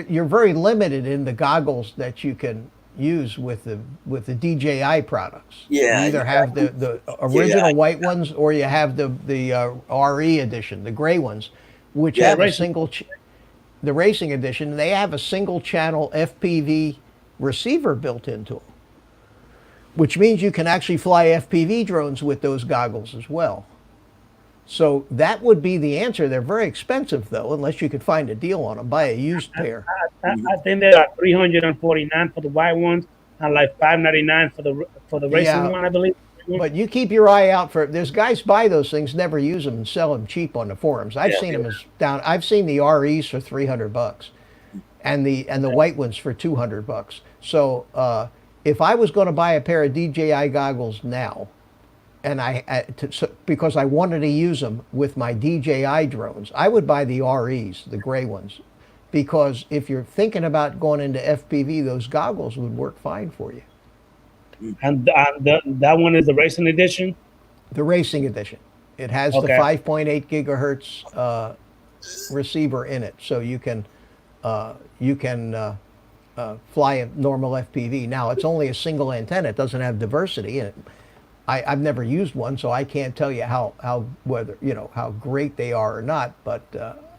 you're very limited in the goggles that you can use with the DJI products. Yeah, You either have the original white ones, or you have the RE edition, the gray ones, which Yeah, have a racing. the racing edition. They have a single channel FPV receiver built into them, which means you can actually fly FPV drones with those goggles as well. So that would be the answer. They're very expensive, though, unless you could find a deal on them. Buy a used pair. I think they're like $349 for the white ones and like $599 for the racing Yeah. one, I believe. But you keep your eye out for. There's guys buy those things, never use them, and sell them cheap on the forums. I've seen them as down. I've seen the REs for $300, and the white ones for $200. So if I was going to buy a pair of DJI goggles now, and because I wanted to use them with my DJI drones, I would buy the REs, the gray ones, because if you're thinking about going into FPV, those goggles would work fine for you. And that one is the racing edition. The racing edition. It has Okay. the 5.8 gigahertz receiver in it, so you can fly a normal FPV. Now it's only a single antenna; it doesn't have diversity in it. I've never used one, so I can't tell you how great they are or not. But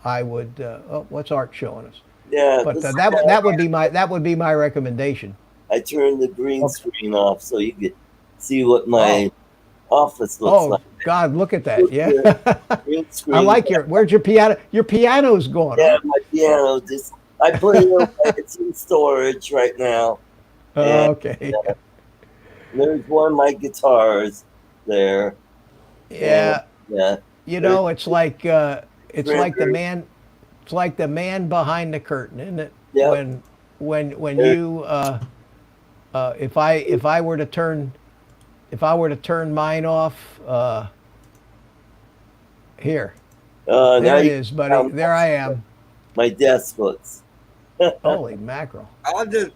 I would. What's Art showing us? Yeah, But this- that would be my recommendation. I turned the green screen off so you could see what my office looks Oh like. God, look at that! Yeah, Green screen. I like where's your piano? Your piano's going. Yeah, my piano I put it away. It's in storage right now. Yeah. Okay. There's one of my guitars there. Yeah. Yeah. You know, it's like the Grandpa. man. It's like the man behind the curtain, isn't it? Yeah. When you if I were to turn mine off here. Now There it you is, buddy. found There I am. my desk looks. Holy mackerel. I just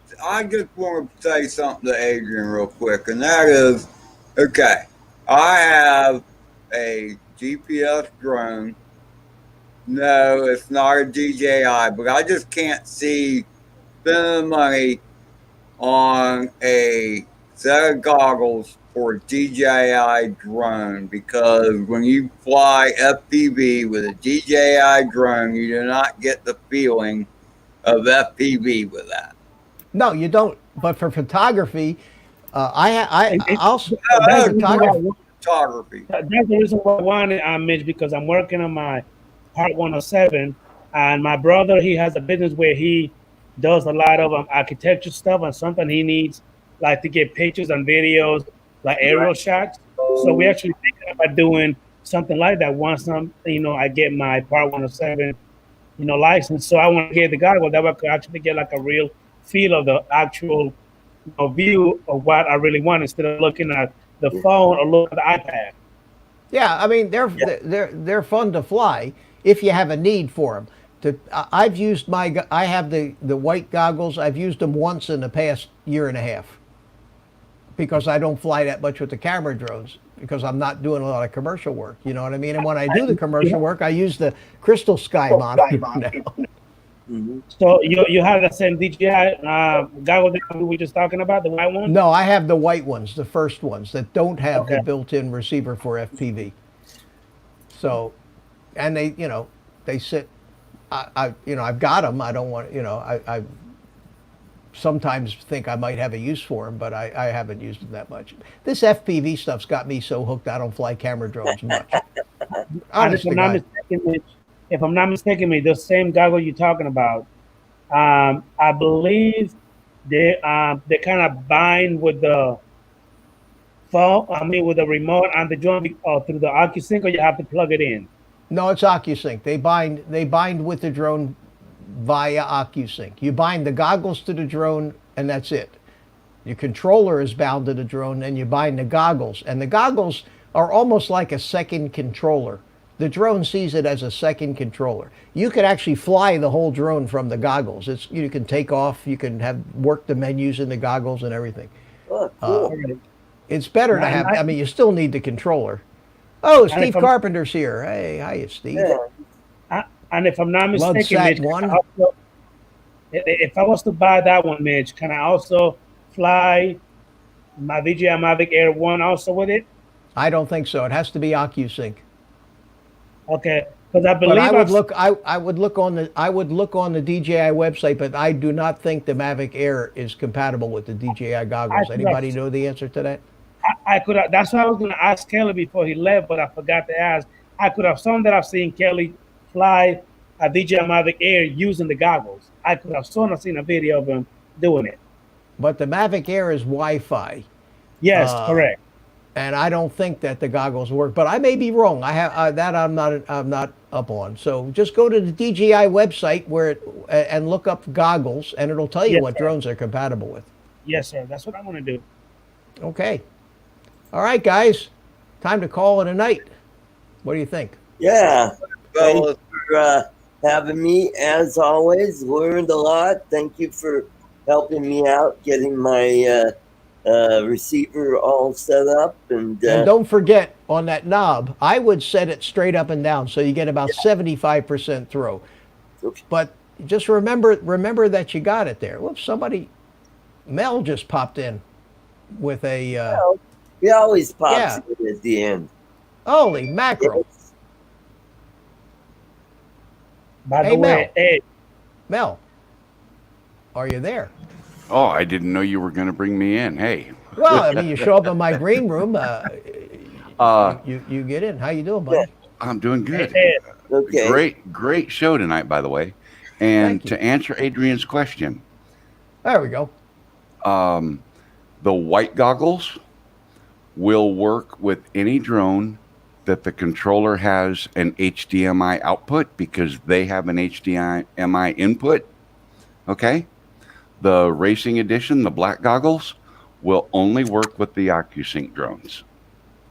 want to say something to Adrian real quick, and that is, okay, I have a GPS drone. No, it's not a DJI, but I just can't see spending money on a set of goggles for a DJI drone, because when you fly FPV with a DJI drone, you do not get the feeling of FPV with that. No, you don't. But for photography, I'll That's photography. Photography. That's the reason why I wanted Mitch, because I'm working on my Part 107, and my brother, he has a business where he does a lot of architecture stuff, and something he needs like to get pictures and videos, like aerial shots. So we actually thinking about doing something like that once I get my Part 107 license. So I want to get the goggle that way I could actually get like a real feel of the actual view of what I really want, instead of looking at the phone or looking at the iPad. Yeah, I mean they're fun to fly if you have a need for them. I've used I have the white goggles. I've used them once in the past year and a half because I don't fly that much with the camera drones, because I'm not doing a lot of commercial work. You know what I mean? And when I do the commercial work, I use the Crystal Sky monitor now. So you have the same DJI goggle that we were just talking about, the white one? No, I have the white ones, the first ones that don't have the built-in receiver for FPV. So, and they, they sit. I've got them. I don't want, I sometimes think I might have a use for them, but I haven't used them that much. This FPV stuff's got me so hooked I don't fly camera drones much. Honest to God. If I'm not mistaken, the same goggle you're talking about, I believe they kind of bind with the phone. With the remote on the drone through the OcuSync, or you have to plug it in. No, it's OcuSync. They bind with the drone via OcuSync. You bind the goggles to the drone, and that's it. Your controller is bound to the drone, and you bind the goggles. And the goggles are almost like a second controller. The drone sees it as a second controller. You could actually fly the whole drone from the goggles. You can take off. You can work the menus in the goggles and everything. Oh, cool. It's better to have. You still need the controller. Oh, Steve Carpenter's here. Hey, hiya, Steve. Yeah. And if I'm not mistaken, Mitch, one. If I was to buy that one, Mitch, can I also fly my DJI Mavic Air 1 also with it? I don't think so. It has to be OcuSync. Okay, because I believe. But I would look on the DJI website, but I do not think the Mavic Air is compatible with the DJI goggles. Anybody know the answer to that? I could have. That's what I was going to ask Kelly before he left, but I forgot to ask. I could have sworn that I've seen Kelly fly a DJI Mavic Air using the goggles. I could have seen a video of him doing it. But the Mavic Air is Wi-Fi. Yes, correct. And I don't think that the goggles work, but I may be wrong. I'm not up on. So just go to the DJI website and look up goggles, and it'll tell you what drones are compatible with. Yes, sir. That's what I'm going to do. Okay. All right, guys. Time to call it a night. What do you think? Yeah. Thanks for having me, as always. Learned a lot. Thank you for helping me out, getting my receiver all set up. And don't forget, on that knob, I would set it straight up and down so you get about 75% throw. Okay. But just remember that you got it there. Whoops, Mel just popped in with a... he always pops in at the end. Holy mackerel. Yes. By the way, Mel, are you there? Oh, I didn't know you were going to bring me in. Hey. Well, you show up in my green room. You get in. How you doing, buddy? I'm doing good. Okay. Great show tonight, by the way. And to answer Adrian's question. There we go. The white goggles will work with any drone that the controller has an HDMI output, because they have an HDMI input. Okay. The Racing Edition, the black goggles, will only work with the OcuSync drones.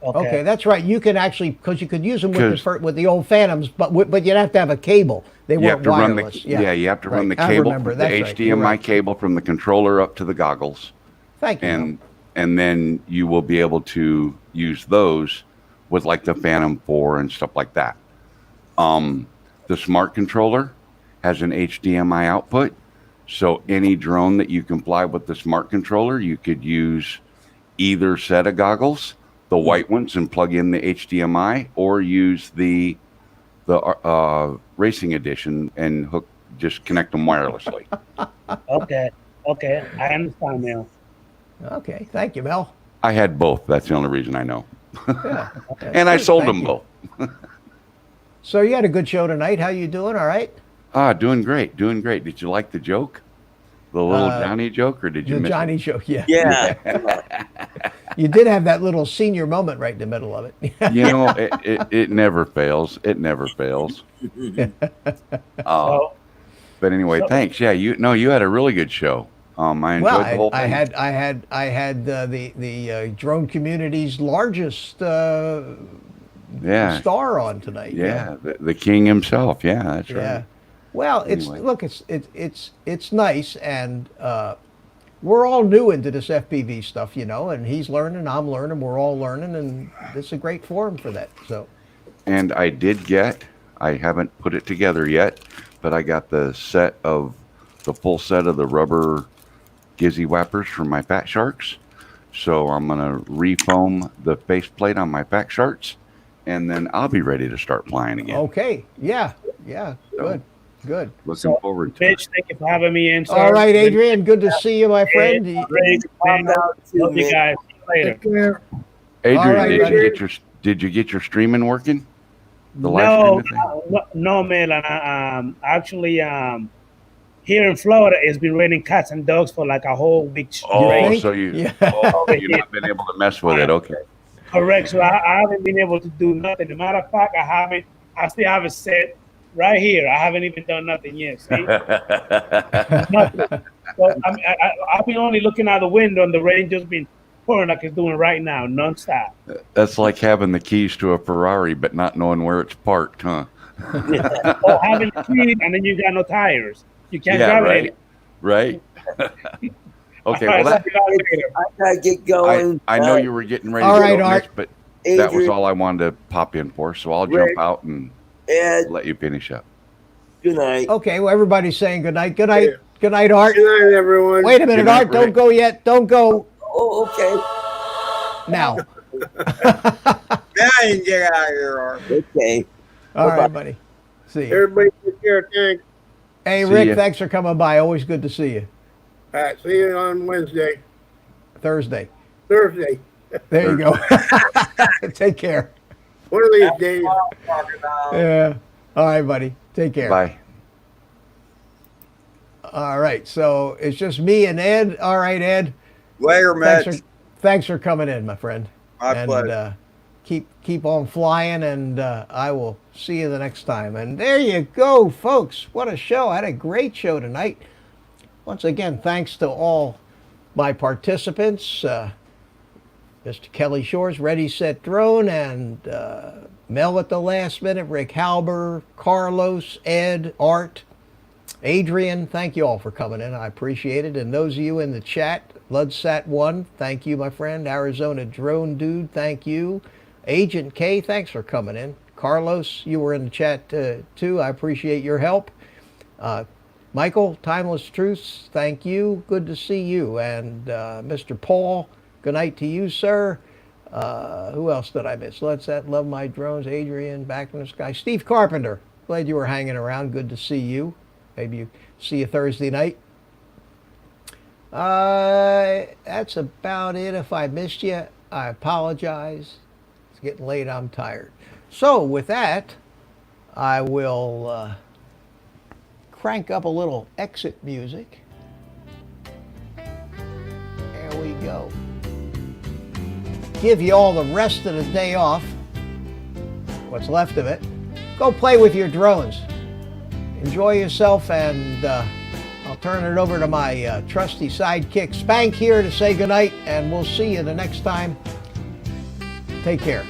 Okay, that's right. You can actually, because you could use them with the old Phantoms, but you'd have to have a cable. They weren't wireless. You have to run the cable, the HDMI cable from the controller up to the goggles. Thank you. And then you will be able to use those with like the Phantom 4 and stuff like that. The smart controller has an HDMI output. So any drone that you can fly with the smart controller, you could use either set of goggles, the white ones, and plug in the HDMI, or use the Racing Edition and just connect them wirelessly. Okay, I understand now. Okay, thank you, Mel. I had both. That's the only reason I know. Yeah, and I sold them both. So you had a good show tonight. How you doing? All right? Doing great. Did you like the joke? The little Johnny joke, or did you miss the Johnny it? joke? Yeah. Yeah. You did have that little senior moment right in the middle of it. It never fails. It never fails. But anyway, thanks. Yeah, you had a really good show. I enjoyed the whole thing. I had the drone community's largest star on tonight. Yeah, the king himself. Yeah, that's right. Yeah. Well, it's nice, and we're all new into this FPV stuff, and he's learning, I'm learning, we're all learning, and it's a great forum for that. So. And I haven't put it together yet, but I got the full set of the rubber Gizzy Whappers from my Fat Sharks. So I'm going to refoam the faceplate on my Fat Sharks, and then I'll be ready to start flying again. Okay. Yeah. So, Good. Looking forward to Mitch, it. thank you for having me in. Sir. All right, Adrian. Good to see you, my friend. Great. Love you guys. See you later. Take care. Adrian, All right, did you get your streaming working? The live No, streaming thing? no, man. Actually, here in Florida, it's been raining cats and dogs for like a whole week straight. Oh, think? so Yeah. you've not been able to mess with it. Okay. Correct. So I haven't been able to do nothing. As a matter of fact, I still have it set right here. I haven't even done nothing yet. See? Nothing. So I've been only looking out the window and the rain just been pouring like it's doing right now, nonstop. That's like having the keys to a Ferrari, but not knowing where it's parked, huh? Or having a key and then you got no tires. You can't drive it. Right. Okay, All right, well, I gotta get going. I know you were getting ready All to right, go, Art. Mitch, but that was Adrian, all I wanted to pop in for. So I'll Rick, jump out and Ed, let you finish up. good night. Okay. Well, everybody's saying good night. Good night. Good night, Art. Good night, everyone. Wait a minute, Good night, Art. Don't Rick. go yet. Don't go Oh, okay. now. Now you can get out of here, Art. Okay. All Bye-bye. right, buddy. See you. Everybody take care. Thanks. Hey, See Rick, ya. thanks for coming by. Always good to see you. All right. See you on Wednesday. Thursday. Thursday. There you go. Take care. One of these days. Yeah. All right, buddy. Take care. Bye. All right. So it's just me and Ed. All right, Ed. Later, Mitch. Thanks for coming in, my friend. My pleasure. Keep on flying, and I will see you the next time. And there you go, folks. What a show. I had a great show tonight. Once again, thanks to all my participants. Mr. Kelly Shores, Ready, Set, Drone, and Mel at the last minute, Rick Halber, Carlos, Ed, Art, Adrian. Thank you all for coming in. I appreciate it. And those of you in the chat, Ludsat1, thank you, my friend. Arizona Drone Dude, thank you. Agent K, thanks for coming in. Carlos, you were in the chat too. I appreciate your help. Michael, Timeless Truths, thank you. Good to see you. And Mr. Paul, good night to you, sir. Who else did I miss? Ludsat, Love My Drones, Adrian, Back in the Sky. Steve Carpenter, glad you were hanging around. Good to see you. Maybe you see you Thursday night. That's about it. If I missed you, I apologize. It's getting late. I'm tired. So with that, I will crank up a little exit music. There we go. Give you all the rest of the day off, what's left of it. Go play with your drones. Enjoy yourself, and I'll turn it over to my trusty sidekick Spank here to say goodnight, and we'll see you the next time. Take care.